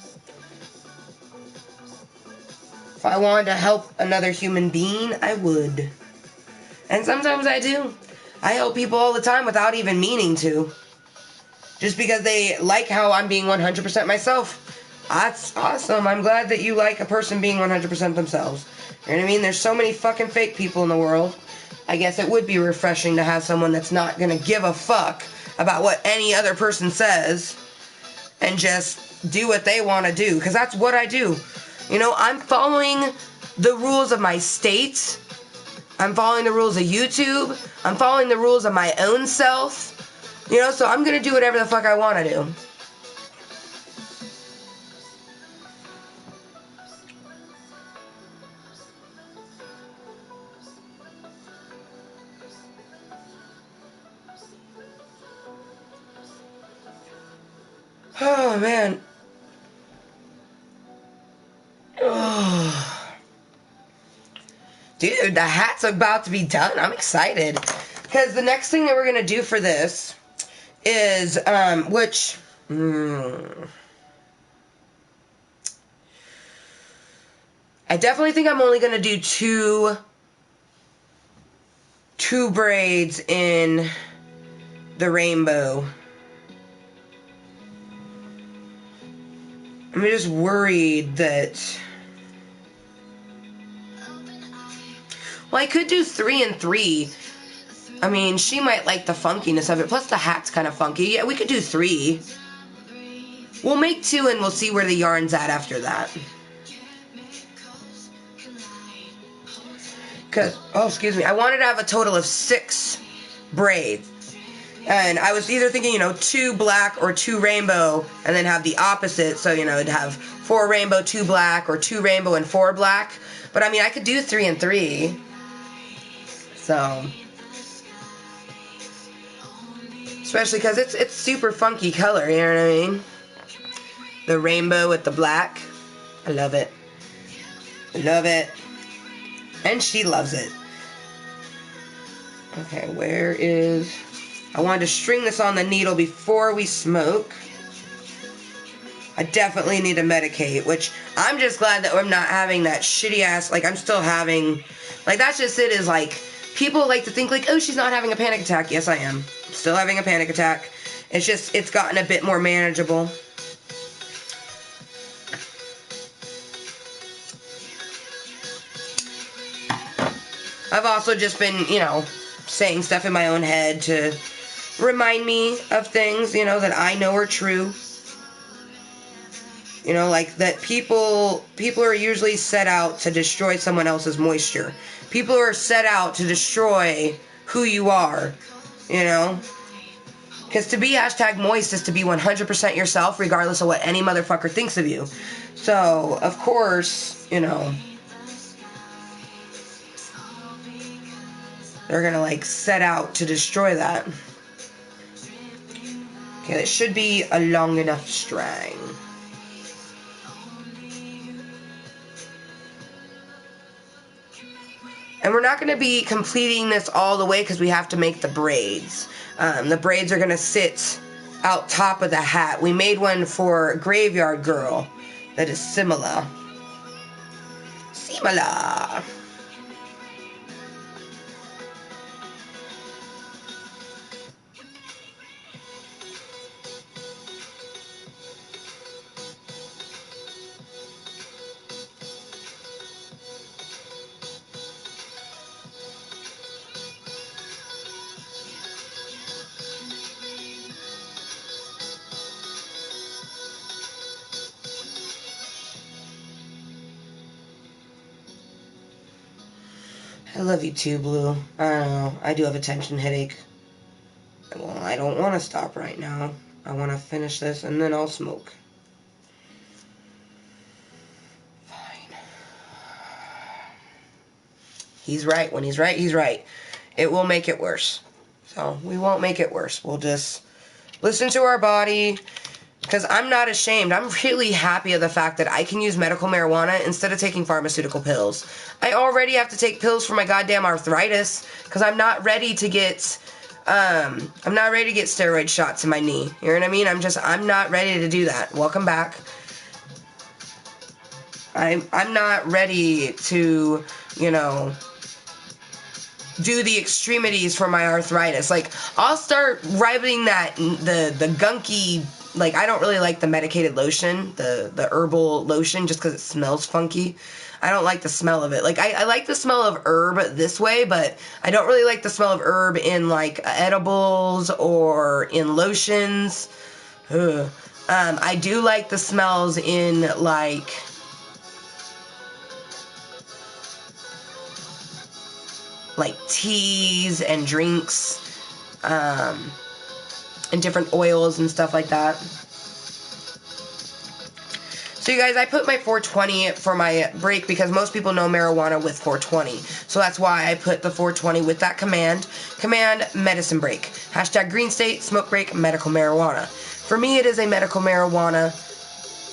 A: If I wanted to help another human being, I would. And sometimes I do. I help people all the time without even meaning to. Just because they like how I'm being 100% myself. That's awesome. I'm glad that you like a person being 100% themselves. You know what I mean? There's so many fucking fake people in the world. I guess it would be refreshing to have someone that's not gonna give a fuck about what any other person says and just do what they want to do, because that's what I do. You know, I'm following the rules of my state. I'm following the rules of YouTube. I'm following the rules of my own self. You know, so I'm gonna do whatever the fuck I want to do. Oh, man. Oh. Dude, the hat's about to be done. I'm excited. Because the next thing that we're going to do for this is, which... I definitely think I'm only going to do two braids in the rainbow. I'm just worried that... Well, I could do 3 and 3. I mean, she might like the funkiness of it. Plus, the hat's kind of funky. Yeah, we could do 3. We'll make 2 and we'll see where the yarn's at after that. Because, oh, excuse me. I wanted to have a total of 6 braids. And I was either thinking, 2 black or 2 rainbow, and then have the opposite. So, it'd have 4 rainbow, 2 black, or 2 rainbow and 4 black. But, I mean, I could do 3 and 3. So, especially because it's super funky color, you know what I mean? The rainbow with the black. I love it. I love it. And she loves it. Okay, where is... I wanted to string this on the needle before we smoke. I definitely need to medicate, which I'm just glad that I'm not having that shitty ass, like I'm still having, like that's just it, is like, people like to think like, oh, she's not having a panic attack. Yes, I am. I'm still having a panic attack. It's just, it's gotten a bit more manageable. I've also just been, saying stuff in my own head to remind me of things, that I know are true. Like that people are usually set out to destroy someone else's moisture. People are set out to destroy who you are, Because to be #moist is to be 100% yourself, regardless of what any motherfucker thinks of you. So, of course, they're gonna, set out to destroy that. Okay, that should be a long enough string. And we're not going to be completing this all the way because we have to make the braids. The braids are going to sit out top of the hat. We made one for Graveyard Girl that is similar. Similar. I love you too, Blue. I don't know. I do have a tension headache. Well, I don't want to stop right now. I want to finish this and then I'll smoke. Fine. He's right. When he's right, he's right. It will make it worse. So, we won't make it worse. We'll just listen to our body. Because I'm not ashamed. I'm really happy of the fact that I can use medical marijuana instead of taking pharmaceutical pills. I already have to take pills for my goddamn arthritis because I'm not ready to get steroid shots in my knee. You know what I mean? I'm not ready to do that. Welcome back. I'm not ready to, do the extremities for my arthritis. Like, I'll start rubbing the gunky like, I don't really like the medicated lotion, the herbal lotion, just because it smells funky. I don't like the smell of it. Like, I like the smell of herb this way, but I don't really like the smell of herb in, like, edibles or in lotions. Ugh. I do like the smells in, like, teas and drinks, and different oils and stuff like that. So you guys, I put my 420 for my break because most people know marijuana with 420. So that's why I put the 420 with that command. Command, medicine break. Hashtag green state, smoke break, medical marijuana. For me, it is a medical marijuana.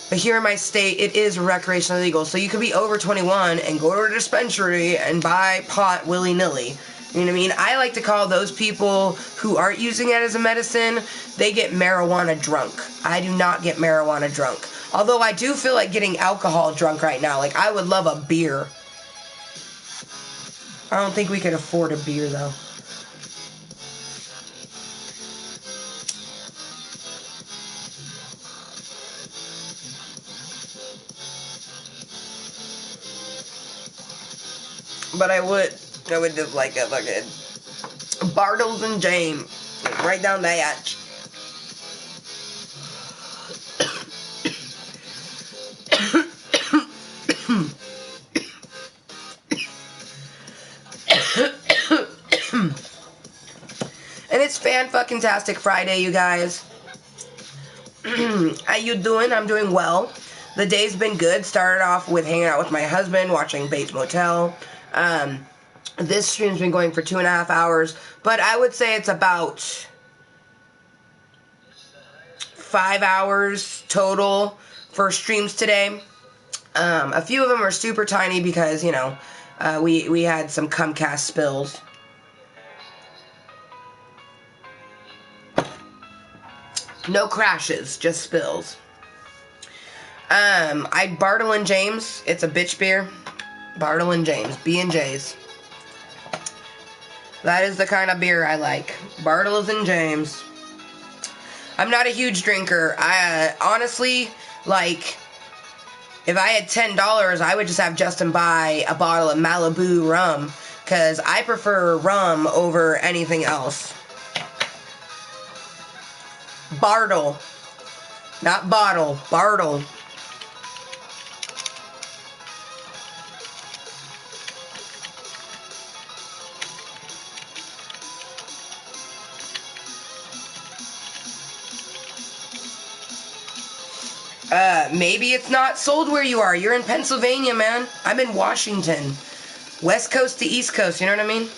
A: But here in my state, it is recreationally legal. So you could be over 21 and go to a dispensary and buy pot willy-nilly. You know what I mean? I like to call those people who aren't using it as a medicine, they get marijuana drunk. I do not get marijuana drunk. Although I do feel like getting alcohol drunk right now. Like, I would love a beer. I don't think we could afford a beer, though. But I would just like a fucking Bartles and James. Like, right down the hatch. And it's Fanfuckintastic Friday, you guys. How you doing? I'm doing well. The day's been good. Started off with hanging out with my husband, watching Bates Motel. This stream's been going for 2.5 hours, but I would say it's about 5 hours total for streams today. A few of them are super tiny because, you know, we had some Comcast spills. No crashes, just spills. I Bartle and James. It's a bitch beer. Bartle and James. B&J's. That is the kind of beer I like. Bartles and James. I'm not a huge drinker. I honestly, like, if I had $10, I would just have Justin buy a bottle of Malibu rum, because I prefer rum over anything else. Bartle. Not bottle. Bartle. Maybe it's not sold where you are. You're in Pennsylvania, man. I'm in Washington. West Coast to East Coast, you know what I mean?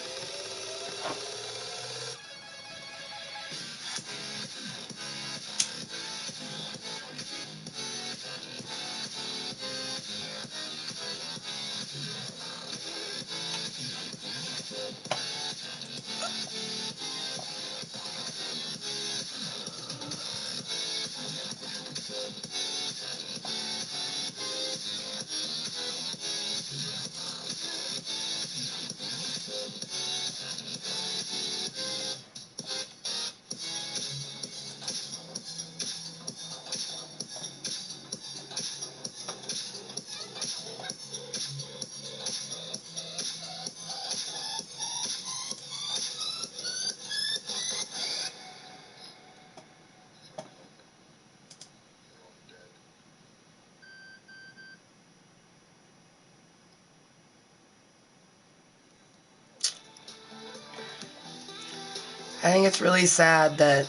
A: I think it's really sad that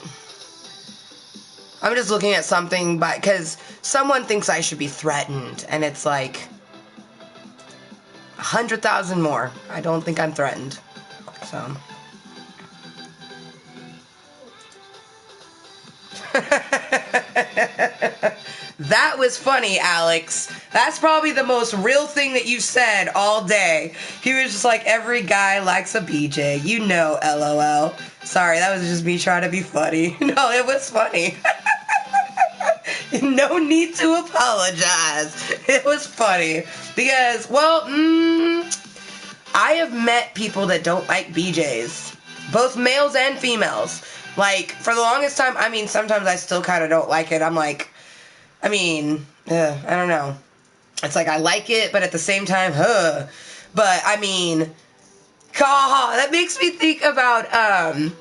A: I'm just looking at something because someone thinks I should be threatened, and it's like 100,000 more. I don't think I'm threatened. So. That was funny, Alex. That's probably the most real thing that you said all day. He was just like, every guy likes a BJ. You know, LOL. Sorry, that was just me trying to be funny. No, it was funny. No need to apologize. It was funny. Because, well, I have met people that don't like BJs. Both males and females. Like, for the longest time, I mean, sometimes I still kind of don't like it. I'm like, I mean, I don't know. It's like I like it, but at the same time, But, I mean, God, that makes me think about,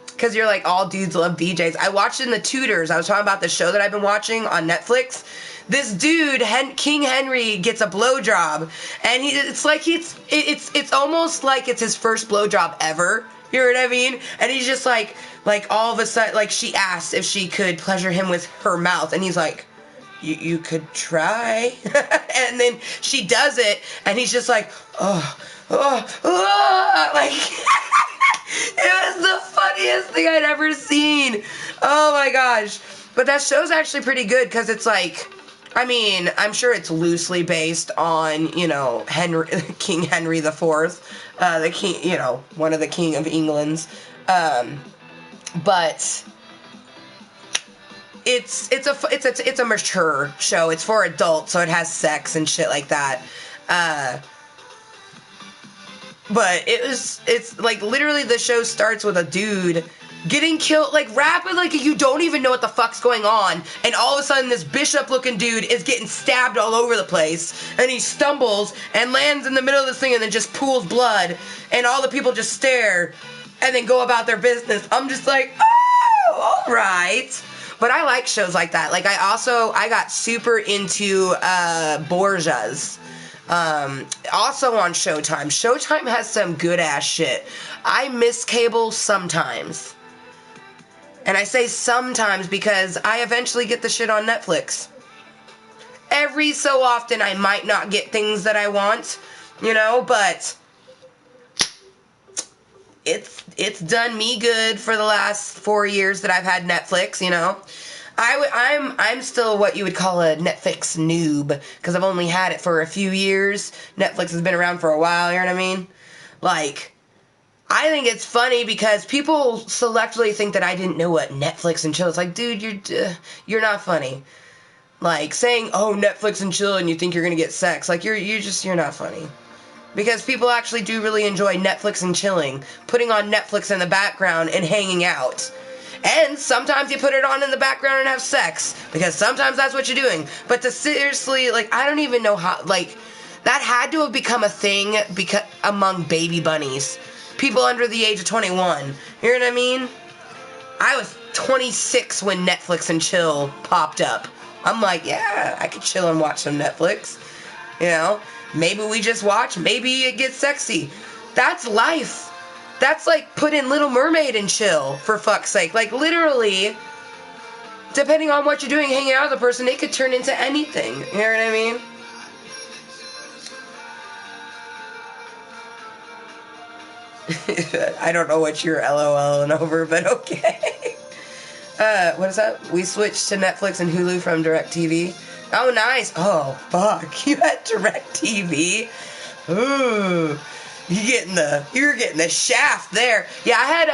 A: because you're like, all dudes love BJs. I watched in The Tudors. I was talking about the show that I've been watching on Netflix. This dude, King Henry, gets a blowjob, and it's like it's almost like it's his first blowjob ever. You know what I mean? And he's just like all of a sudden, like, she asked if she could pleasure him with her mouth, and he's like, you could try. And then she does it, and he's just like, oh, like, it was the funniest thing I'd ever seen. Oh my gosh. But that show's actually pretty good, because it's like, I mean, I'm sure it's loosely based on, you know, King Henry IV, the king, you know, one of the King of England's, but it's a mature show. It's for adults, so it has sex and shit like that. But it's like, literally the show starts with a dude getting killed, like, rapid, like, you don't even know what the fuck's going on, and all of a sudden this bishop-looking dude is getting stabbed all over the place, and he stumbles and lands in the middle of this thing and then just pools blood, and all the people just stare and then go about their business. I'm just like, oh, alright. But I like shows like that. Like, I got super into Borgias. Also on Showtime. Showtime has some good ass shit. I miss cable sometimes. And I say sometimes because I eventually get the shit on Netflix. Every so often I might not get things that I want, you know, but it's done me good for the last 4 years that I've had Netflix, you know. I'm still what you would call a Netflix noob, because I've only had it for a few years. Netflix has been around for a while, you know what I mean? Like, I think it's funny because people selectively think that I didn't know what Netflix and chill. It's like, dude, you're not funny. Like, saying, oh, Netflix and chill, and you think you're gonna get sex. Like, you're not funny. Because people actually do really enjoy Netflix and chilling, putting on Netflix in the background and hanging out. And sometimes you put it on in the background and have sex, because sometimes that's what you're doing. But to seriously, like, I don't even know how, like, that had to have become a thing among baby bunnies. People under the age of 21. You know what I mean? I was 26 when Netflix and chill popped up. I'm like, yeah, I could chill and watch some Netflix. You know? Maybe we just watch, maybe it gets sexy. That's life. That's like put in Little Mermaid and chill, for fuck's sake. Like, literally, depending on what you're doing, hanging out with a person, it could turn into anything. You know what I mean? I don't know what you're LOLing over, but okay. What is that? We switched to Netflix and Hulu from DirecTV. Oh, nice. Oh, fuck. You had DirecTV? Ooh. You're getting the shaft there. Yeah, I had,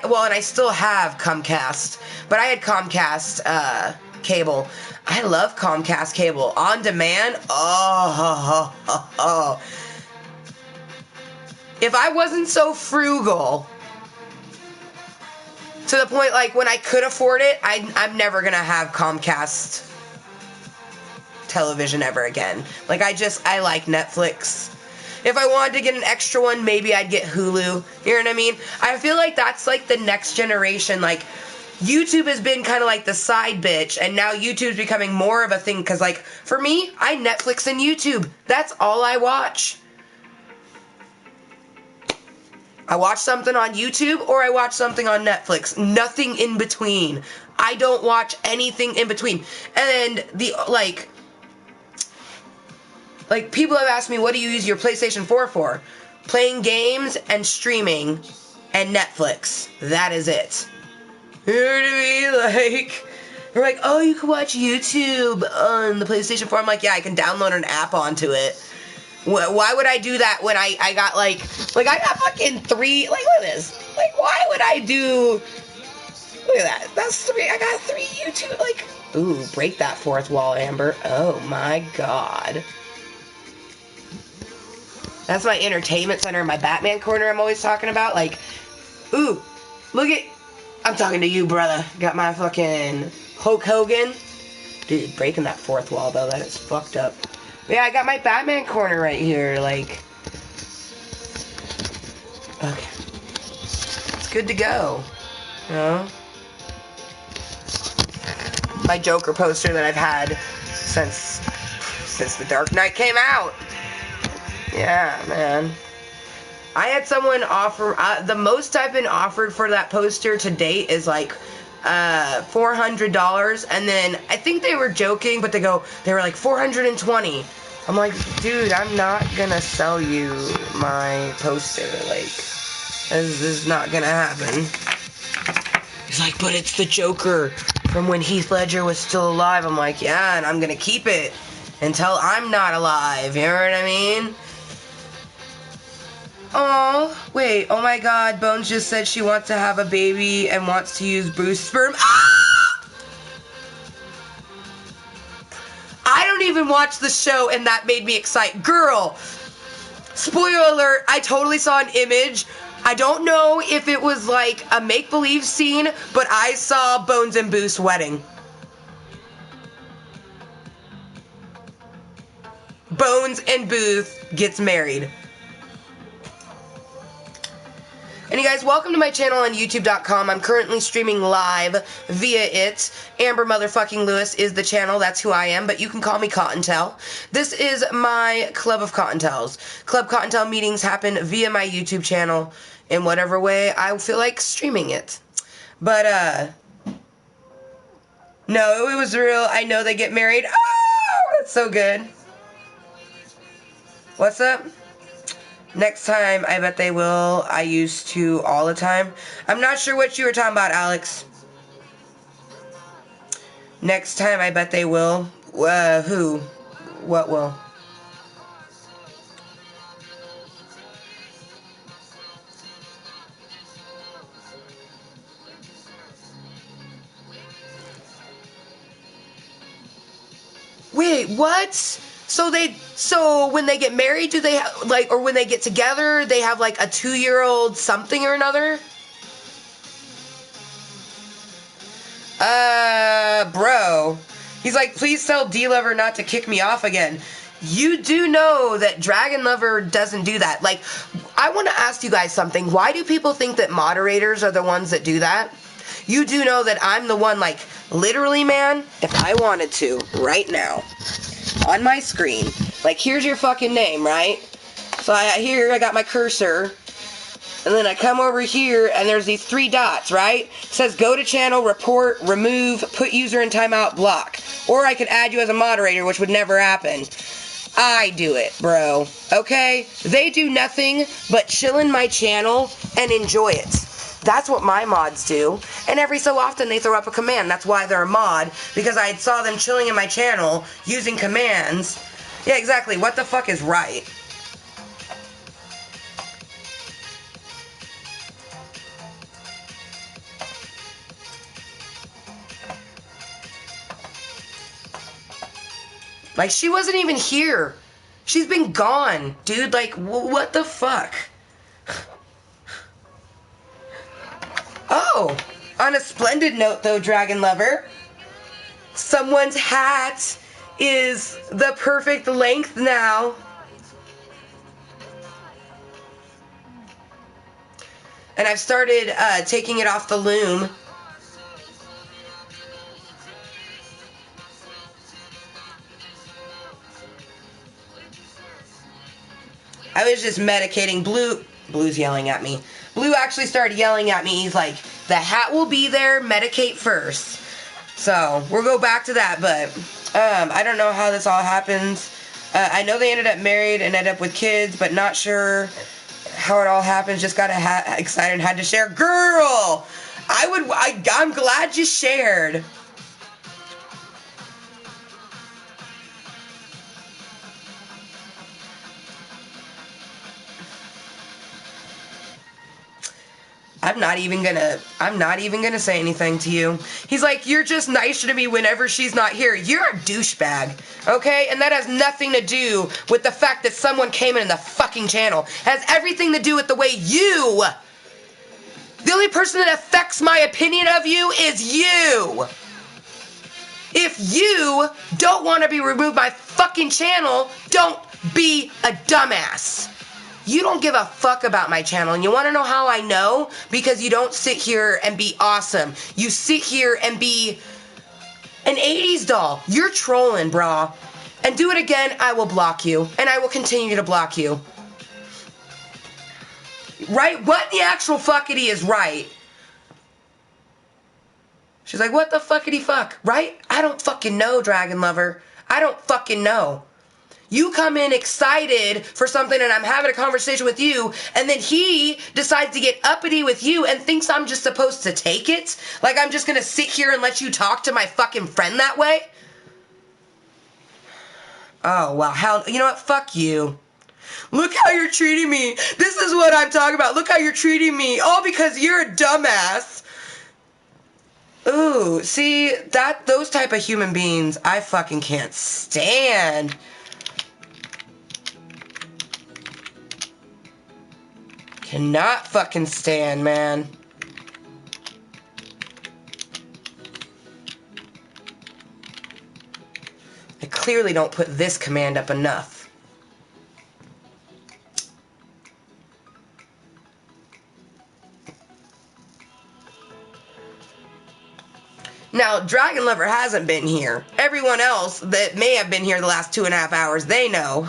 A: and I still have Comcast, but I had Comcast, cable. I love Comcast cable. On demand, oh. If I wasn't so frugal, to the point, like, when I could afford it, I'm never gonna have Comcast television ever again. Like, I like Netflix. If I wanted to get an extra one, maybe I'd get Hulu. You know what I mean? I feel like that's, like, the next generation. Like, YouTube has been kind of like the side bitch, and now YouTube's becoming more of a thing, because, like, for me, I Netflix and YouTube. That's all I watch. I watch something on YouTube or I watch something on Netflix. Nothing in between. I don't watch anything in between. And the, like, people have asked me, what do you use your PlayStation 4 for? Playing games and streaming and Netflix. That is it. You know what I mean? Like, they're like, oh, you can watch YouTube on the PlayStation 4. I'm like, yeah, I can download an app onto it. Why would I do that when I got, like, I got fucking 3, like, look at this. Like, why would I do, look at that. That's 3, I got 3 YouTube, like, ooh, break that fourth wall, Amber. Oh, my God. That's my entertainment center, my Batman corner I'm always talking about. Like, ooh, look at, I'm talking to you, brother. Got my fucking Hulk Hogan. Dude, breaking that fourth wall, though, that is fucked up. But yeah, I got my Batman corner right here, like... Okay. It's good to go. You know? My Joker poster that I've had since The Dark Knight came out. Yeah, man. I had someone offer, the most I've been offered for that poster to date is like $400, and then I think they were joking, but they were like $420. I'm like, dude, I'm not gonna sell you my poster, like, this is not gonna happen. He's like, but it's the Joker from when Heath Ledger was still alive. I'm like, yeah, and I'm gonna keep it until I'm not alive, you know what I mean? Oh, wait, oh my god, Bones just said she wants to have a baby and wants to use Bruce's sperm. Ah! I don't even watch the show and that made me excited. Girl, spoiler alert, I totally saw an image. I don't know if it was like a make-believe scene, but I saw Bones and Booth's wedding. Bones and Booth gets married. And you guys, welcome to my channel on YouTube.com. I'm currently streaming live via it. Amber motherfucking Lewis is the channel. That's who I am, but you can call me Kottontale. This is my Klub of Kottontales. Klub Kottontale meetings happen via my YouTube channel in whatever way I feel like streaming it. But, no, it was real. I know they get married. Oh, that's so good. What's up? Next time, I bet they will. I used to all the time. I'm not sure what you were talking about, Alex. Next time, I bet they will. Who? What will? Wait, what? So when they get married, do they like, or when they get together, they have like a 2-year-old something or another? Bro. He's like, please tell D-Lover not to kick me off again. You do know that Dragon Lover doesn't do that. Like, I want to ask you guys something. Why do people think that moderators are the ones that do that? You do know that I'm the one, like, literally, man, if I wanted to, right now, on my screen, like, here's your fucking name, right? So I got my cursor, and then I come over here, and there's these 3 dots, right? It says go to channel, report, remove, put user in timeout, block. Or I could add you as a moderator, which would never happen. I do it, bro. Okay? They do nothing but chill in my channel and enjoy it. That's what my mods do. And every so often they throw up a command. That's why they're a mod. Because I saw them chilling in my channel using commands. Yeah, exactly. What the fuck is right? Like, she wasn't even here. She's been gone, dude. Like, what the fuck? Oh, on a splendid note, though, Dragon Lover, someone's hat is the perfect length now. And I've started taking it off the loom. I was just medicating. Blue's yelling at me. Blue actually started yelling at me. He's like, the hat will be there, medicate first. So, we'll go back to that, but I don't know how this all happens. I know they ended up married and ended up with kids, but not sure how it all happens. Just got excited and had to share. Girl! I'm glad you shared. I'm not even gonna say anything to you. He's like, you're just nicer to me whenever she's not here. You're a douchebag, okay? And that has nothing to do with the fact that someone came in the fucking channel. It has everything to do with the way you The only person that affects my opinion of you is you. If you don't want to be removed by fucking channel, don't be a dumbass. You don't give a fuck about my channel, and you want to know how I know? Because you don't sit here and be awesome. You sit here and be an 80s doll. You're trolling, brah. And do it again, I will block you. And I will continue to block you. Right? What the actual fuckity is right? She's like, what the fuckity fuck? Right? I don't fucking know, Dragon Lover. I don't fucking know. You come in excited for something and I'm having a conversation with you, and then he decides to get uppity with you and thinks I'm just supposed to take it? Like I'm just gonna sit here and let you talk to my fucking friend that way? Oh, well, hell, you know what? Fuck you. Look how you're treating me. This is what I'm talking about. Look how you're treating me. All because you're a dumbass. Ooh, see, those type of human beings, I fucking can't stand. Cannot fucking stand, man. I clearly don't put this command up enough. Now, Dragon Lover hasn't been here. Everyone else that may have been here the last 2.5 hours, they know.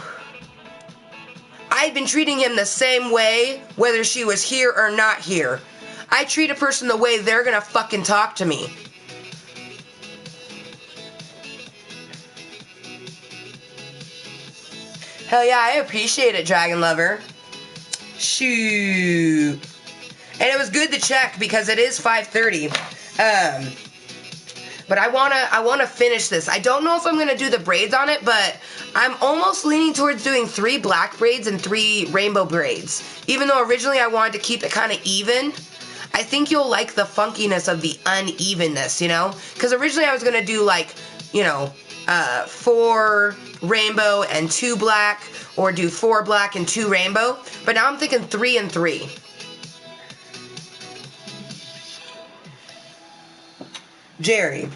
A: I've been treating him the same way, whether she was here or not here. I treat a person the way they're gonna fucking talk to me. Hell yeah, I appreciate it, Dragon Lover. Shoot. And it was good to check because it is 5:30. But I wanna finish this. I don't know if I'm gonna do the braids on it, but I'm almost leaning towards doing 3 black braids and 3 rainbow braids. Even though originally I wanted to keep it kind of even. I think you'll like the funkiness of the unevenness, you know? Because originally I was gonna do like, you know, 4 rainbow and 2 black, or do 4 black and 2 rainbow. But now I'm thinking 3 and 3. Jerry.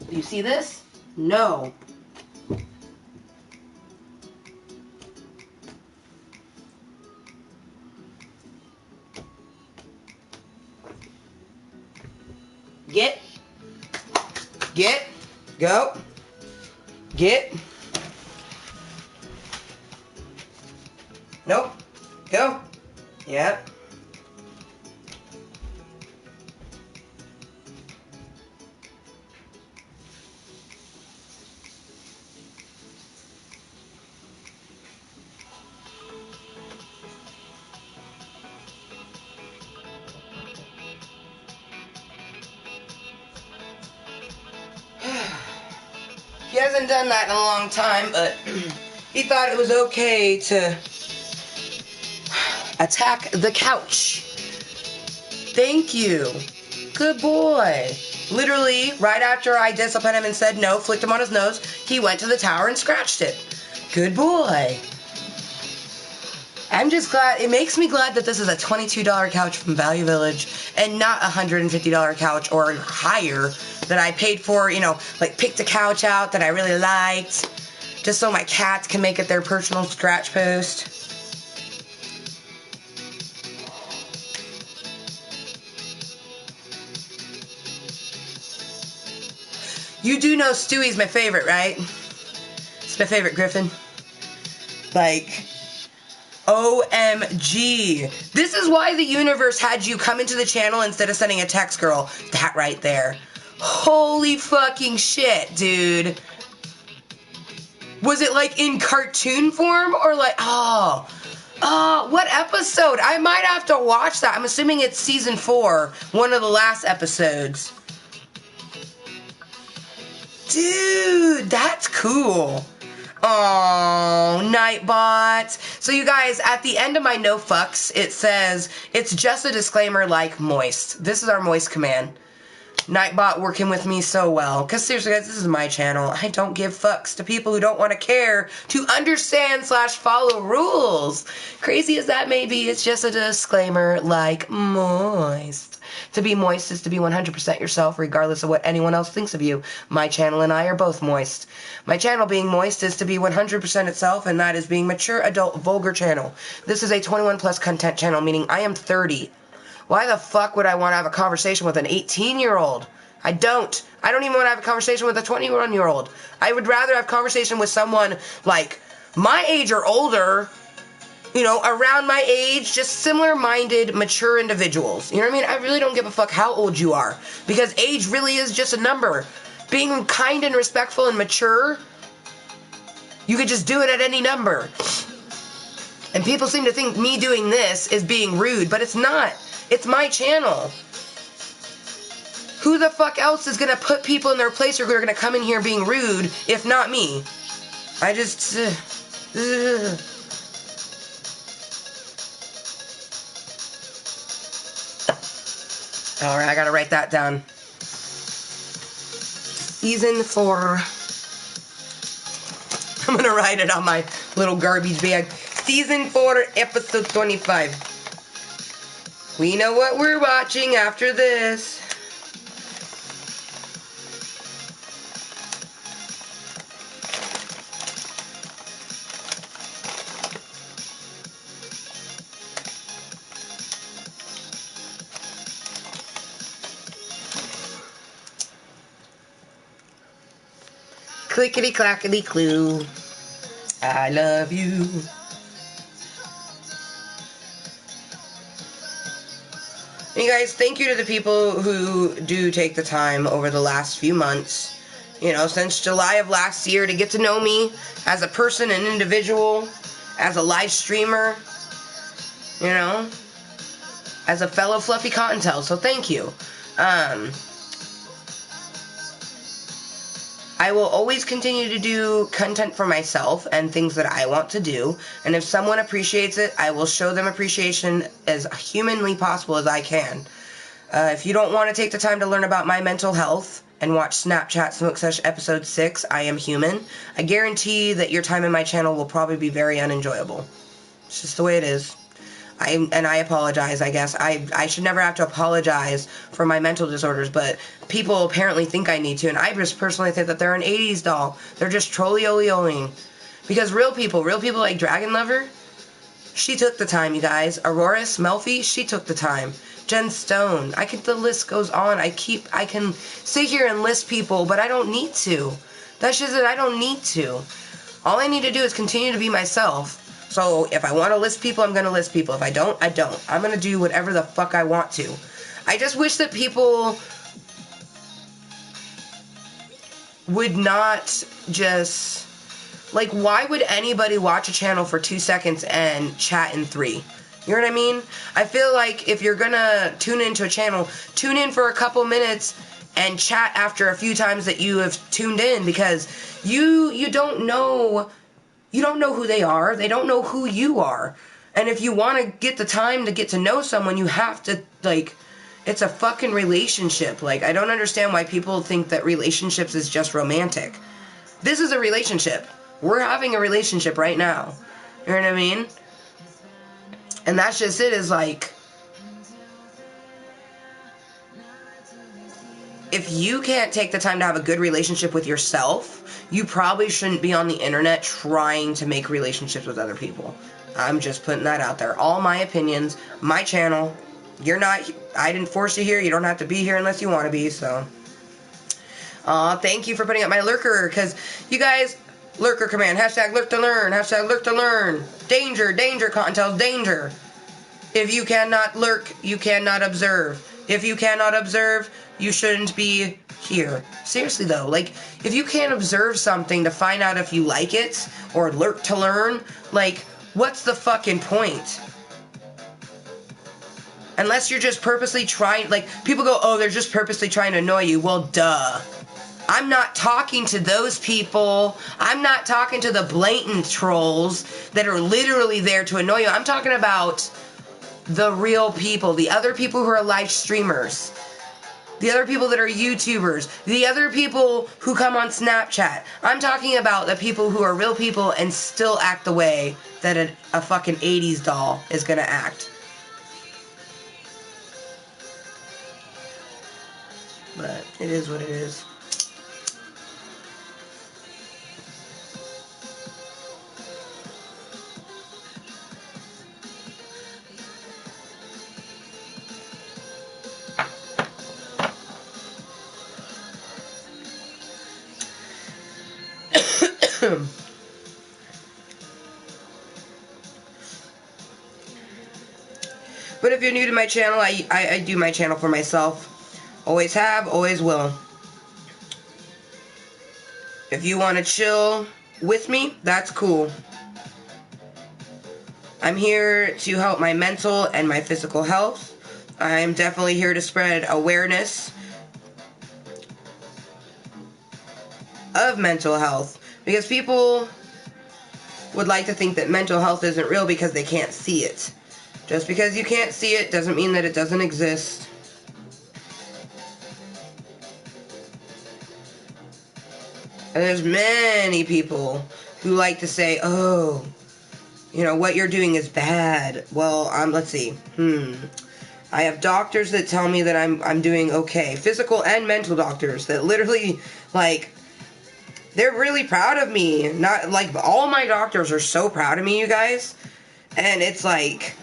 A: Do you see this? No. Get. Go. Get. Nope. Go. Yep. He hasn't done that in a long time, but he thought it was okay to attack the couch. Thank you. Good boy. Literally, right after I disciplined him and said no, flicked him on his nose, he went to the tower and scratched it. Good boy. I'm just glad, it makes me glad that this is a $22 couch from Value Village and not a $150 couch or higher that I paid for, you know, like picked a couch out that I really liked just so my cats can make it their personal scratch post. You do know Stewie's my favorite, right? It's my favorite Griffin. Like, OMG. This is why the universe had you come into the channel instead of sending a text, girl. That right there. Holy fucking shit, dude. Was it like in cartoon form or like, oh, what episode? I might have to watch that. I'm assuming it's season 4, one of the last episodes. Dude, that's cool. Oh, Nightbot. So you guys, at the end of my no fucks, it says, it's just a disclaimer like Mooiisstt. This is our Mooiisstt command. Nightbot working with me so well. Because seriously, guys, this is my channel. I don't give fucks to people who don't want to care to understand / follow rules. Crazy as that may be, it's just a disclaimer like Mooiisstt. To be Mooiisstt is to be 100% yourself, regardless of what anyone else thinks of you. My channel and I are both Mooiisstt. My channel being Mooiisstt is to be 100% itself, and that is being mature, adult, vulgar channel. This is a 21+ content channel, meaning I am 30. Why the fuck would I want to have a conversation with an 18-year-old? I don't. I don't even want to have a conversation with a 21-year-old. I would rather have a conversation with someone like my age or older, you know, around my age, just similar-minded, mature individuals. You know what I mean? I really don't give a fuck how old you are, because age really is just a number. Being kind and respectful and mature, you could just do it at any number. And people seem to think me doing this is being rude, but it's not. It's my channel. Who the fuck else is going to put people in their place or who are going to come in here being rude if not me? I just... Alright, I gotta write that down. Season 4. I'm gonna write it on my little garbage bag. Season 4, episode 25. We know what we're watching after this. Clickety clackety clue. I love you. You guys, thank you to the people who do take the time over the last few months, you know, since July of last year, to get to know me as a person, an individual, as a live streamer, you know, as a fellow Fluffi Kottontale. So thank you. I will always continue to do content for myself and things that I want to do. And if someone appreciates it, I will show them appreciation as humanly possible as I can. If you don't want to take the time to learn about my mental health and watch Snapchat Smoke Sesh episode 6, I Am Human, I guarantee that your time in my channel will probably be very unenjoyable. It's just the way it is. I apologize, I guess. I should never have to apologize for my mental disorders, but people apparently think I need to, and I just personally think that they're an 80s doll. They're just trolly-oly-oling. Because real people like Dragon Lover, she took the time, you guys. Aurora Melfi, she took the time. Jen Stone, the list goes on. I can sit here and list people, but I don't need to. That's just it, I don't need to. All I need to do is continue to be myself. So if I want to list people, I'm going to list people. If I don't, I don't. I'm going to do whatever the fuck I want to. I just wish that people would not just... Like, why would anybody watch a channel for 2 seconds and chat in 3? You know what I mean? I feel like if you're going to tune into a channel, tune in for a couple minutes and chat after a few times that you have tuned in, because you don't know... You don't know who they are. They don't know who you are. And if you want to get the time to get to know someone, you have to, like, it's a fucking relationship. Like, I don't understand why people think that relationships is just romantic. This is a relationship. We're having a relationship right now. You know what I mean? And that's just it, is like, if you can't take the time to have a good relationship with yourself, you probably shouldn't be on the internet trying to make relationships with other people. I'm just putting that out there. All my opinions, my channel. I didn't force you here. You don't have to be here unless you want to be, so. Thank you for putting up my lurker, because you guys, lurker command, hashtag lurk to learn, hashtag lurk to learn. Danger, danger, Kottontales, danger. If you cannot lurk, you cannot observe. If you cannot observe, you shouldn't be here. Seriously though, like, if you can't observe something to find out if you like it, or lurk to learn, like, what's the fucking point? Unless you're just purposely trying, like, people go, oh, they're just purposely trying to annoy you. Well, duh. I'm not talking to those people. I'm not talking to the blatant trolls that are literally there to annoy you. I'm talking about the real people, the other people who are live streamers. The other people that are YouTubers. The other people who come on Snapchat. I'm talking about the people who are real people and still act the way that a fucking 80s doll is gonna act. But it is what it is. But if you're new to my channel, I do my channel for myself. Always have, always will. If you want to chill with me, that's cool. I'm here to help my mental and my physical health. I'm definitely here to spread awareness of mental health, because people would like to think that mental health isn't real because they can't see it. Just because you can't see it doesn't mean that it doesn't exist. And there's many people who like to say, oh, you know, what you're doing is bad. Well, let's see. I have doctors that tell me that I'm doing okay. Physical and mental doctors that literally, like, they're really proud of me. Not, like, all my doctors are so proud of me, you guys. And it's like,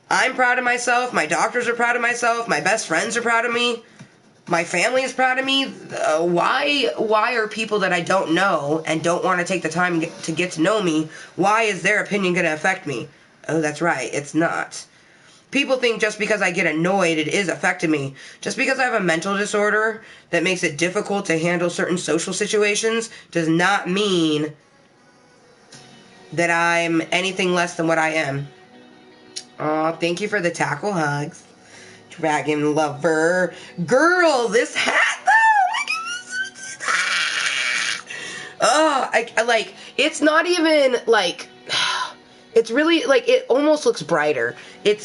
A: I'm proud of myself. My doctors are proud of myself. My best friends are proud of me. My family is proud of me. Why are people that I don't know and don't want to take the time to get to know me, why is their opinion going to affect me? Oh, that's right. It's not. People think just because I get annoyed, it is affecting me. Just because I have a mental disorder that makes it difficult to handle certain social situations does not mean that I'm anything less than what I am. Aw, thank you for the tackle hugs. Dragon lover. Girl, this hat though! Oh, I like, it's not even like, it's really like, it almost looks brighter.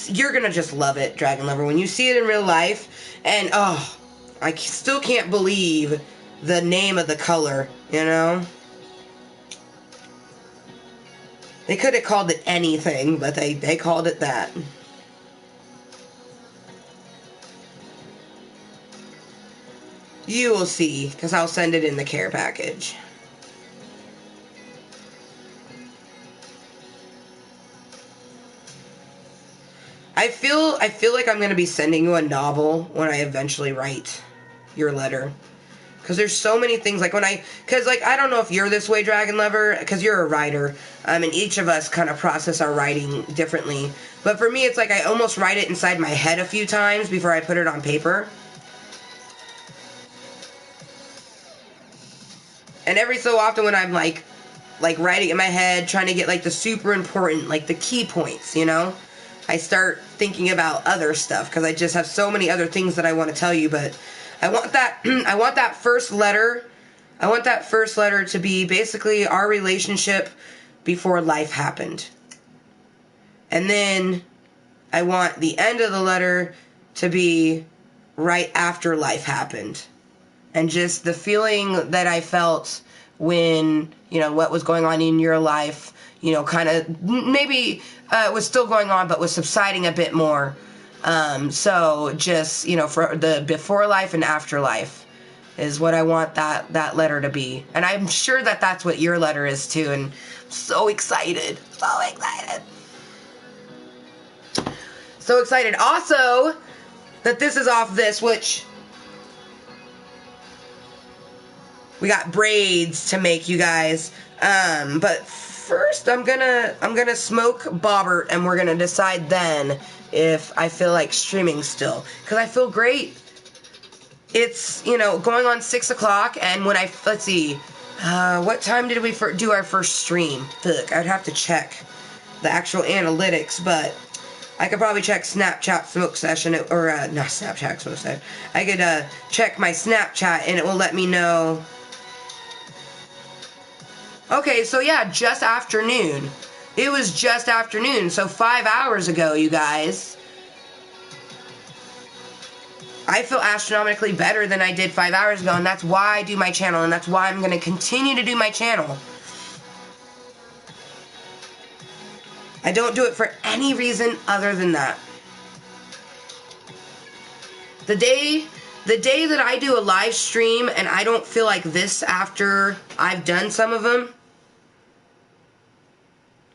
A: You're gonna just love it, Dragon lover, when you see it in real life. And oh, I still can't believe the name of the color, you know? They could have called it anything, but they called it that. You will see, because I'll send it in the care package. I feel like I'm going to be sending you a novel when I eventually write your letter. Because there's so many things, like because like, I don't know if you're this way, Dragon Lover, because you're a writer, and each of us kind of process our writing differently. But for me, it's like I almost write it inside my head a few times before I put it on paper. And every so often when I'm like writing in my head, trying to get like the super important, like the key points, you know, I start thinking about other stuff because I just have so many other things that I want to tell you. But I want that I want that first letter. I want that first letter to be basically our relationship before life happened. And then I want the end of the letter to be right after life happened. And just the feeling that I felt when, you know, what was going on in your life, you know, kind of maybe was still going on, but was subsiding a bit more. So just, you know, for the before life and after life is what I want that letter to be. And I'm sure that that's what your letter is too. And I'm so excited. So excited. So excited. Also, that this is off this, which... we got braids to make, you guys. But first I'm gonna smoke Bobbert, and we're gonna decide then if I feel like streaming still. Cause I feel great. It's, you know, going on 6 o'clock, and when let's see, what time did we do our first stream? Fuck, I'd have to check the actual analytics, but I could probably check Snapchat smoke session, or not Snapchat smoke session. I could check my Snapchat, and it will let me know. Okay, so yeah, just afternoon. It was just afternoon, so 5 hours ago, you guys. I feel astronomically better than I did 5 hours ago, and that's why I do my channel, and that's why I'm going to continue to do my channel. I don't do it for any reason other than that. The day that I do a live stream and I don't feel like this after I've done some of them,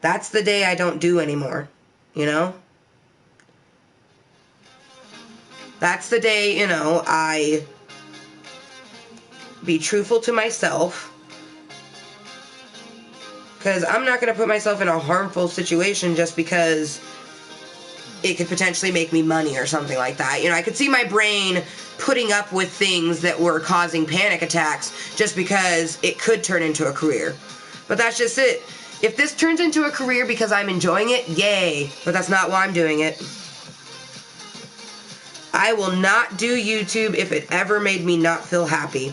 A: that's the day I don't do anymore, you know? That's the day, you know, I be truthful to myself, because I'm not going to put myself in a harmful situation just because it could potentially make me money or something like that. You know, I could see my brain putting up with things that were causing panic attacks just because it could turn into a career. But that's just it. If this turns into a career because I'm enjoying it, yay. But that's not why I'm doing it. I will not do YouTube if it ever made me not feel happy.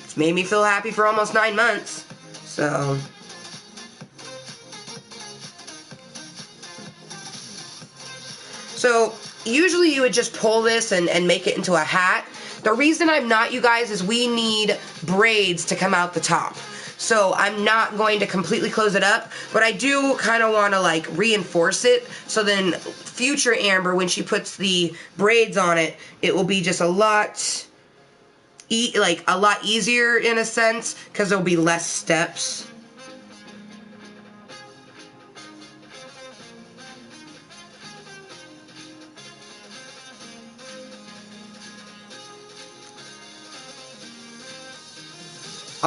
A: It's made me feel happy for almost 9 months. So... So, usually you would just pull this and make it into a hat. The reason I'm not, you guys, is we need braids to come out the top. So, I'm not going to completely close it up, but I do kind of want to, like, reinforce it. So then, future Amber, when she puts the braids on it, it will be just a lot, a lot easier in a sense, because there'll be less steps.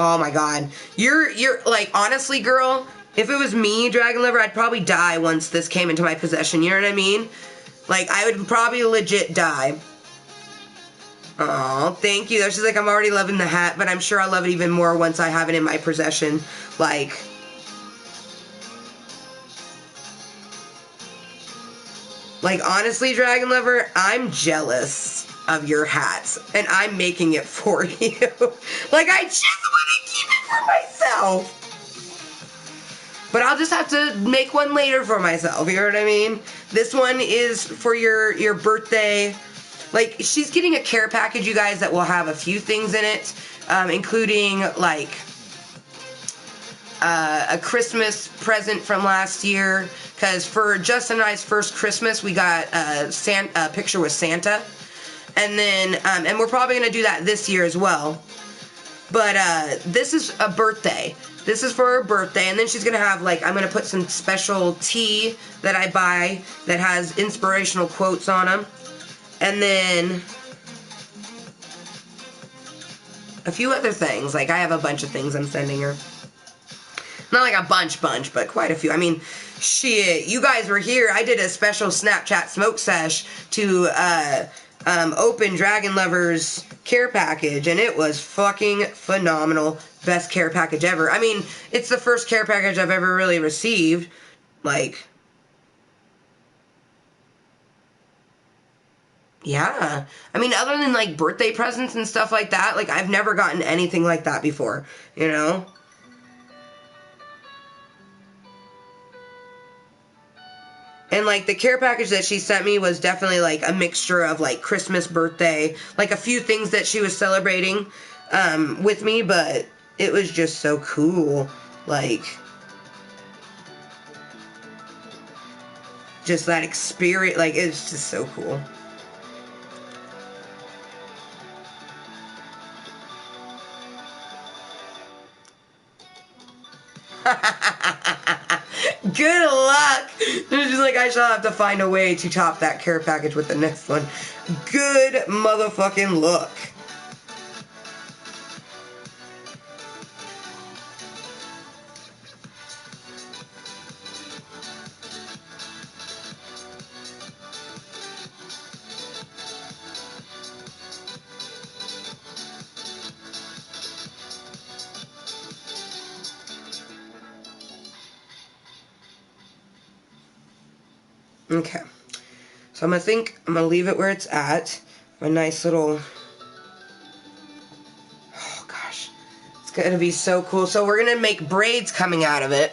A: Oh my god. You're like, honestly, girl, if it was me, Dragon Lover, I'd probably die once this came into my possession, you know what I mean? Like, I would probably legit die. Oh, thank you. She's like, I'm already loving the hat, but I'm sure I'll love it even more once I have it in my possession. Like... Like, honestly, Dragon Lover, I'm jealous of your hats, and I'm making it for you. Like, I just want to keep it for myself. But I'll just have to make one later for myself, you know what I mean? This one is for your birthday. Like, she's getting a care package, you guys, that will have a few things in it, including, like... a Christmas present from last year, because for Justin and I's first Christmas, we got a picture with Santa, and then, and we're probably going to do that this year as well, but this is a birthday. This is for her birthday, and then she's going to have, like, I'm going to put some special tea that I buy that has inspirational quotes on them, and then a few other things. Like, I have a bunch of things I'm sending her. Not like a bunch, but quite a few. I mean, shit, you guys were here. I did a special Snapchat smoke sesh to open Dragon Lover's care package, and it was fucking phenomenal. Best care package ever. I mean, it's the first care package I've ever really received. Like, yeah. I mean, other than, like, birthday presents and stuff like that, like, I've never gotten anything like that before, you know? And, like, the care package that she sent me was definitely, like, a mixture of, like, Christmas, birthday, like, a few things that she was celebrating with me, but it was just so cool. Like, just that experience, like, it's just so cool. Good luck! She's like, I shall have to find a way to top that care package with the next one. Good motherfucking luck. Okay, so I'm gonna leave it where it's at. My nice little, oh gosh, it's gonna be so cool. So we're gonna make braids coming out of it.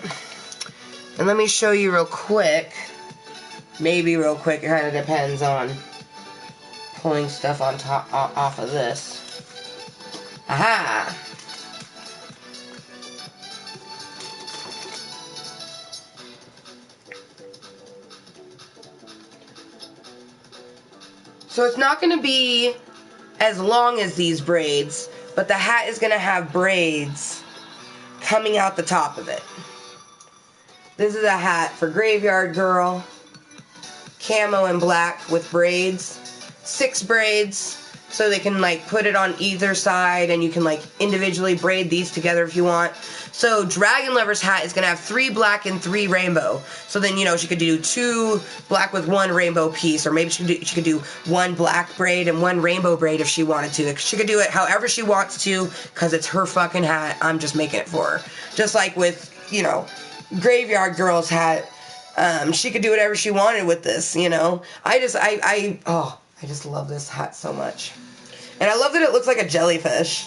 A: And let me show you real quick. Maybe real quick, it kind of depends on pulling stuff on top off of this. Aha! So it's not going to be as long as these braids, but the hat is going to have braids coming out the top of it. This is a hat for Graveyard Girl. Camo and black with braids. 6 braids. So they can like put it on either side and you can like individually braid these together if you want. So Dragon Lover's hat is going to have 3 black and 3 rainbow. So then, you know, she could do 2 black with 1 rainbow piece, or maybe she could do 1 black braid and 1 rainbow braid if she wanted to. She could do it however she wants to because it's her fucking hat. I'm just making it for her. Just like with, you know, Graveyard Girl's hat. She could do whatever she wanted with this, you know. I just love this hat so much. And I love that it looks like a jellyfish.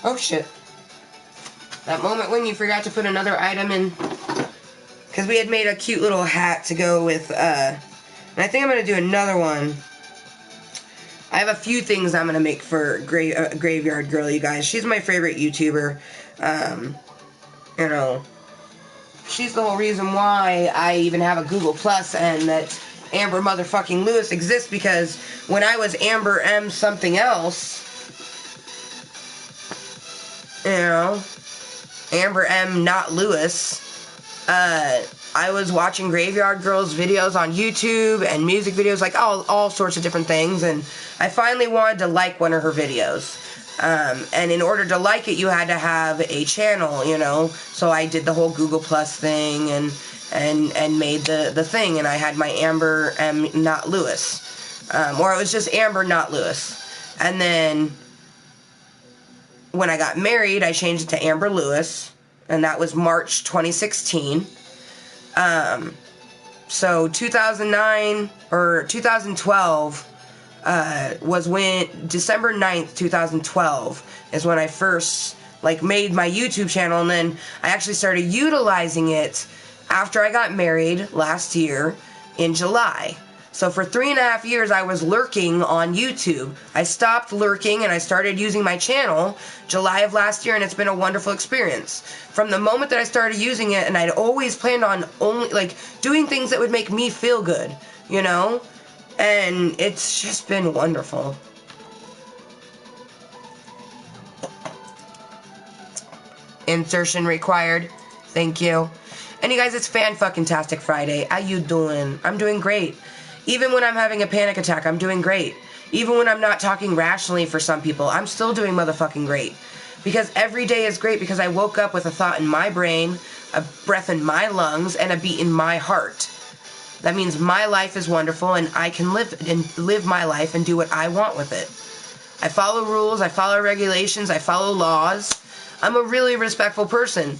A: Oh shit. That moment when you forgot to put another item in. Because we had made a cute little hat to go with, and I think I'm going to do another one. I have a few things I'm going to make for Graveyard Girl, you guys. She's my favorite YouTuber. You know, she's the whole reason why I even have a Google Plus and that Amber motherfucking Lewis exists, because when I was Amber M something else, you know, Amber M not Lewis, I was watching Graveyard Girl's videos on YouTube and music videos, like all sorts of different things, and I finally wanted to like one of her videos. And in order to like it, you had to have a channel, you know, so I did the whole Google Plus thing and made the thing, and I had my Amber M not Lewis, or it was just Amber not Lewis, and then when I got married, I changed it to Amber Lewis, and that was March 2016. So 2009 or 2012 was when December 9th, 2012 is when I first like made my YouTube channel, and then I actually started utilizing it after I got married last year in July. So for 3.5 years, I was lurking on YouTube. I stopped lurking and I started using my channel July of last year, and it's been a wonderful experience. From the moment that I started using it, and I'd always planned on only like doing things that would make me feel good, you know? And it's just been wonderful. Insertion required. Thank you. And you guys, it's Fanfuckintastic Friday. How you doing? I'm doing great. Even when I'm having a panic attack, I'm doing great. Even when I'm not talking rationally for some people, I'm still doing motherfucking great. Because every day is great because I woke up with a thought in my brain, a breath in my lungs, and a beat in my heart. That means my life is wonderful and I can live my life and do what I want with it. I follow rules, I follow regulations, I follow laws. I'm a really respectful person.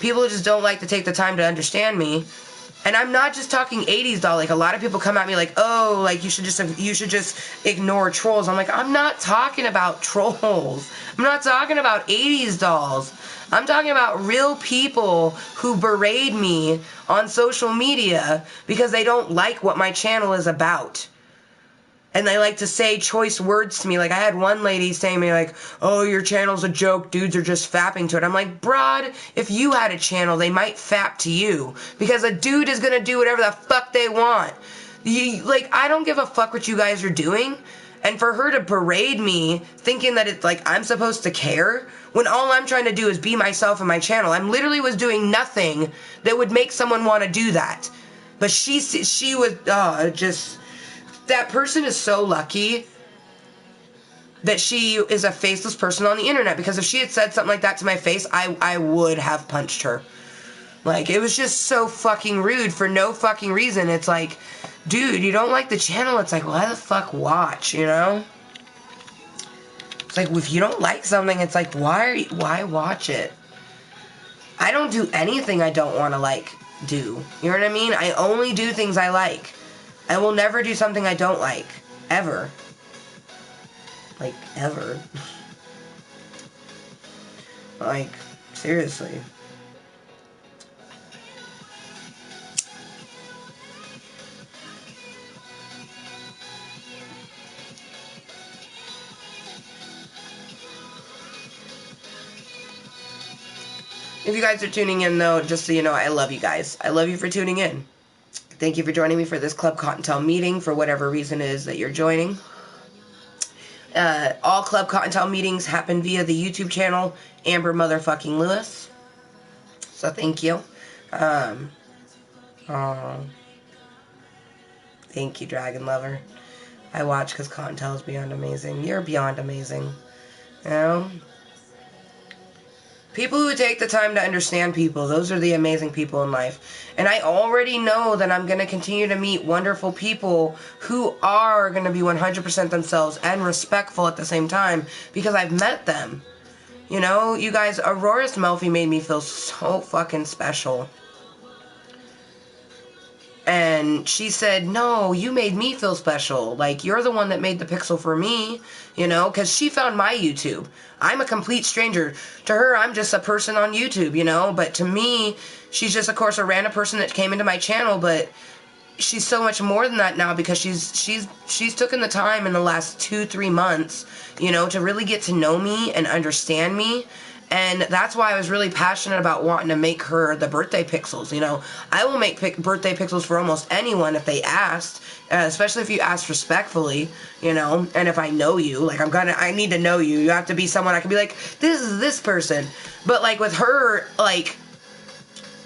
A: People just don't like to take the time to understand me. And I'm not just talking 80s doll. Like, a lot of people come at me like, oh, like, you should just ignore trolls. I'm like, I'm not talking about trolls. I'm not talking about 80s dolls. I'm talking about real people who berate me on social media because they don't like what my channel is about. And they like to say choice words to me. Like, I had one lady saying to me, like, oh, your channel's a joke, dudes are just fapping to it. I'm like, broad, if you had a channel, they might fap to you. Because a dude is gonna do whatever the fuck they want. Like, I don't give a fuck what you guys are doing. And for her to berate me, thinking that it's like I'm supposed to care, when all I'm trying to do is be myself in my channel. I literally was doing nothing that would make someone want to do that. But she was, just... That person is so lucky that she is a faceless person on the internet, because if she had said something like that to my face, I would have punched her. Like, it was just so fucking rude for no fucking reason. It's like, dude, you don't like the channel? It's like, why the fuck watch, you know? It's like, if you don't like something, it's like, why watch it? I don't do anything I don't want to, like, do. You know what I mean? I only do things I like. I will never do something I don't like. Ever. Like, ever. Like, seriously. If you guys are tuning in, though, just so you know, I love you guys. I love you for tuning in. Thank you for joining me for this Klub Kottontale meeting, for whatever reason it is that you're joining. All Klub Kottontale meetings happen via the YouTube channel, Amber Motherfucking Lewis. So thank you. Thank you, Dragon Lover. I watch because Kottontale is beyond amazing. You're beyond amazing. You know? People who take the time to understand people, those are the amazing people in life. And I already know that I'm going to continue to meet wonderful people who are going to be 100% themselves and respectful at the same time, because I've met them. You know, you guys, Aurora's Melfi made me feel so fucking special. And she said, no, you made me feel special. Like, you're the one that made the pixel for me, you know, because she found my YouTube. I'm a complete stranger. To her, I'm just a person on YouTube, you know, but to me, she's just, of course, a random person that came into my channel, but she's so much more than that now, because she's taken the time in the last 2-3 months, you know, to really get to know me and understand me. And that's why I was really passionate about wanting to make her the birthday pixels, you know. I will make birthday pixels for almost anyone if they asked, especially if you ask respectfully, you know, and if I know you, like, I need to know you. You have to be someone I can be like, this is this person. But, like, with her, like,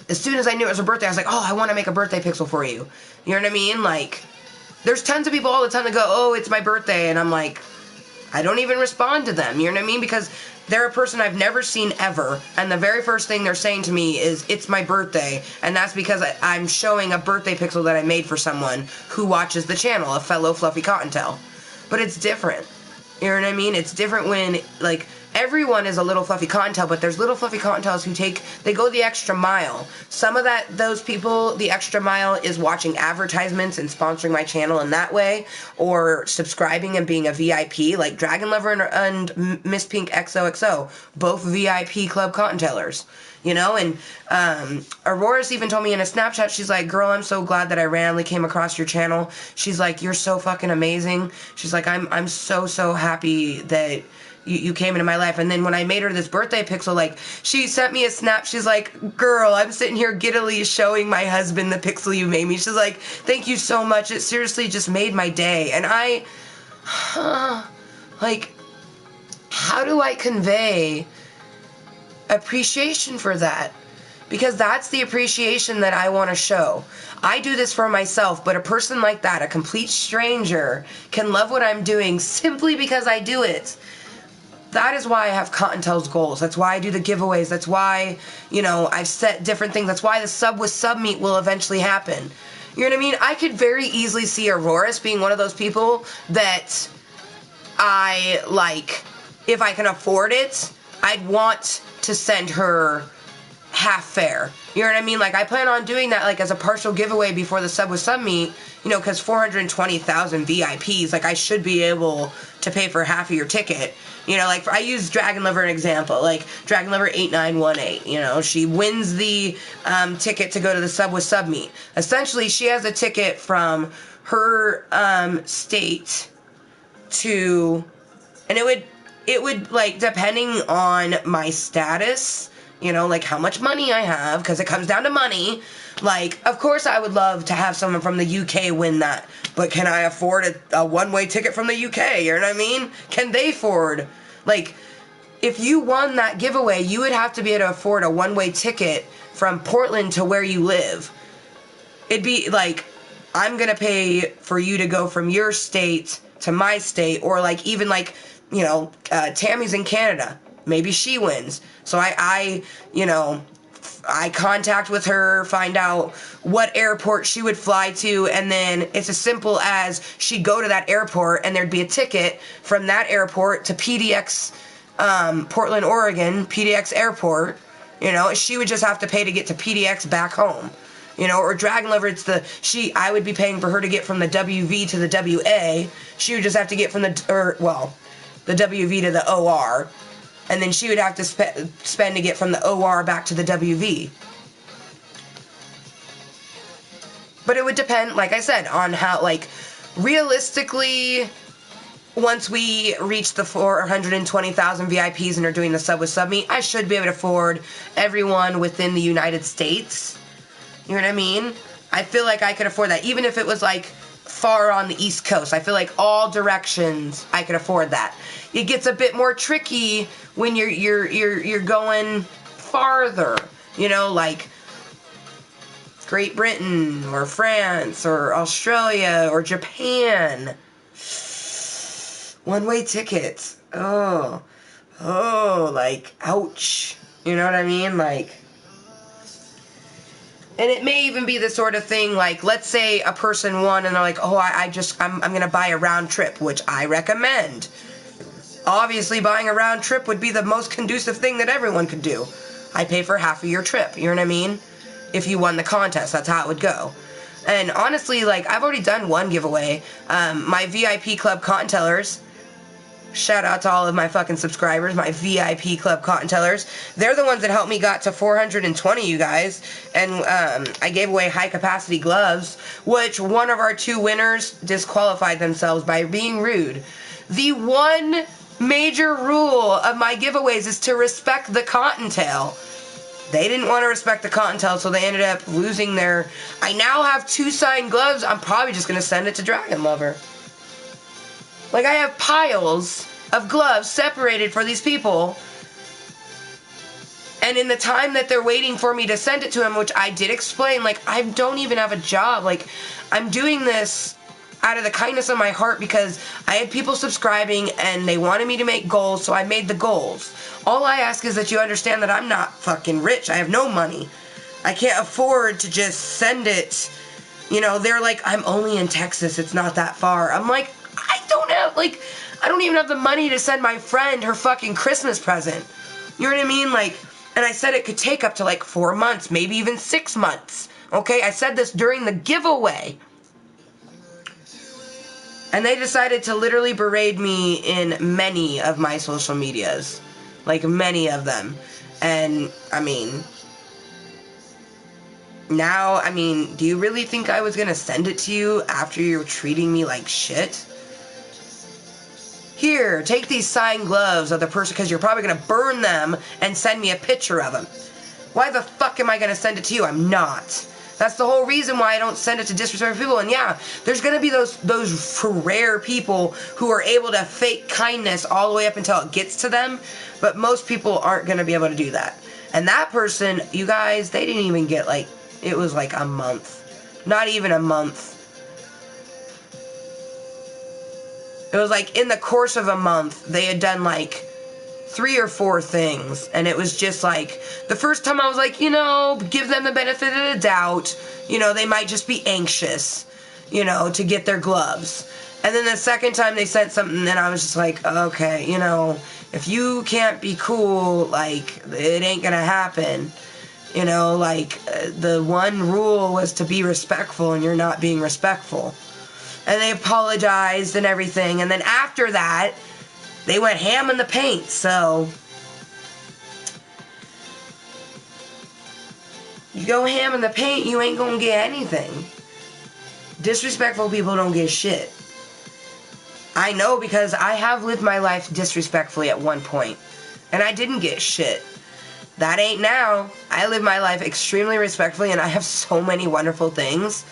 A: as soon as I knew it was her birthday, I was like, oh, I want to make a birthday pixel for you. You know what I mean? Like, there's tons of people all the time that go, oh, it's my birthday, and I'm like, I don't even respond to them, you know what I mean? Because they're a person I've never seen ever, and the very first thing they're saying to me is, it's my birthday, and that's because I'm showing a birthday pixel that I made for someone who watches the channel, a fellow Fluffy Kottontale. But it's different, you know what I mean? It's different when, like, everyone is a little Fluffy Kottontale, but there's little Fluffy Kottontales who they go the extra mile. Some of those people, the extra mile is watching advertisements and sponsoring my channel in that way, or subscribing and being a VIP, like Dragon Lover and Miss Pink XOXO, both VIP Klub Kottontalers. You know, and Aurora's even told me in a Snapchat, she's like, girl, I'm so glad that I randomly came across your channel. She's like, you're so fucking amazing. She's like, I'm so happy that you came into my life. And then when I made her this birthday pixel, like, she sent me a snap. She's like, girl, I'm sitting here giddily showing my husband the pixel you made me. She's like, thank you so much. It seriously just made my day. And like, how do I convey appreciation for that? Because that's the appreciation that I want to show. I do this for myself, but a person like that, a complete stranger, can love what I'm doing simply because I do it. That is why I have Kottontale's goals. That's why I do the giveaways. That's why, you know, I've set different things. That's why the sub with sub meet will eventually happen. You know what I mean? I could very easily see Aurora's being one of those people that I, like, if I can afford it, I'd want to send her half fare. You know what I mean? Like, I plan on doing that, like, as a partial giveaway before the sub with sub meet, you know, because 420,000 VIPs, like, I should be able to pay for half of your ticket. You know, like, I use Dragon Lover an example, like, Dragon Lover 8918, you know, she wins the ticket to go to the sub with sub meet. Essentially, she has a ticket from her state to, and it would, like, depending on my status, you know, like, how much money I have, because it comes down to money. Like, of course I would love to have someone from the UK win that, but can I afford a one-way ticket from the UK, you know what I mean? Can they afford, like, if you won that giveaway, you would have to be able to afford a one-way ticket from Portland to where you live. It'd be, like, I'm gonna pay for you to go from your state to my state, or, like, even, like, you know, Tammy's in Canada. Maybe she wins. So I, you know, I contact with her, find out what airport she would fly to, and then it's as simple as she'd go to that airport and there'd be a ticket from that airport to PDX, Portland, Oregon, PDX airport. You know, she would just have to pay to get to PDX back home. You know, or Dragon Lover, I would be paying for her to get from the WV to the WA. She would just have to get from the WV to the OR. And then she would have to spend to get from the OR back to the WV. But it would depend, like I said, on how, like, realistically, once we reach the 420,000 VIPs and are doing the sub with sub me, I should be able to afford everyone within the United States. You know what I mean? I feel like I could afford that. Even if it was, like, far on the East Coast. I feel like all directions I could afford that. It gets a bit more tricky when you're going farther. You know, like Great Britain or France or Australia or Japan. One-way tickets. Oh, like, ouch. You know what I mean? Like, and it may even be the sort of thing, like, let's say a person won and they're like, oh, I'm going to buy a round trip, which I recommend. Obviously, buying a round trip would be the most conducive thing that everyone could do. I pay for half of your trip, you know what I mean? If you won the contest, that's how it would go. And honestly, like, I've already done one giveaway. My VIP Klub Kottontales. Shout out to all of my fucking subscribers, my VIP Klub Kottontales. They're the ones that helped me got to 420, you guys. And I gave away high capacity gloves, which one of our two winners disqualified themselves by being rude. The one major rule of my giveaways is to respect the cottontail. They didn't want to respect the cottontail, so they ended up losing their... I now have 2 signed gloves. I'm probably just going to send it to Dragon Lover. Like, I have piles of gloves separated for these people. And in the time that they're waiting for me to send it to them, which I did explain, like, I don't even have a job. Like, I'm doing this out of the kindness of my heart because I had people subscribing and they wanted me to make goals, so I made the goals. All I ask is that you understand that I'm not fucking rich. I have no money. I can't afford to just send it. You know, they're like, I'm only in Texas. It's not that far. I'm like, I don't even have the money to send my friend her fucking Christmas present. You know what I mean? Like, and I said it could take up to like 4 months, maybe even 6 months. Okay, I said this during the giveaway. And they decided to literally berate me in many of my social medias. Like, many of them. And, I mean... Now, I mean, do you really think I was gonna send it to you after you're treating me like shit? Here, take these signed gloves of the person, because you're probably gonna burn them and send me a picture of them. Why the fuck am I gonna send it to you? I'm not. That's the whole reason why I don't send it to disrespectful people. And yeah, there's gonna be those for rare people who are able to fake kindness all the way up until it gets to them, but most people aren't gonna be able to do that. And that person, you guys, they didn't even get like, it was like a month. Not even a month. It was like in the course of a month, they had done like 3 or 4 things. And it was just like, the first time I was like, you know, give them the benefit of the doubt. You know, they might just be anxious, you know, to get their gloves. And then the second time they sent something, then I was just like, okay, you know, if you can't be cool, like, it ain't gonna happen. You know, like, the one rule was to be respectful, and you're not being respectful. And they apologized and everything. And then after that, they went ham in the paint, so... You go ham in the paint, you ain't gonna get anything. Disrespectful people don't get shit. I know, because I have lived my life disrespectfully at one point. And I didn't get shit. That ain't now. I live my life extremely respectfully, and I have so many wonderful things.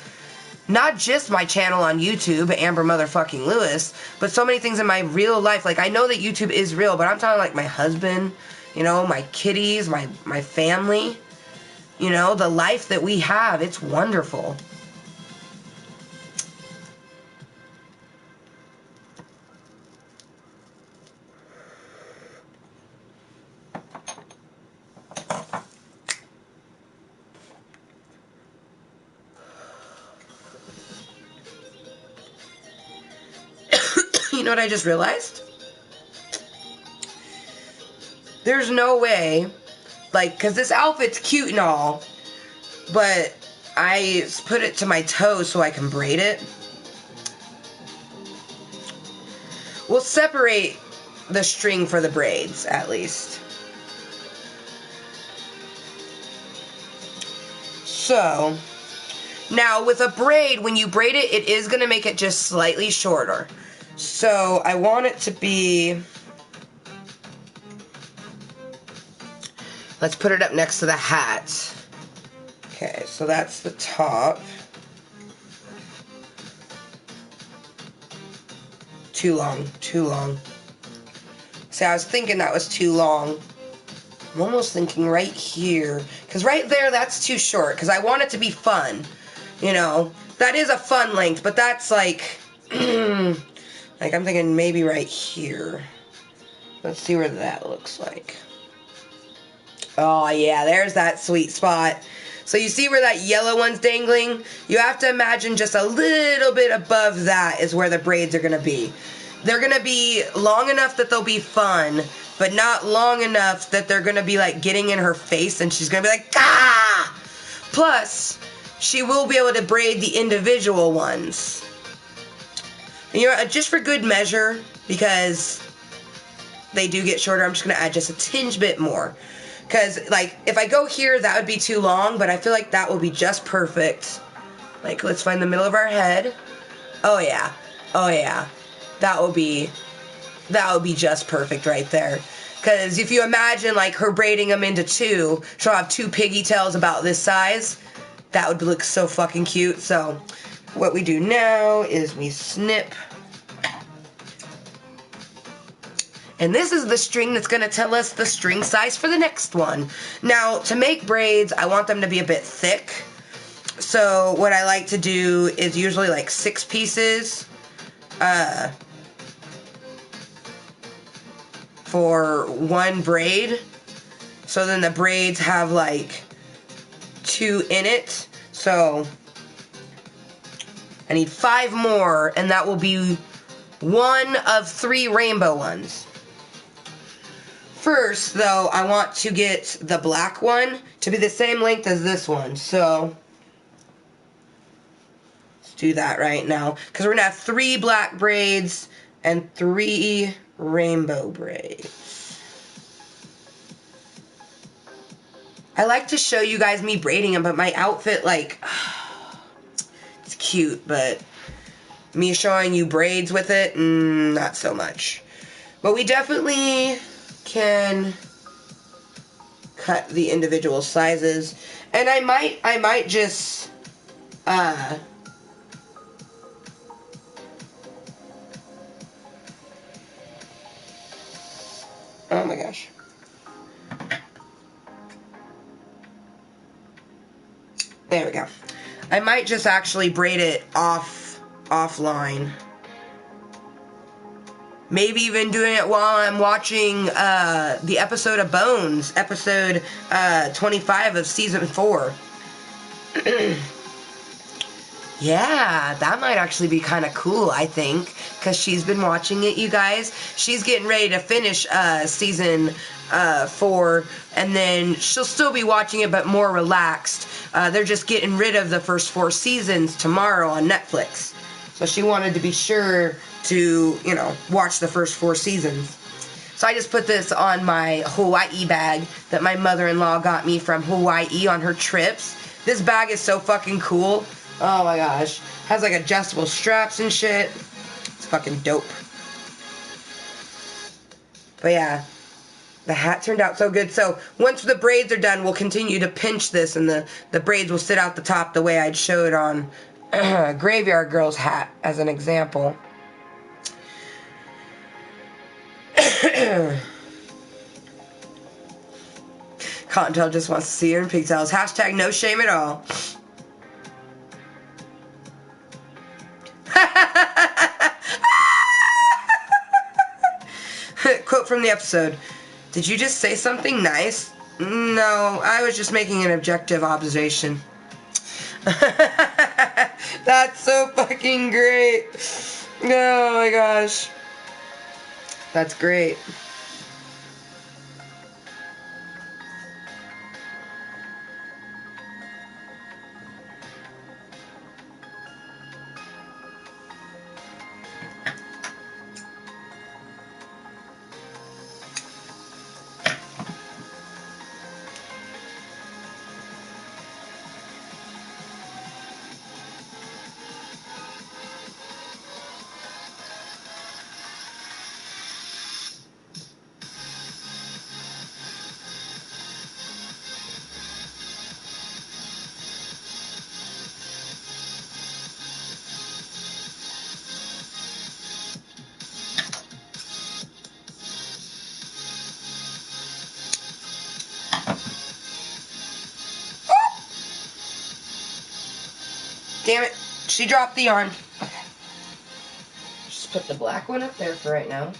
A: Not just my channel on YouTube, Amber Motherfucking Lewis, but so many things in my real life. Like, I know that YouTube is real, but I'm talking like my husband, you know, my kitties, my family. You know, the life that we have, it's wonderful. know what I just realized? There's no way, like, because this outfit's cute and all, but I put it to my toe so I can braid it. We'll separate the string for the braids, at least. So, now with a braid, when you braid it, it is going to make it just slightly shorter. So, I want it to be... Let's put it up next to the hat. Okay, so that's the top. Too long, too long. See, I was thinking that was too long. I'm almost thinking right here. Because right there, that's too short. Because I want it to be fun. You know, that is a fun length, but that's like... like, I'm thinking maybe right here. Let's see where that looks like. Oh, yeah, there's that sweet spot. So you see where that yellow one's dangling? You have to imagine just a little bit above that is where the braids are going to be. They're going to be long enough that they'll be fun, but not long enough that they're going to be like getting in her face and she's going to be like, ah! Plus, she will be able to braid the individual ones. And you know, just for good measure, because they do get shorter, I'm just going to add just a tinge bit more. Because, like, if I go here, that would be too long, but I feel like that will be just perfect. Like, let's find the middle of our head. Oh, yeah. Oh, yeah. That will be just perfect right there. Because if you imagine, like, her braiding them into two, she'll have two piggy tails about this size. That would look so fucking cute. So, what we do now is we snip. And this is the string that's going to tell us the string size for the next one. Now, to make braids, I want them to be a bit thick. So, what I like to do is usually like 6 pieces for one braid. So then the braids have like 2 in it. So, I need 5 more, and that will be 1 of 3 rainbow ones. First, though, I want to get the black one to be the same length as this one. So, let's do that right now. Because we're going to have 3 black braids and 3 rainbow braids. I like to show you guys me braiding them, but my outfit, like, it's cute, but me showing you braids with it, not so much. But we definitely can cut the individual sizes, and I might just oh my gosh, there we go. I might just actually braid it offline. Maybe even doing it while I'm watching the episode of Bones, episode 25 of season 4. Yeah, that might actually be kind of cool, I think, because she's been watching it, you guys. She's getting ready to finish season 4, and then she'll still be watching it, but more relaxed. They're just getting rid of the first 4 seasons tomorrow on Netflix. So she wanted to be sure to, you know, watch the first 4 seasons. So I just put this on my Hawaii bag that my mother-in-law got me from Hawaii on her trips. This bag is so fucking cool. Oh my gosh. Has like adjustable straps and shit. It's fucking dope. But yeah, the hat turned out so good. So once the braids are done, we'll continue to pinch this, and the braids will sit out the top the way I'd show it on Graveyard Girl's hat as an example. Kottontale just wants to see her in pigtails. Hashtag no shame at all. Quote from the episode. Did you just say something nice? No, I was just making an objective observation. That's so fucking great. Oh my gosh. That's great. Damn it. She dropped the yarn. Okay. Just put the black one up there for right now.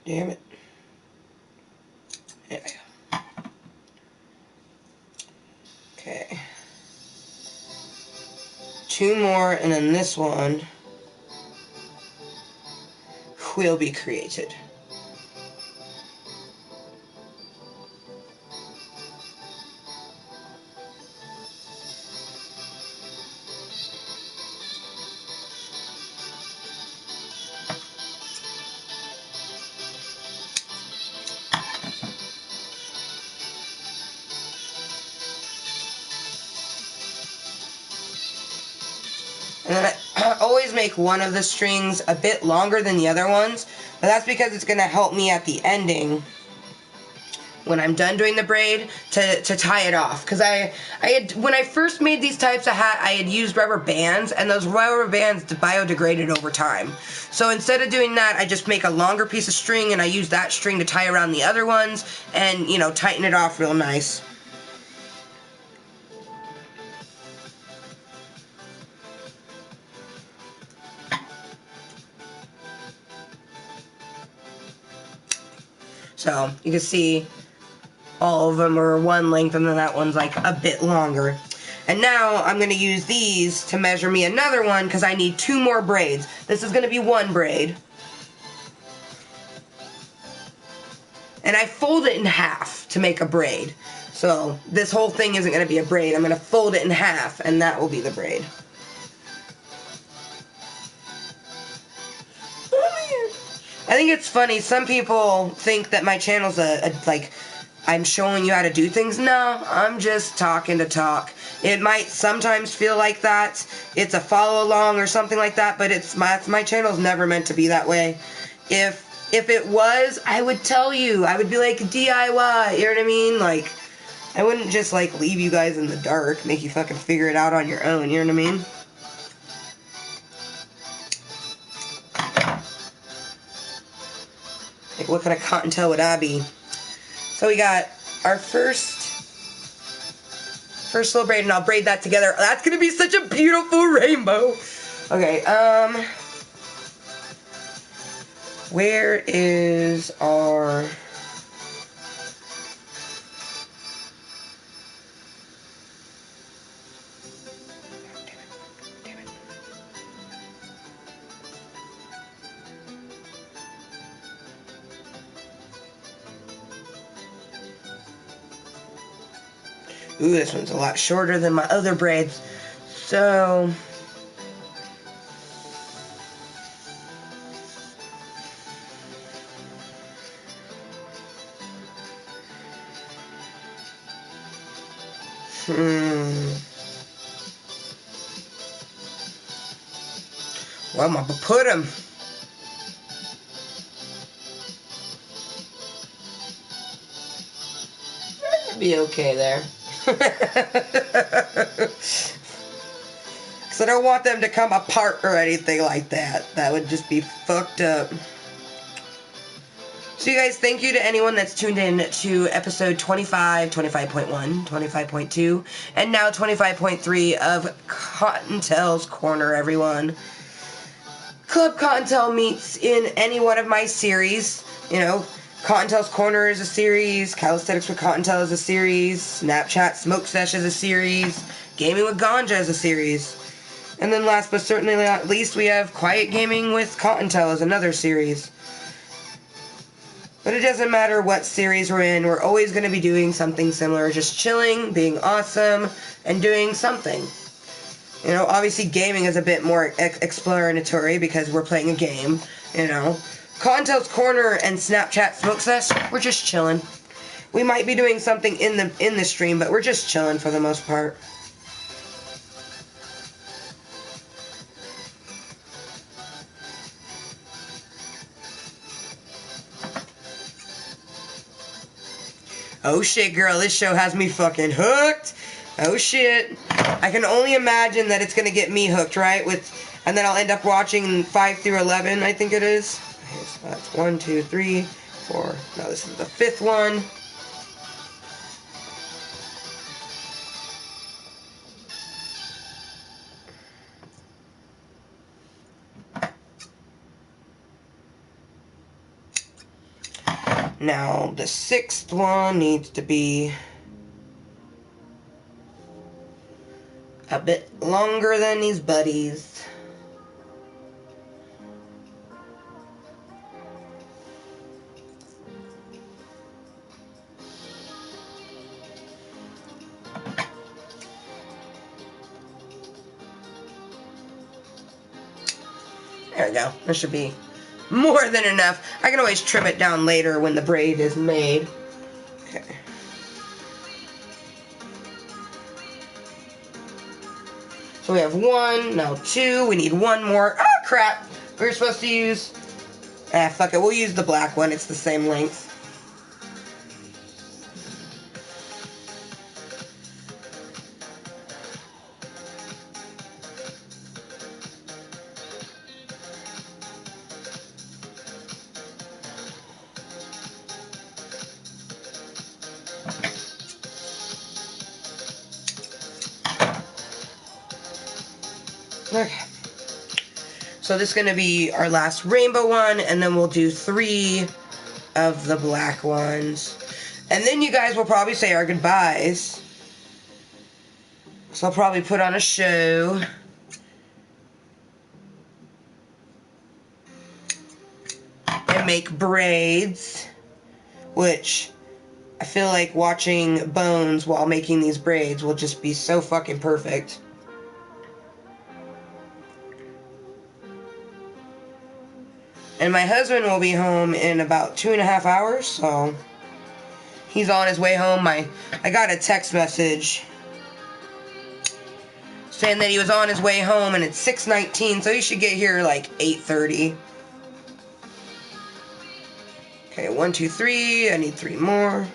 A: Damn it. There we go. Okay. 2 more, and then this one will be created. And then I always make one of the strings a bit longer than the other ones, but that's because it's going to help me at the ending when I'm done doing the braid to tie it off. Because when I first made these types of hat, I had used rubber bands, and those rubber bands biodegraded over time. So instead of doing that, I just make a longer piece of string, and I use that string to tie around the other ones, and, you know, tighten it off real nice. So you can see all of them are one length, and then that one's like a bit longer. And now I'm going to use these to measure me another one because I need 2 more braids. This is going to be 1 braid. And I fold it in half to make a braid. So this whole thing isn't going to be a braid. I'm going to fold it in half, and that will be the braid. I think it's funny. Some people think that my channel's like, I'm showing you how to do things. No, I'm just talking to talk. It might sometimes feel like that. It's a follow along or something like that, but it's my channel's never meant to be that way. If it was, I would tell you. I would be like DIY, you know what I mean? Like, I wouldn't just like leave you guys in the dark, make you fucking figure it out on your own, you know what I mean? Like, what kind of cottontail would I be? So we got our first little braid, and I'll braid that together. That's gonna be such a beautiful rainbow. Okay, where is our... Ooh, this one's a lot shorter than my other braids. So... Well, I'm gonna put them. That'd be okay there. Because I don't want them to come apart or anything like that. That would just be fucked up. So you guys, thank you to anyone that's tuned in to episode 25, 25.1, 25.2, and now 25.3 of Kottontale's Corner, everyone. Klub Kottontale meets in any one of my series. You know, Kottontale's Corner is a series, Calisthenics with Kottontale is a series, Snapchat Smoke Sesh is a series, Gaming with Ganja is a series. And then last but certainly not least, we have Quiet Gaming with Kottontale as another series. But it doesn't matter what series we're in, we're always going to be doing something similar. Just chilling, being awesome, and doing something. You know, obviously gaming is a bit more exploratory because we're playing a game, you know. Kottontale's Corner and Snapchat Smoke Sesh, we're just chilling. We might be doing something in the stream, but we're just chilling for the most part. Oh shit, girl, this show has me fucking hooked. Oh shit. I can only imagine that it's gonna get me hooked, right? And then I'll end up watching 5 through 11, I think it is. Okay, so that's 1, 2, 3, 4. No, this is the 5th one. Now, the 6th one needs to be a bit longer than these buddies. There we go. That should be more than enough. I can always trim it down later when the braid is made. Okay. So we have 1, now 2, we need 1 more. Oh crap! We were supposed to use... fuck it, we'll use the black one, it's the same length. Okay. So this is going to be our last rainbow one, and then we'll do 3 of the black ones. And then you guys will probably say our goodbyes. So I'll probably put on a show. And make braids. Which, I feel like watching Bones while making these braids will just be so fucking perfect. And my husband will be home in about 2.5 hours, so he's on his way home. I got a text message saying that he was on his way home, and it's 6:19, so he should get here like 8:30. Okay, 1, 2, 3. I need 3 more.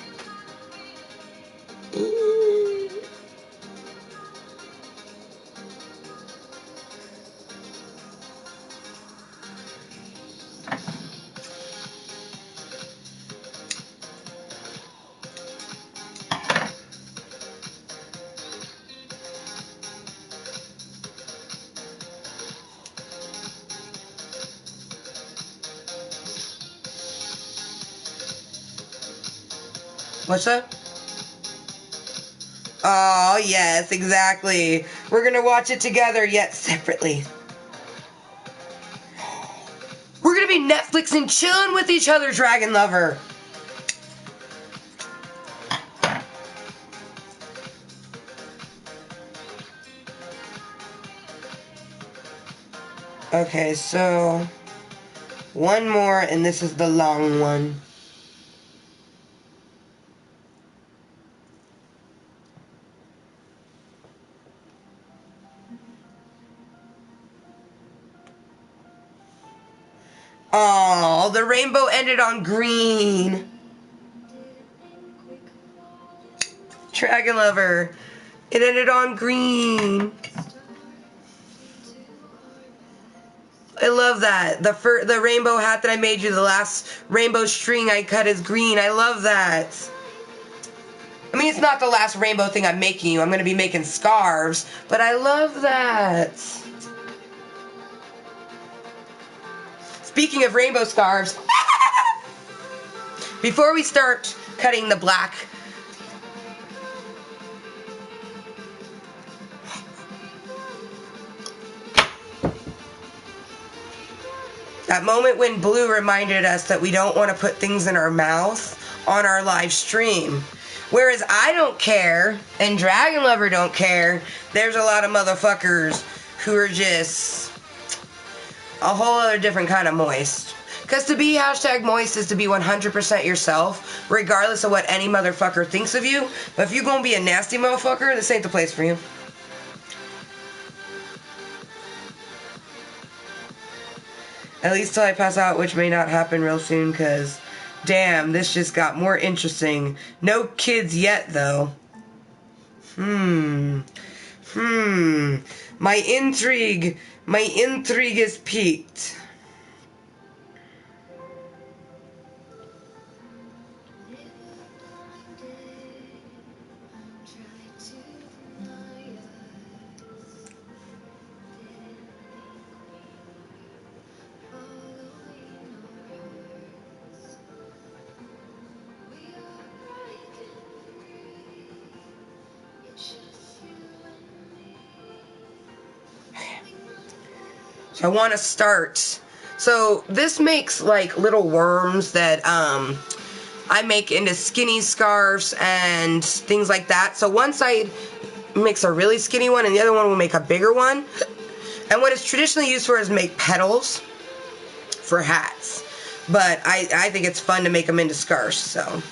A: What's that? Oh, yes, exactly. We're gonna watch it together, yet separately. We're gonna be Netflixing, chilling with each other, Dragon Lover. Okay, so 1 more, and this is the long one. Oh, the rainbow ended on green. Dragon Lover. It ended on green. I love that. The rainbow hat that I made you, the last rainbow string I cut is green. I love that. I mean, it's not the last rainbow thing I'm making you. I'm going to be making scarves, but I love that. Speaking of rainbow scarves, before we start cutting the black, that moment when Blue reminded us that we don't want to put things in our mouth on our live stream. Whereas I don't care, and Dragon Lover don't care, there's a lot of motherfuckers who are just a whole other different kind of moist. Because to be #moist is to be 100% yourself, regardless of what any motherfucker thinks of you. But if you're going to be a nasty motherfucker, this ain't the place for you. At least till I pass out, which may not happen real soon, because damn, this just got more interesting. No kids yet, though. My intrigue is piqued. So I want to start. So this makes like little worms that I make into skinny scarves and things like that. So one side makes a really skinny one and the other one will make a bigger one. And what it's traditionally used for is make petals for hats. But I think it's fun to make them into scarves, so.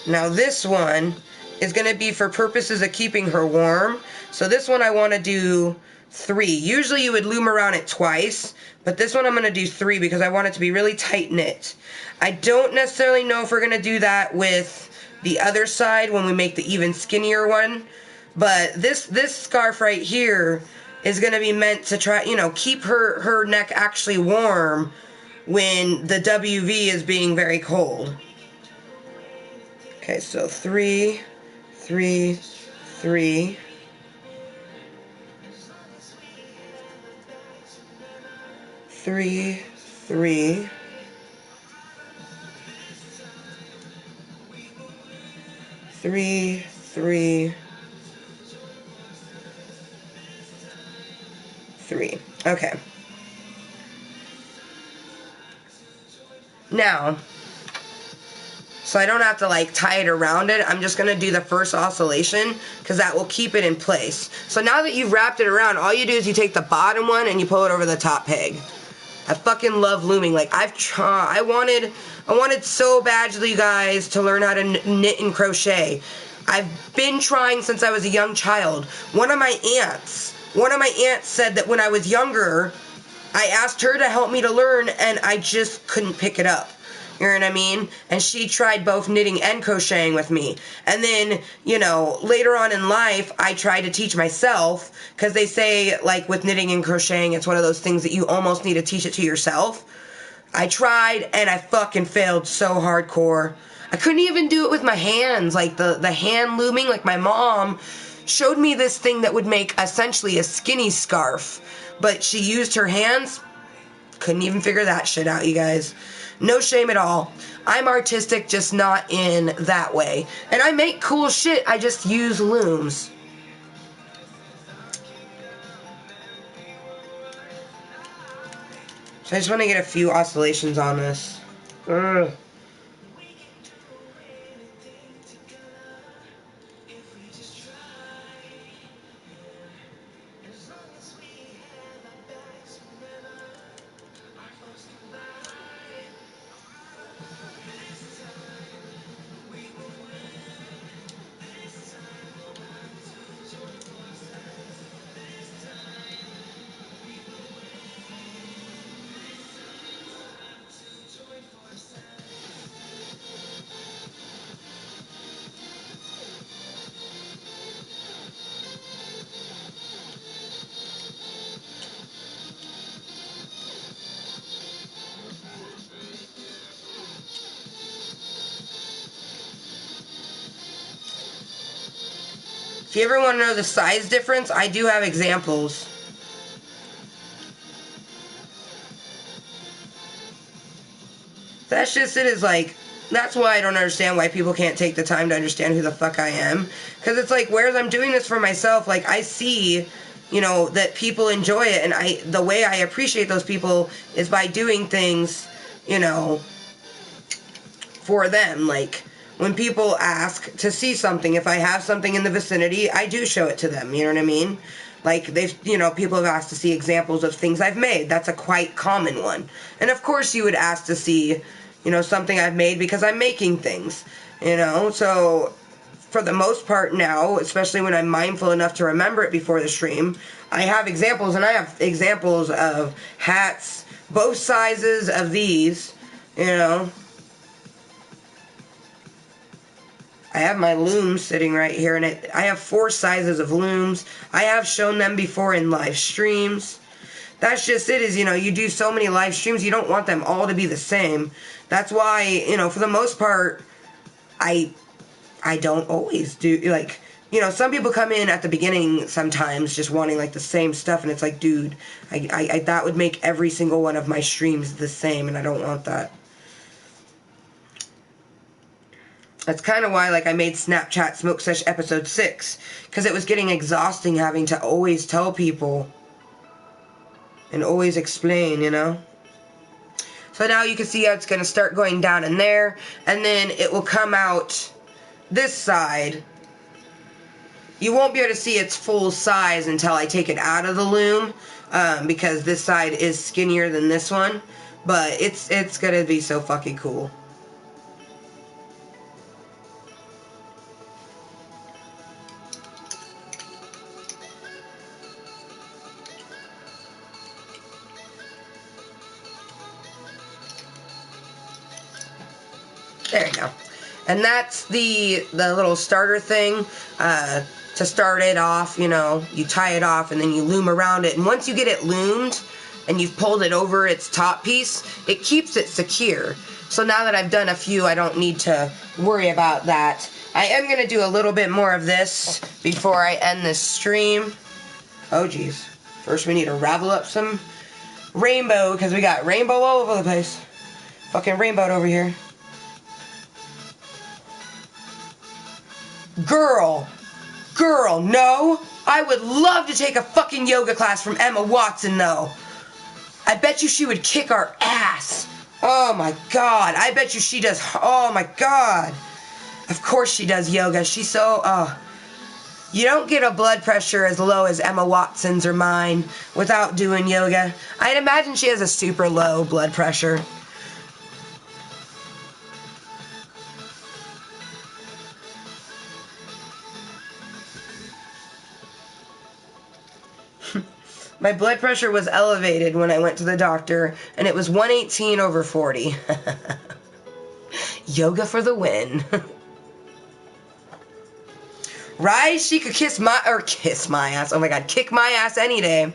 A: Now this one is going to be for purposes of keeping her warm. So this one I want to do 3. Usually you would loom around it twice, but this one I'm going to do 3 because I want it to be really tight knit. I don't necessarily know if we're going to do that with the other side when we make the even skinnier one, but this scarf right here is going to be meant to try, you know, keep her neck actually warm when the WV is being very cold. Okay, so 3, 3, 3. 3, 3. 3, 3. 3. Okay. Now, so I don't have to like tie it around it, I'm just going to do the first oscillation because that will keep it in place. So now that you've wrapped it around, all you do is you take the bottom one and you pull it over the top peg. I fucking love looming. Like I wanted so badly, you guys, to learn how to knit and crochet. I've been trying since I was a young child. One of my aunts said that when I was younger, I asked her to help me to learn and I just couldn't pick it up. You know what I mean? And she tried both knitting and crocheting with me. And then, you know, later on in life, I tried to teach myself, because they say, like, with knitting and crocheting, it's one of those things that you almost need to teach it to yourself. I tried, and I fucking failed so hardcore. I couldn't even do it with my hands, like the hand looming. Like, my mom showed me this thing that would make essentially a skinny scarf, but she used her hands. Couldn't even figure that shit out, you guys. No shame at all. I'm artistic, just not in that way. And I make cool shit, I just use looms. So I just want to get a few oscillations on this. Ugh. If you ever want to know the size difference, I do have examples. That's just it, is like, that's why I don't understand why people can't take the time to understand who the fuck I am. Because it's like, whereas I'm doing this for myself, like, I see, you know, that people enjoy it, and the way I appreciate those people is by doing things, you know, for them. Like, when people ask to see something, if I have something in the vicinity, I do show it to them, you know what I mean? Like, people have asked to see examples of things I've made. That's a quite common one. And of course you would ask to see, you know, something I've made because I'm making things, you know? So, for the most part now, especially when I'm mindful enough to remember it before the stream, I have examples, and I have examples of hats, both sizes of these, you know? I have my looms sitting right here, and I have 4 sizes of looms. I have shown them before in live streams. That's just it, is, you know, you do so many live streams, you don't want them all to be the same. That's why, you know, for the most part, I don't always do, like, you know, some people come in at the beginning sometimes just wanting, like, the same stuff, and it's like, dude, that would make every single one of my streams the same, and I don't want that. That's kind of why, like, I made Snapchat Smoke Sesh episode 6, because it was getting exhausting having to always tell people and always explain, you know? So now you can see how it's going to start going down in there, and then it will come out this side. You won't be able to see its full size until I take it out of the loom, because this side is skinnier than this one, but it's going to be so fucking cool. There you go. And that's the little starter thing, to start it off, you know, you tie it off and then you loom around it. And once you get it loomed and you've pulled it over its top piece, it keeps it secure. So now that I've done a few, I don't need to worry about that. I am going to do a little bit more of this before I end this stream. Oh, geez. First we need to ravel up some rainbow, because we got rainbow all over the place. Fucking rainbow over here. Girl, no. I would love to take a fucking yoga class from Emma Watson, though. I bet you she would kick our ass. Oh my god. I bet you she does. Oh my god. Of course she does yoga. She's so, you don't get a blood pressure as low as Emma Watson's or mine without doing yoga. I'd imagine she has a super low blood pressure. My blood pressure was elevated when I went to the doctor, and it was 118/40. Yoga for the win. Right? She could kiss my ass. Oh my god, kick my ass any day.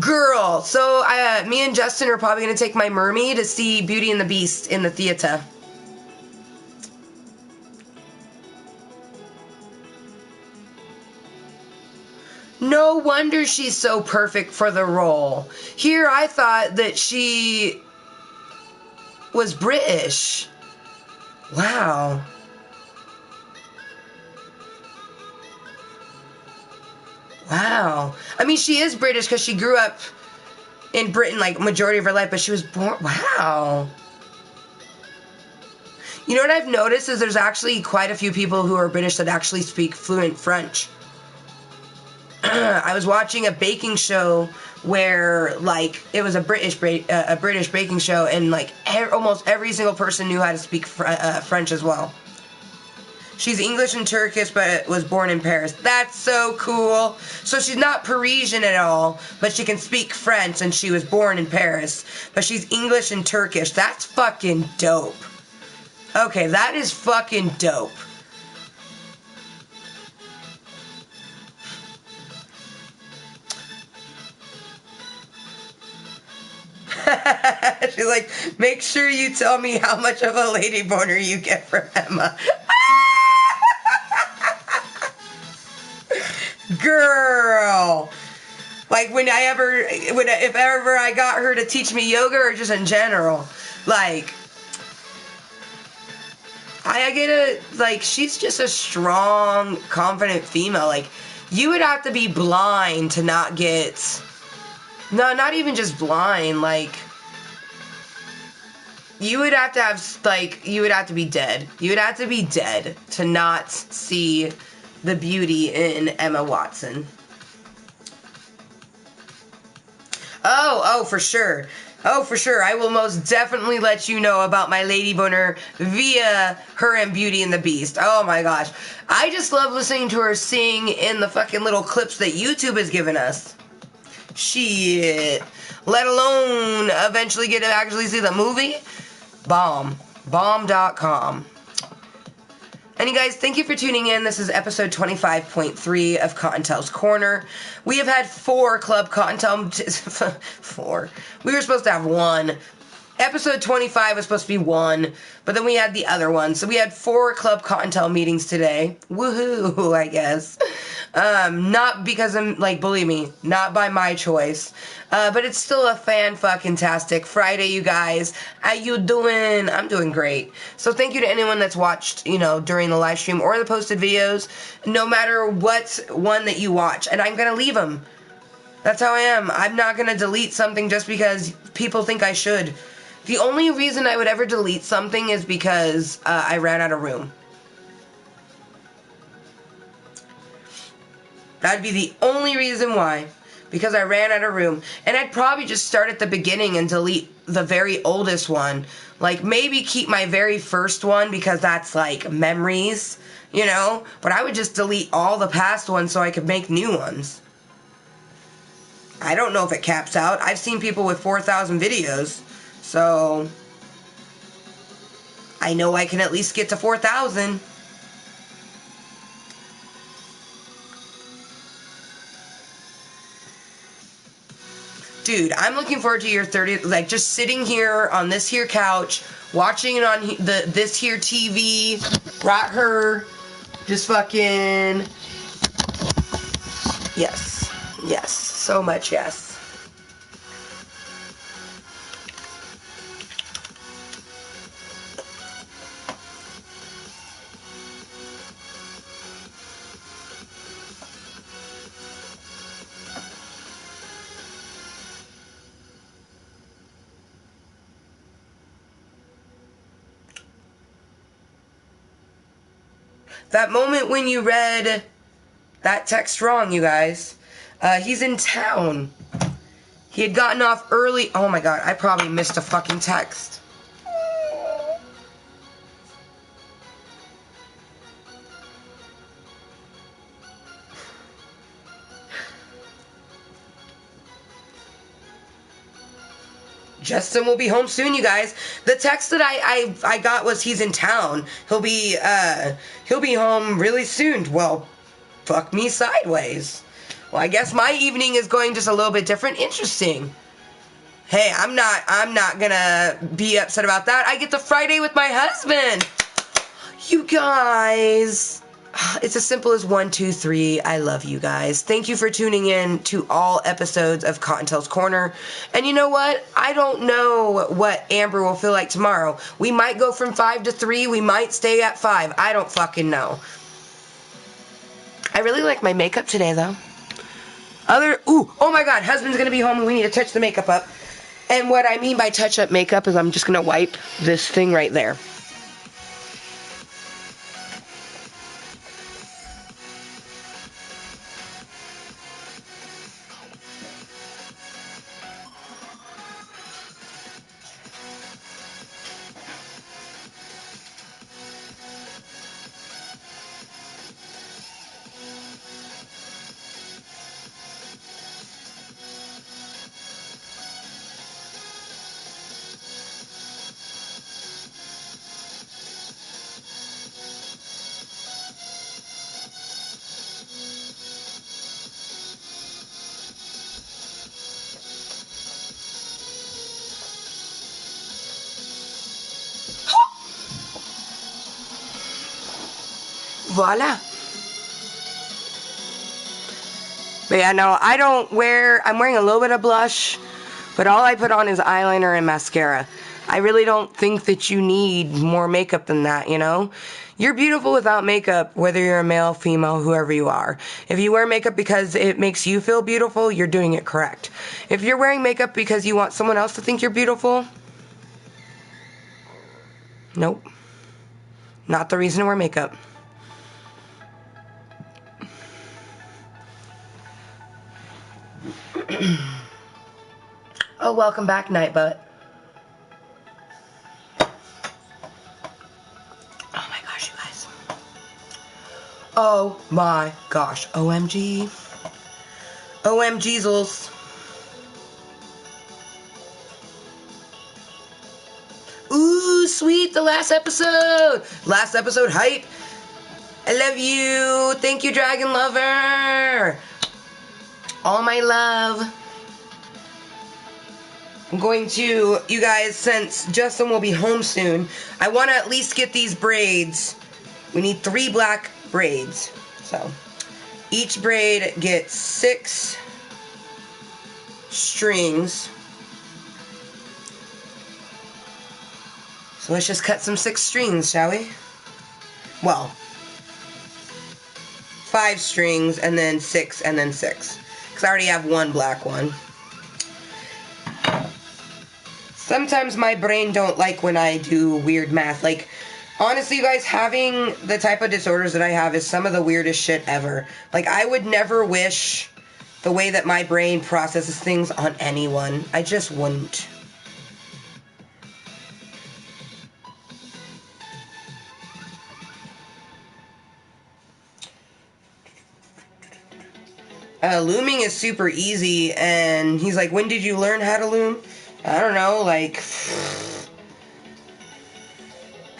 A: Girl, so me and Justin are probably going to take my Mermy to see Beauty and the Beast in the theater. No wonder she's so perfect for the role. Here, I thought that she was British. Wow. Wow. I mean, she is British because she grew up in Britain, like, majority of her life, but she was born... Wow. You know what I've noticed is there's actually quite a few people who are British that actually speak fluent French. I was watching a baking show where, like, it was a British baking show, and, like, almost every single person knew how to speak French as well. She's English and Turkish, but was born in Paris. That's so cool. So she's not Parisian at all, but she can speak French, and she was born in Paris. But she's English and Turkish. That's fucking dope. Okay, that is fucking dope. She's like, make sure you tell me how much of a lady boner you get from Emma. Girl. Like, if ever I got her to teach me yoga, or just in general. Like, I get it, like, she's just a strong, confident female. Like, you would have to be blind to not get, no, not even just blind, like, you would have to have, like, you would have to be dead. You would have to be dead to not see the beauty in Emma Watson. Oh, for sure. Oh, for sure. I will most definitely let you know about my lady boner via her and Beauty and the Beast. Oh my gosh. I just love listening to her sing in the fucking little clips that YouTube has given us. Shit. Let alone eventually get to actually see the movie. Bomb. Bomb.com. And you guys, thank you for tuning in. This is episode 25.3 of Kottontale's Corner. We have had 4 Klub Kottontale... 4. We were supposed to have 1. Episode 25 was supposed to be 1, but then we had the other one. So we had 4 Klub Kottontale meetings today. Woohoo, I guess. Not because I'm, like, believe me, not by my choice. But it's still a Fanfuckintastic Friday, you guys. How you doing? I'm doing great. So thank you to anyone that's watched, you know, during the live stream or the posted videos, no matter what one that you watch. And I'm going to leave them. That's how I am. I'm not going to delete something just because people think I should. The only reason I would ever delete something is because I ran out of room. That'd be the only reason why. Because I ran out of room. And I'd probably just start at the beginning and delete the very oldest one. Like, maybe keep my very first one because that's, like, memories, you know? But I would just delete all the past ones so I could make new ones. I don't know if it caps out. I've seen people with 4,000 videos. So, I know I can at least get to 4,000. Dude, I'm looking forward to your 30th, like, just sitting here on this here couch, watching it on this here TV, right here, just fucking, yes, so much yes. That moment when you read that text wrong, you guys. He's in town. He had gotten off early. Oh my god, I probably missed a fucking text. Justin will be home soon, you guys. The text that I got was he's in town. He'll be home really soon. Well, fuck me sideways. Well, I guess my evening is going just a little bit different. Interesting. Hey, I'm not gonna be upset about that. I get the Friday with my husband. You guys. It's as simple as 1, 2, 3. I love you guys. Thank you for tuning in to all episodes of Kottontale's Corner. And you know what? I don't know what Amber will feel like tomorrow. We might go from 5 to 3. We might stay at 5. I don't fucking know. I really like my makeup today, though. Oh my god, husband's gonna be home and we need to touch the makeup up. And what I mean by touch up makeup is I'm just gonna wipe this thing right there. Voila. But yeah, no, I don't wear, I'm wearing a little bit of blush, but all I put on is eyeliner and mascara. I really don't think that you need more makeup than that, you know? You're beautiful without makeup, whether you're a male, female, whoever you are. If you wear makeup because it makes you feel beautiful, you're doing it correct. If you're wearing makeup because you want someone else to think you're beautiful, nope. Not the reason to wear makeup. Oh, welcome back, Nightbutt. Oh my gosh, you guys. Oh my gosh. OMG. OMGzels. Ooh, sweet, the last episode. Last episode hype. I love you. Thank you, Dragon Lover. All my love. I'm going to, you guys, since Justin will be home soon, I want to at least get these braids. We need 3 black braids. So, each braid gets 6 strings. So let's just cut some 6 strings, shall we? Well, 5 strings and then 6 and then 6. Because I already have 1 black one. Sometimes my brain don't like when I do weird math. Like, honestly, you guys, having the type of disorders that I have is some of the weirdest shit ever. Like, I would never wish the way that my brain processes things on anyone. I just wouldn't. Looming is super easy, and he's like, when did you learn how to loom? I don't know, like...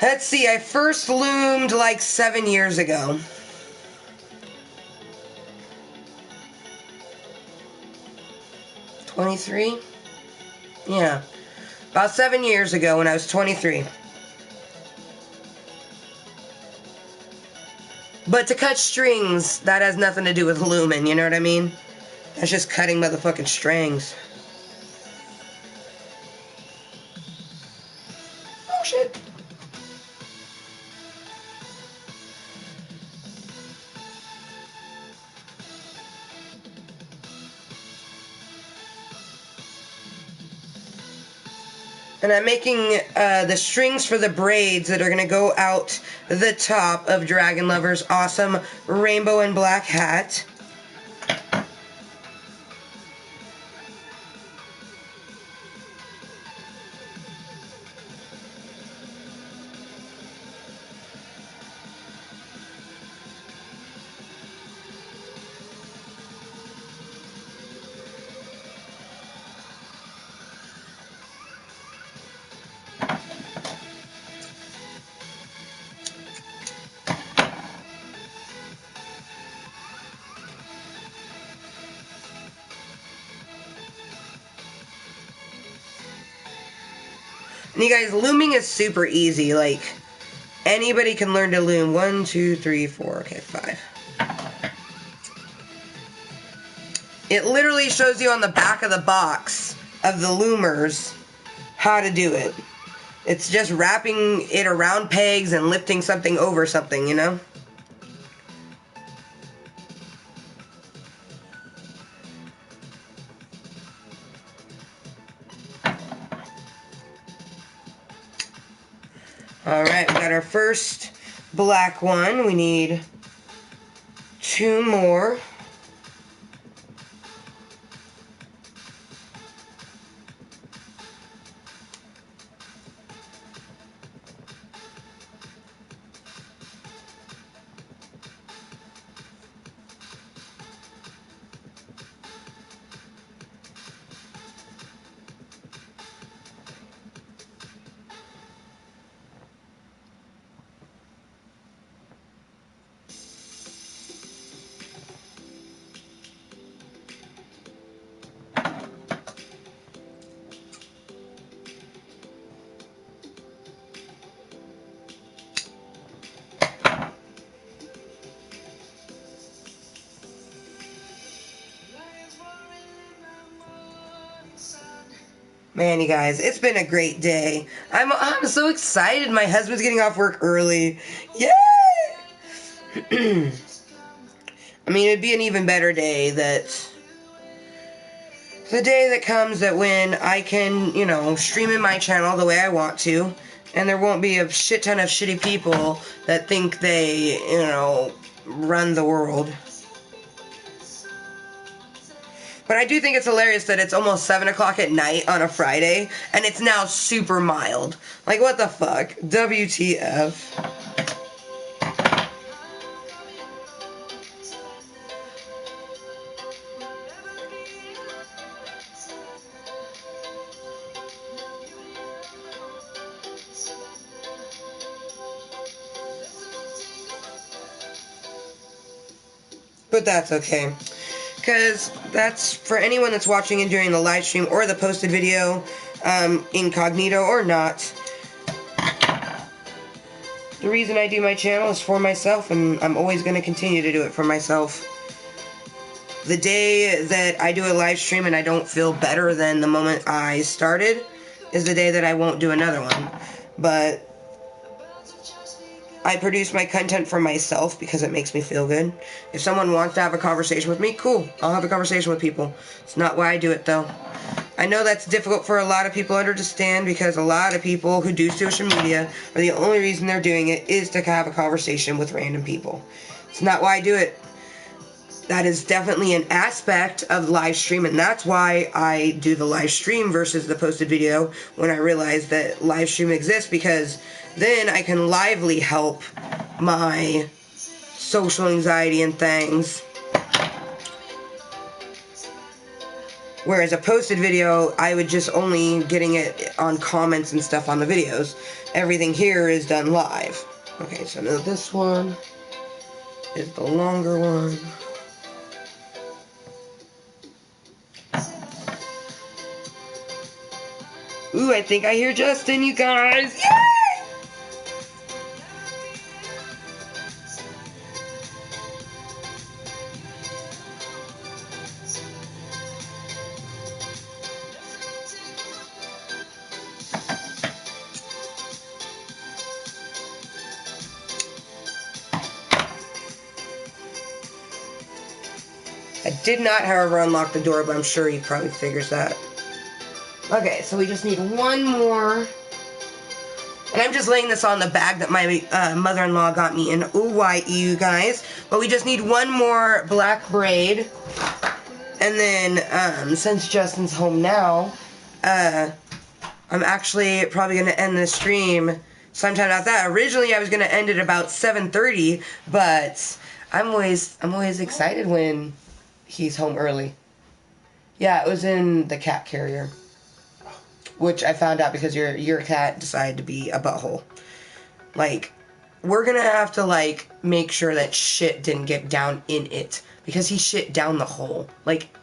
A: Let's see, I first loomed like 7 years ago. $23? Yeah. About 7 years ago when I was 23. But to cut strings, that has nothing to do with looming, you know what I mean? That's just cutting motherfucking strings. Oh shit. And I'm making the strings for the braids that are going to go out the top of Dragon Lover's awesome rainbow and black hat. And you guys, looming is super easy. Like, anybody can learn to loom. 1, 2, 3, 4, okay, 5. It literally shows you on the back of the box of the loomers how to do it. It's just wrapping it around pegs and lifting something over something, you know? Alright, we got our first black one. We need 2 more. Man, you guys, it's been a great day. I'm so excited. My husband's getting off work early. Yay! I mean, it'd be an even better day the day that comes that when I can, you know, stream in my channel the way I want to, and there won't be a shit ton of shitty people that think they, you know, run the world. But I do think it's hilarious that it's almost 7 o'clock at night on a Friday, and it's now super mild. Like, what the fuck? WTF. But that's okay. Because that's for anyone that's watching it during the live stream or the posted video, incognito or not. The reason I do my channel is for myself, and I'm always going to continue to do it for myself. The day that I do a live stream and I don't feel better than the moment I started is the day that I won't do another one. But I produce my content for myself because it makes me feel good. If someone wants to have a conversation with me, cool. I'll have a conversation with people. It's not why I do it, though. I know that's difficult for a lot of people to understand because a lot of people who do social media are the only reason they're doing it is to have a conversation with random people. It's not why I do it. That is definitely an aspect of live stream, and that's why I do the live stream versus the posted video when I realize that live stream exists, because then I can lively help my social anxiety and things. Whereas a posted video, I would just only getting it on comments and stuff on the videos. Everything here is done live. Okay, so now this one is the longer one. Ooh, I think I hear Justin, you guys. Yay! I did not, however, unlock the door, but I'm sure he probably figures that. Okay, so we just need one more. And I'm just laying this on the bag that my mother-in-law got me in Hawaii, you guys. But we just need one more black braid. And then, since Justin's home now, I'm actually probably going to end the stream sometime after that. Originally, I was going to end it about 7:30, but I'm always excited when he's home early. Yeah, it was in the cat carrier. Which I found out because your cat decided to be a butthole. Like, we're gonna have to, like, make sure that shit didn't get down in it. Because he shit down the hole. Like,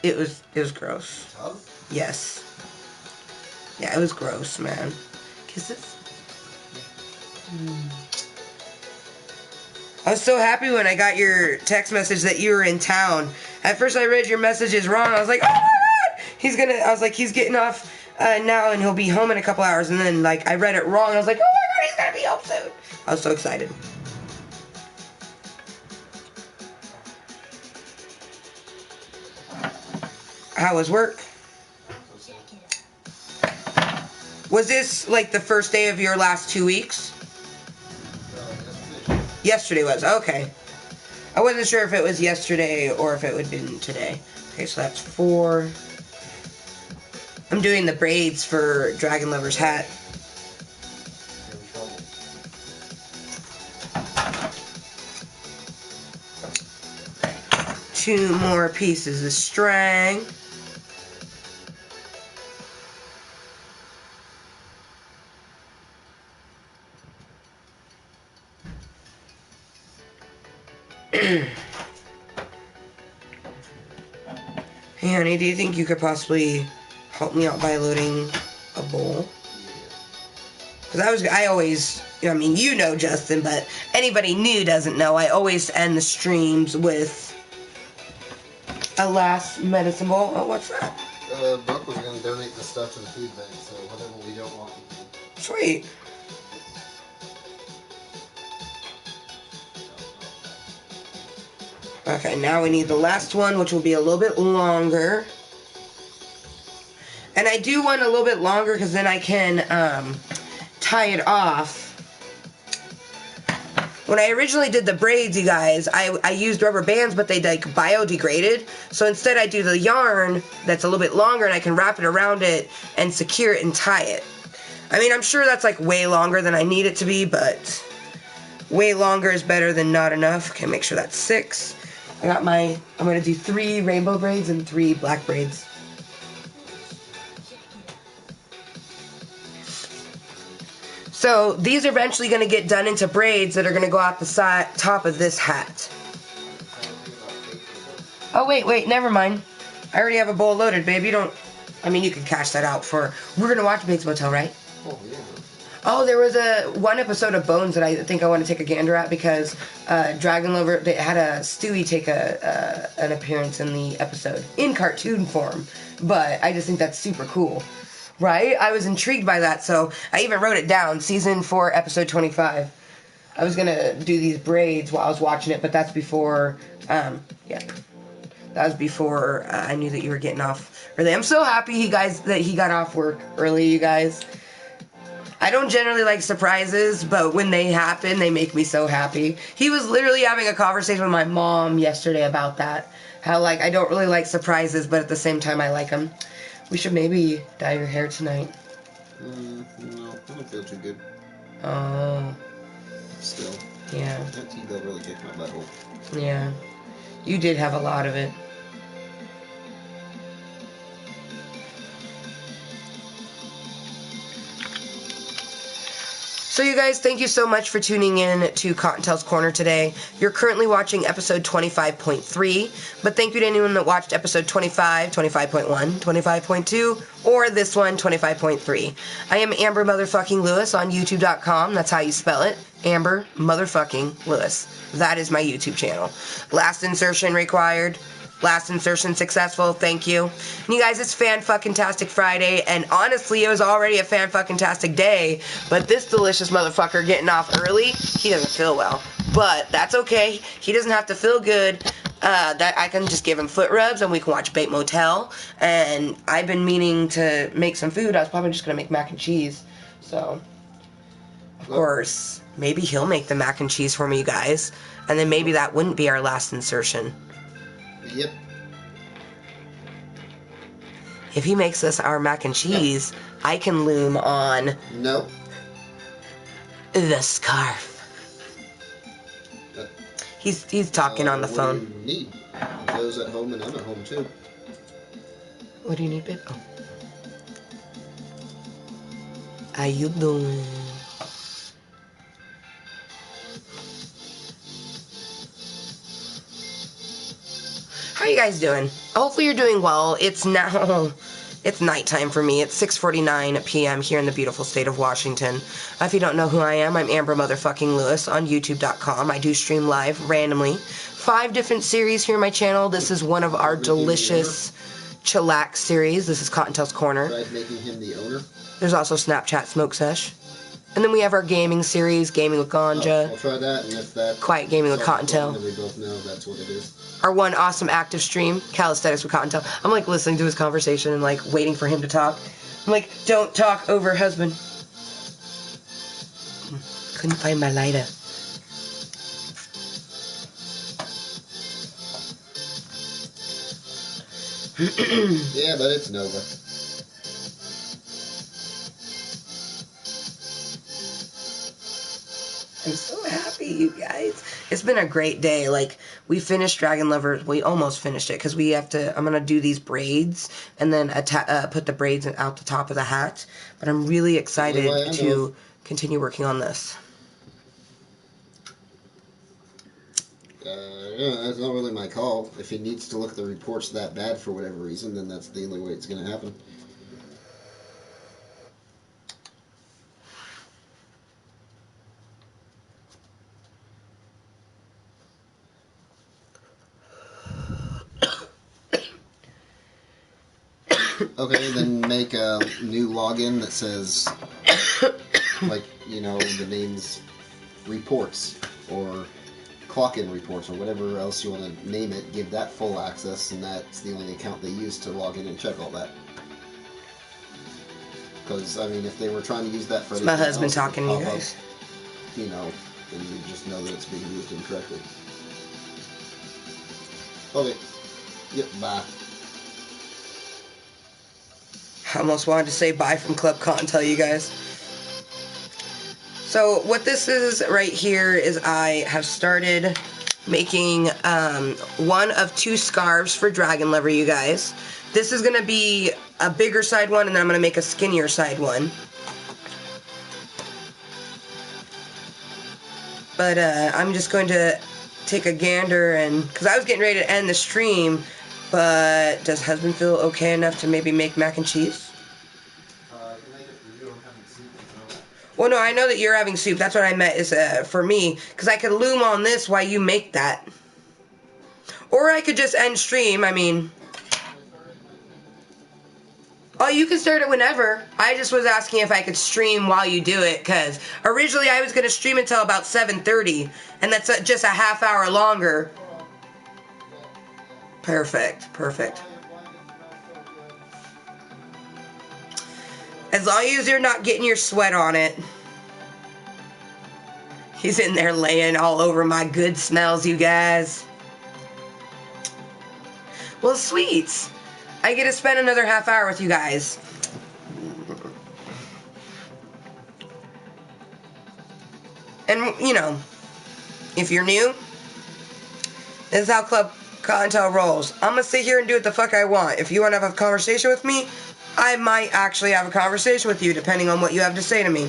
A: it was gross. Yes. Yeah, it was gross, man. Kisses? I was so happy when I got your text message that you were in town. At first I read your messages wrong. I was like, oh my god! I was like, he's getting off now and he'll be home in a couple hours. And then, like, I read it wrong. I was like, oh my god, he's gonna be home soon. I was so excited. How was work? Was this, like, the first day of your last 2 weeks? Yesterday was. Okay. I wasn't sure if it was yesterday or if it would have been today. Okay, so that's 4. I'm doing the braids for Dragon Lover's hat. Two more pieces of string. Hey honey, do you think you could possibly help me out by loading a bowl? Because I always, I mean, you know, Justin, but anybody new doesn't know, I always end the streams with a last medicine bowl. Oh, what's that?
B: Buck was going to donate the stuff to the food bank, so whatever we don't want.
A: Sweet. Okay, now we need the last one, which will be a little bit longer. And I do want a little bit longer because then I can tie it off. When I originally did the braids, you guys, I used rubber bands, but they like biodegraded. So instead I do the yarn that's a little bit longer and I can wrap it around it and secure it and tie it. I mean, I'm sure that's like way longer than I need it to be, but way longer is better than not enough. Okay, make sure that's 6. I'm going to do 3 rainbow braids and 3 black braids. So these are eventually going to get done into braids that are going to go out the top of this hat. Oh, wait, never mind. I already have a bowl loaded, babe. You don't... I mean, you can cash that out for... We're going to watch Bates Motel, right?
B: Oh, yeah.
A: Oh, there was one episode of Bones that I think I want to take a gander at because Dragon Lover, they had a Stewie take an appearance in the episode in cartoon form. But I just think that's super cool. Right? I was intrigued by that, so I even wrote it down. Season 4, episode 25. I was going to do these braids while I was watching it, but that's before, yeah. That was before I knew that you were getting off early. I'm so happy that he got off work early, you guys. I don't generally like surprises, but when they happen, they make me so happy. He was literally having a conversation with my mom yesterday about that. How, like, I don't really like surprises, but at the same time, I like them. We should maybe dye your hair tonight.
B: No, I don't feel too good.
A: Oh.
B: Still.
A: Yeah.
B: That tea belt really kicked my butthole.
A: Yeah. You did have a lot of it. So you guys, thank you so much for tuning in to Kottontale's Corner today. You're currently watching episode 25.3, but thank you to anyone that watched episode 25, 25.1, 25.2, or this one, 25.3. I am Amber Motherfucking Lewis on YouTube.com. That's how you spell it. Amber Motherfucking Lewis. That is my YouTube channel. Last insertion required. Last insertion successful, thank you. And you guys, it's Fanfuckintastic Friday, and honestly, it was already a Fanfuckintastic day, but this delicious motherfucker getting off early, he doesn't feel well. But that's okay. He doesn't have to feel good. That I can just give him foot rubs, and we can watch Bates Motel. And I've been meaning to make some food. I was probably just going to make mac and cheese. So, of course, maybe he'll make the mac and cheese for me, you guys. And then maybe that wouldn't be our last insertion.
B: Yep.
A: If he makes us our mac and cheese, I can loom on...
B: No.
A: The scarf. He's talking on the phone.
B: What do you need? Joe's at home and I'm at home too.
A: What do you need, babe? Oh. How you doing? How are you guys doing? Hopefully you're doing well. It's now... It's nighttime for me. It's 6:49 p.m. here in the beautiful state of Washington. If you don't know who I am, I'm Amber Motherfucking Lewis on YouTube.com. I do stream live randomly. 5 different series here on my channel. This is one of our delicious chillax series. This is Kottontale's Corner.
B: Tried making him the owner.
A: There's also Snapchat Smoke Sesh. And then we have our gaming series, Gaming with Ganja.
B: I'll try that, and if that...
A: Quiet Gaming with Kottontale.
B: Then we both know that's what it is.
A: Our one awesome active stream, Calisthenics with Kottontale. I'm like listening to his conversation and like waiting for him to talk. I'm like, don't talk over husband. Couldn't find my lighter.
B: Yeah, but it's Nova.
A: I'm so happy, you guys. It's been a great day. Like, we finished Dragon Lover. We almost finished it because we have to... I'm going to do these braids and then put the braids out the top of the hat. But I'm really excited to continue working on this.
B: That's not really my call. If he needs to look at the reports that bad for whatever reason, then that's the only way it's going to happen. Okay, then make a new login that says, like, you know, the name's reports, or clock-in reports, or whatever else you want to name it. Give that full access, and that's the only account they use to log in and check all that. Because, I mean, if they were trying to use that for
A: it's my husband talking to you guys.
B: You know, then you just know that it's being used incorrectly. Okay. Yep, bye.
A: I almost wanted to say bye from Klub Kottontale, you guys. So what this is right here is I have started making one of 2 scarves for Dragon Lover, you guys. This is going to be a bigger side one, and then I'm going to make a skinnier side one. But I'm just going to take a gander, and because I was getting ready to end the stream, but does husband feel okay enough to maybe make mac and cheese? Well, no, I know that you're having soup. That's what I meant is for me, because I could loom on this while you make that. Or I could just end stream, I mean. Oh, you can start it whenever. I just was asking if I could stream while you do it, because originally I was going to stream until about 7:30, and that's just a half hour longer. Perfect, perfect. As long as you're not getting your sweat on it. He's in there laying all over my good smells, you guys. Well, sweet. I get to spend another half hour with you guys. And, you know, if you're new, this is how Klub Kottontale rolls. I'm going to sit here and do what the fuck I want. If you want to have a conversation with me, I might actually have a conversation with you, depending on what you have to say to me.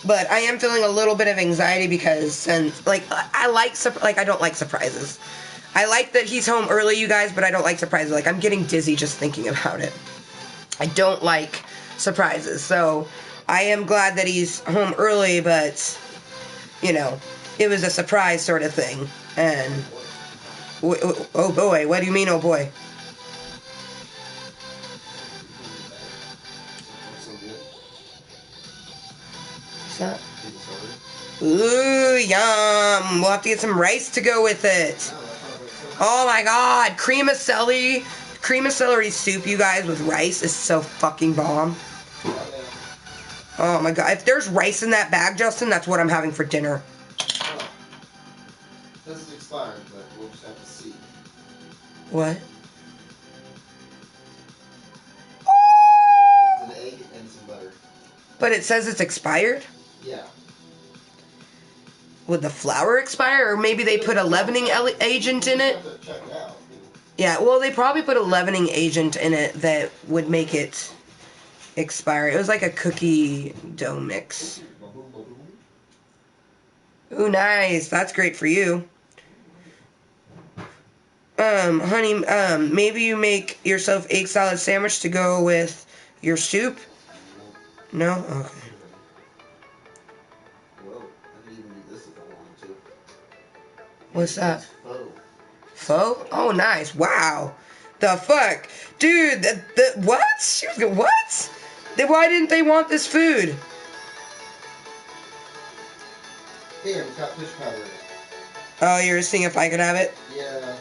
A: But I am feeling a little bit of anxiety because, since, like, I don't like surprises. I like that he's home early, you guys, but I don't like surprises. Like, I'm getting dizzy just thinking about it. I don't like surprises. So, I am glad that he's home early, but, you know, it was a surprise sort of thing. And, oh boy, what do you mean, oh boy? What's that? Ooh, yum. We'll have to get some rice to go with it. Oh my god. Cream of celery soup, you guys, with rice is so fucking bomb. Oh my god. If there's rice in that bag, Justin, that's what I'm having for dinner.
B: Oh. This is expired, but we'll just have to see.
A: What?
B: It's an egg and some butter.
A: But it says it's expired?
B: Yeah.
A: Would the flour expire? Or maybe they put a leavening agent in it? Yeah, well, they probably put a leavening agent in it that would make it expire. It was like a cookie dough mix. Ooh, nice. That's great for you. Honey, maybe you make yourself egg salad sandwich to go with your soup? No? Okay. What's that? Pho? Oh, nice. Wow. The fuck? Dude, what? She was going, what? Why didn't they want this food?
B: Here, it's got fish powder in it.
A: Oh, you're seeing if I could have it?
B: Yeah.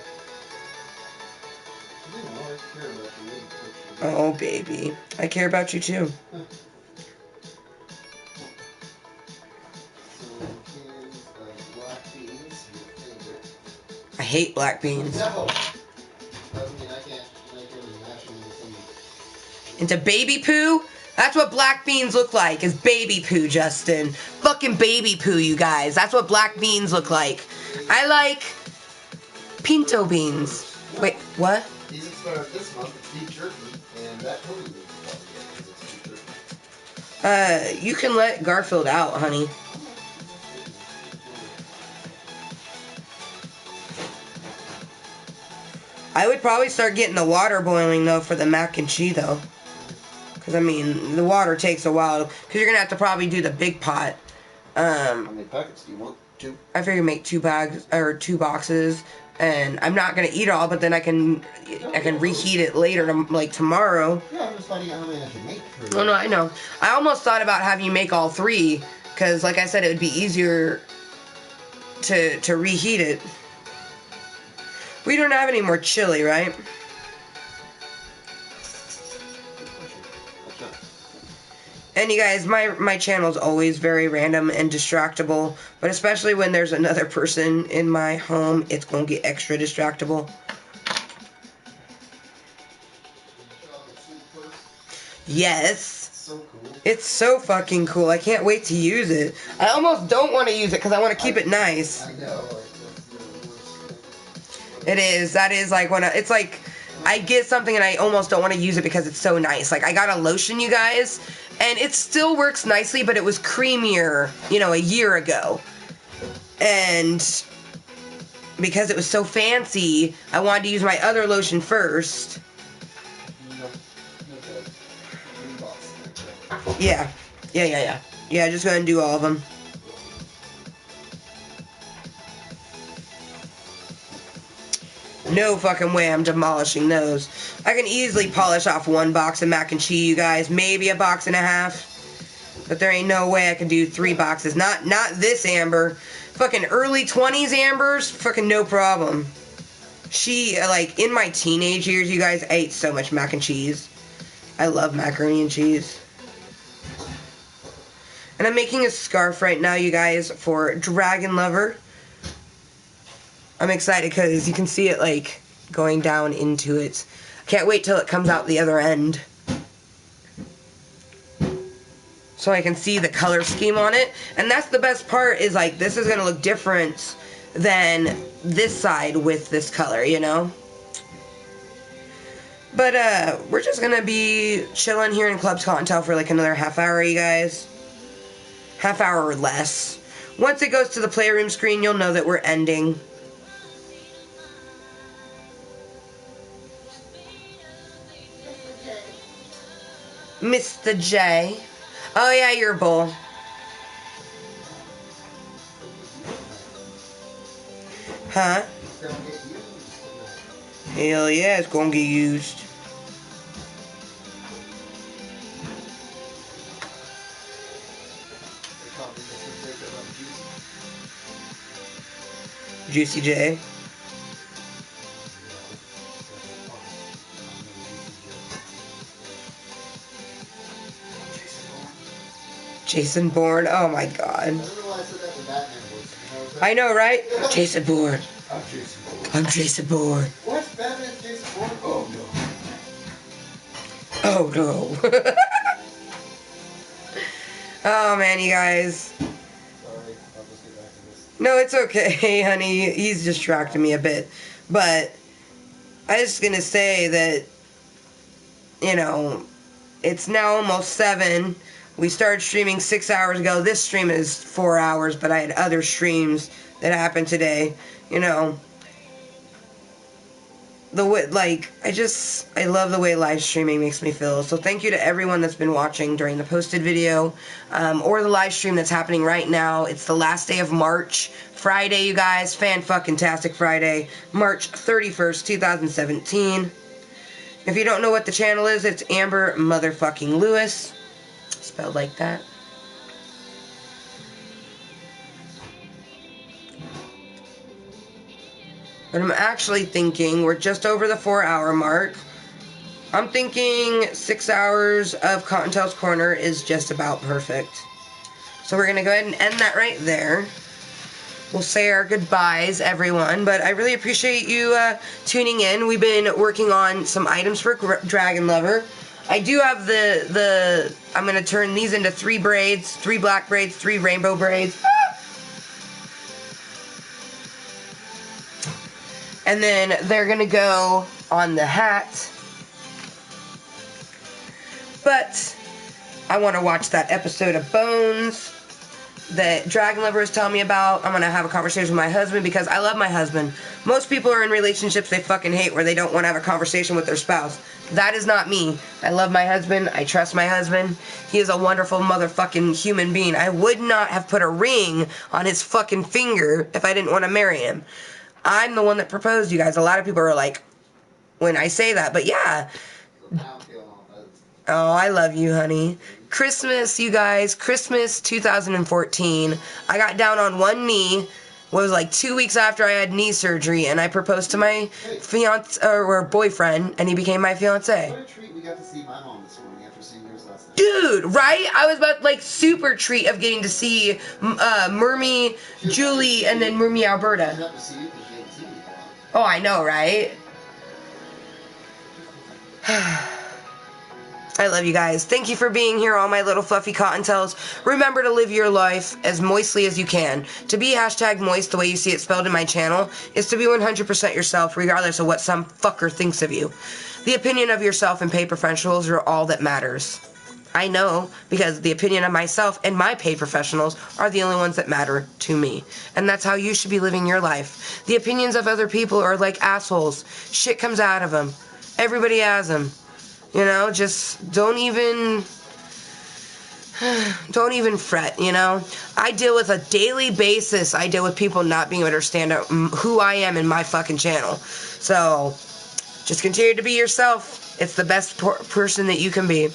A: Oh, baby. I care about you, too. I hate black beans.
B: No. Doesn't mean I can't make every mash
A: into baby poo? That's what black beans look like, is baby poo, Justin. Fucking baby poo, you guys. That's what black beans look like. I like pinto beans. Wait, what?
B: These expired this month. It's beef jerky, and that totally is beef jerky.
A: You can let Garfield out, honey. I would probably start getting the water boiling, though, for the mac and cheese, though. Because, I mean, the water takes a while. Because you're going to have to probably do the big pot.
B: How many packets do you want? 2?
A: I figure make 2 bags or 2 boxes, and I'm not gonna eat it all, but then I can reheat it later, like tomorrow.
B: Yeah, I'm just finding out how many I can make.
A: Oh no, I know. I almost thought about having you make all 3, because like I said, it would be easier to reheat it. We don't have any more chili, right? And you guys, my channel is always very random and distractible, but especially when there's another person in my home, it's gonna get extra distractible. Yes.
B: So cool.
A: It's so fucking cool. I can't wait to use it. I almost don't want to use it because I want to keep it nice.
B: I know.
A: It is. That is like when it's like I get something and I almost don't want to use it because it's so nice. Like I got a lotion, you guys, and it still works nicely, but it was creamier, you know, a year ago. And because it was so fancy, I wanted to use my other lotion first. Yeah. Yeah, just go ahead and do all of them. No fucking way I'm demolishing those. I can easily polish off 1 box of mac and cheese, you guys. Maybe a box and a half. But there ain't no way I can do 3 boxes. Not this Amber. Fucking early 20s Ambers. Fucking no problem. She, like, in my teenage years, you guys, I ate so much mac and cheese. I love macaroni and cheese. And I'm making a scarf right now, you guys, for Dragon Lover. I'm excited because you can see it, like, going down into it. I can't wait till it comes out the other end. So I can see the color scheme on it. And that's the best part is, like, this is going to look different than this side with this color, you know? But, we're just going to be chilling here in Klub Kottontale for, like, another half hour, you guys. Half hour or less. Once it goes to the playroom screen, you'll know that we're ending. Mr. J. Oh yeah, your bowl. Huh? Hell yeah, it's gonna get used. Juicy J. Jason Bourne, oh my god. I know, right? Jason Bourne. I'm Jason Bourne.
B: What's Batman Jason Bourne? Oh no.
A: Oh no. Oh man, you guys.
B: Sorry, I'll just get back to this.
A: No, it's okay, honey. He's distracting me a bit. But I was just gonna say that, you know, it's now almost 7. We started streaming 6 hours ago. This stream is 4 hours, but I had other streams that happened today. You know, the way, like, I love the way live streaming makes me feel. So thank you to everyone that's been watching during the posted video, or the live stream that's happening right now. It's the last day of March, Friday, you guys. Fanfuckintastic Friday, March 31st, 2017. If you don't know what the channel is, it's Amber Motherfucking Lewis. Spelled like that. But I'm actually thinking we're just over the 4-hour mark. I'm thinking 6 hours of Kottontale's Korner is just about perfect. So we're going to go ahead and end that right there. We'll say our goodbyes, everyone. But I really appreciate you tuning in. We've been working on some items for Dragon Lover. I do have I'm going to turn these into 3 braids, 3 black braids, 3 rainbow braids. And then they're going to go on the hat. But I want to watch that episode of Bones. that Dragon Lover is telling me about. I'm going to have a conversation with my husband because I love my husband. Most people are in relationships they fucking hate where they don't want to have a conversation with their spouse. That is not me. I love my husband. I trust my husband. He is a wonderful motherfucking human being. I would not have put a ring on his fucking finger if I didn't want to marry him. I'm the one that proposed, you guys. A lot of people are like, when I say that, but yeah. Oh, I love you, honey. Christmas, you guys. Christmas 2014. I got down on one knee. Was like 2 weeks after I had knee surgery, and I proposed to my fiance or boyfriend, and he became my fiance.
B: What a treat we got to see my mom this morning after seeing yours last night.
A: Dude, right? I was about like super treat of getting to see Mermy, Julie, and then Mermy Alberta. Oh, I know, right? I love you guys. Thank you for being here, all my little fluffy cottontails. Remember to live your life as moistly as you can. To be #moist the way you see it spelled in my channel is to be 100% yourself, regardless of what some fucker thinks of you. The opinion of yourself and pay professionals are all that matters. I know, because the opinion of myself and my pay professionals are the only ones that matter to me. And that's how you should be living your life. The opinions of other people are like assholes. Shit comes out of them. Everybody has them. You know, just don't even fret, you know. I deal with a daily basis. I deal with people not being able to understand who I am in my fucking channel. So, just continue to be yourself. It's the best person that you can be.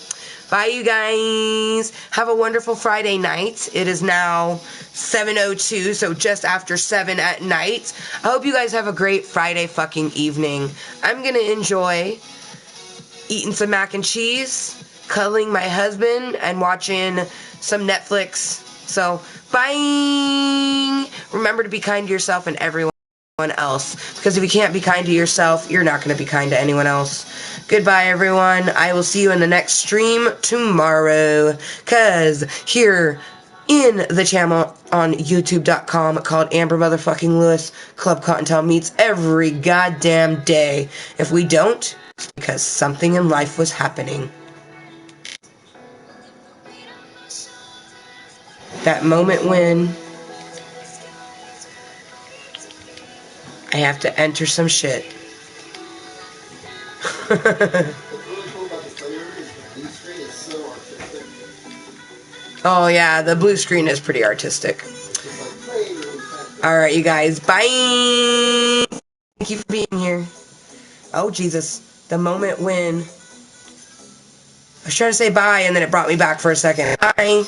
A: Bye, you guys. Have a wonderful Friday night. It is now 7:02, so just after 7 at night. I hope you guys have a great Friday fucking evening. I'm going to enjoy eating some mac and cheese, cuddling my husband, and watching some Netflix. So, bye! Remember to be kind to yourself and everyone else. Because if you can't be kind to yourself, you're not going to be kind to anyone else. Goodbye, everyone. I will see you in the next stream tomorrow. Because here in the channel on YouTube.com called Amber Motherfucking Lewis, Klub Kottontale meets every goddamn day. If we don't, it's because something in life was happening. That moment when I have to enter some shit.
B: What's really cool about the player is the blue screen is so artistic.
A: Oh yeah, the blue screen is pretty artistic.
B: It's like really fast.
A: Alright, you guys, bye! Thank you for being here. Oh, Jesus. The moment when I was trying to say bye, and then it brought me back for a second. Bye!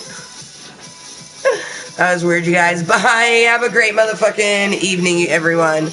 A: That was weird, you guys. Bye! Have a great motherfucking evening, everyone.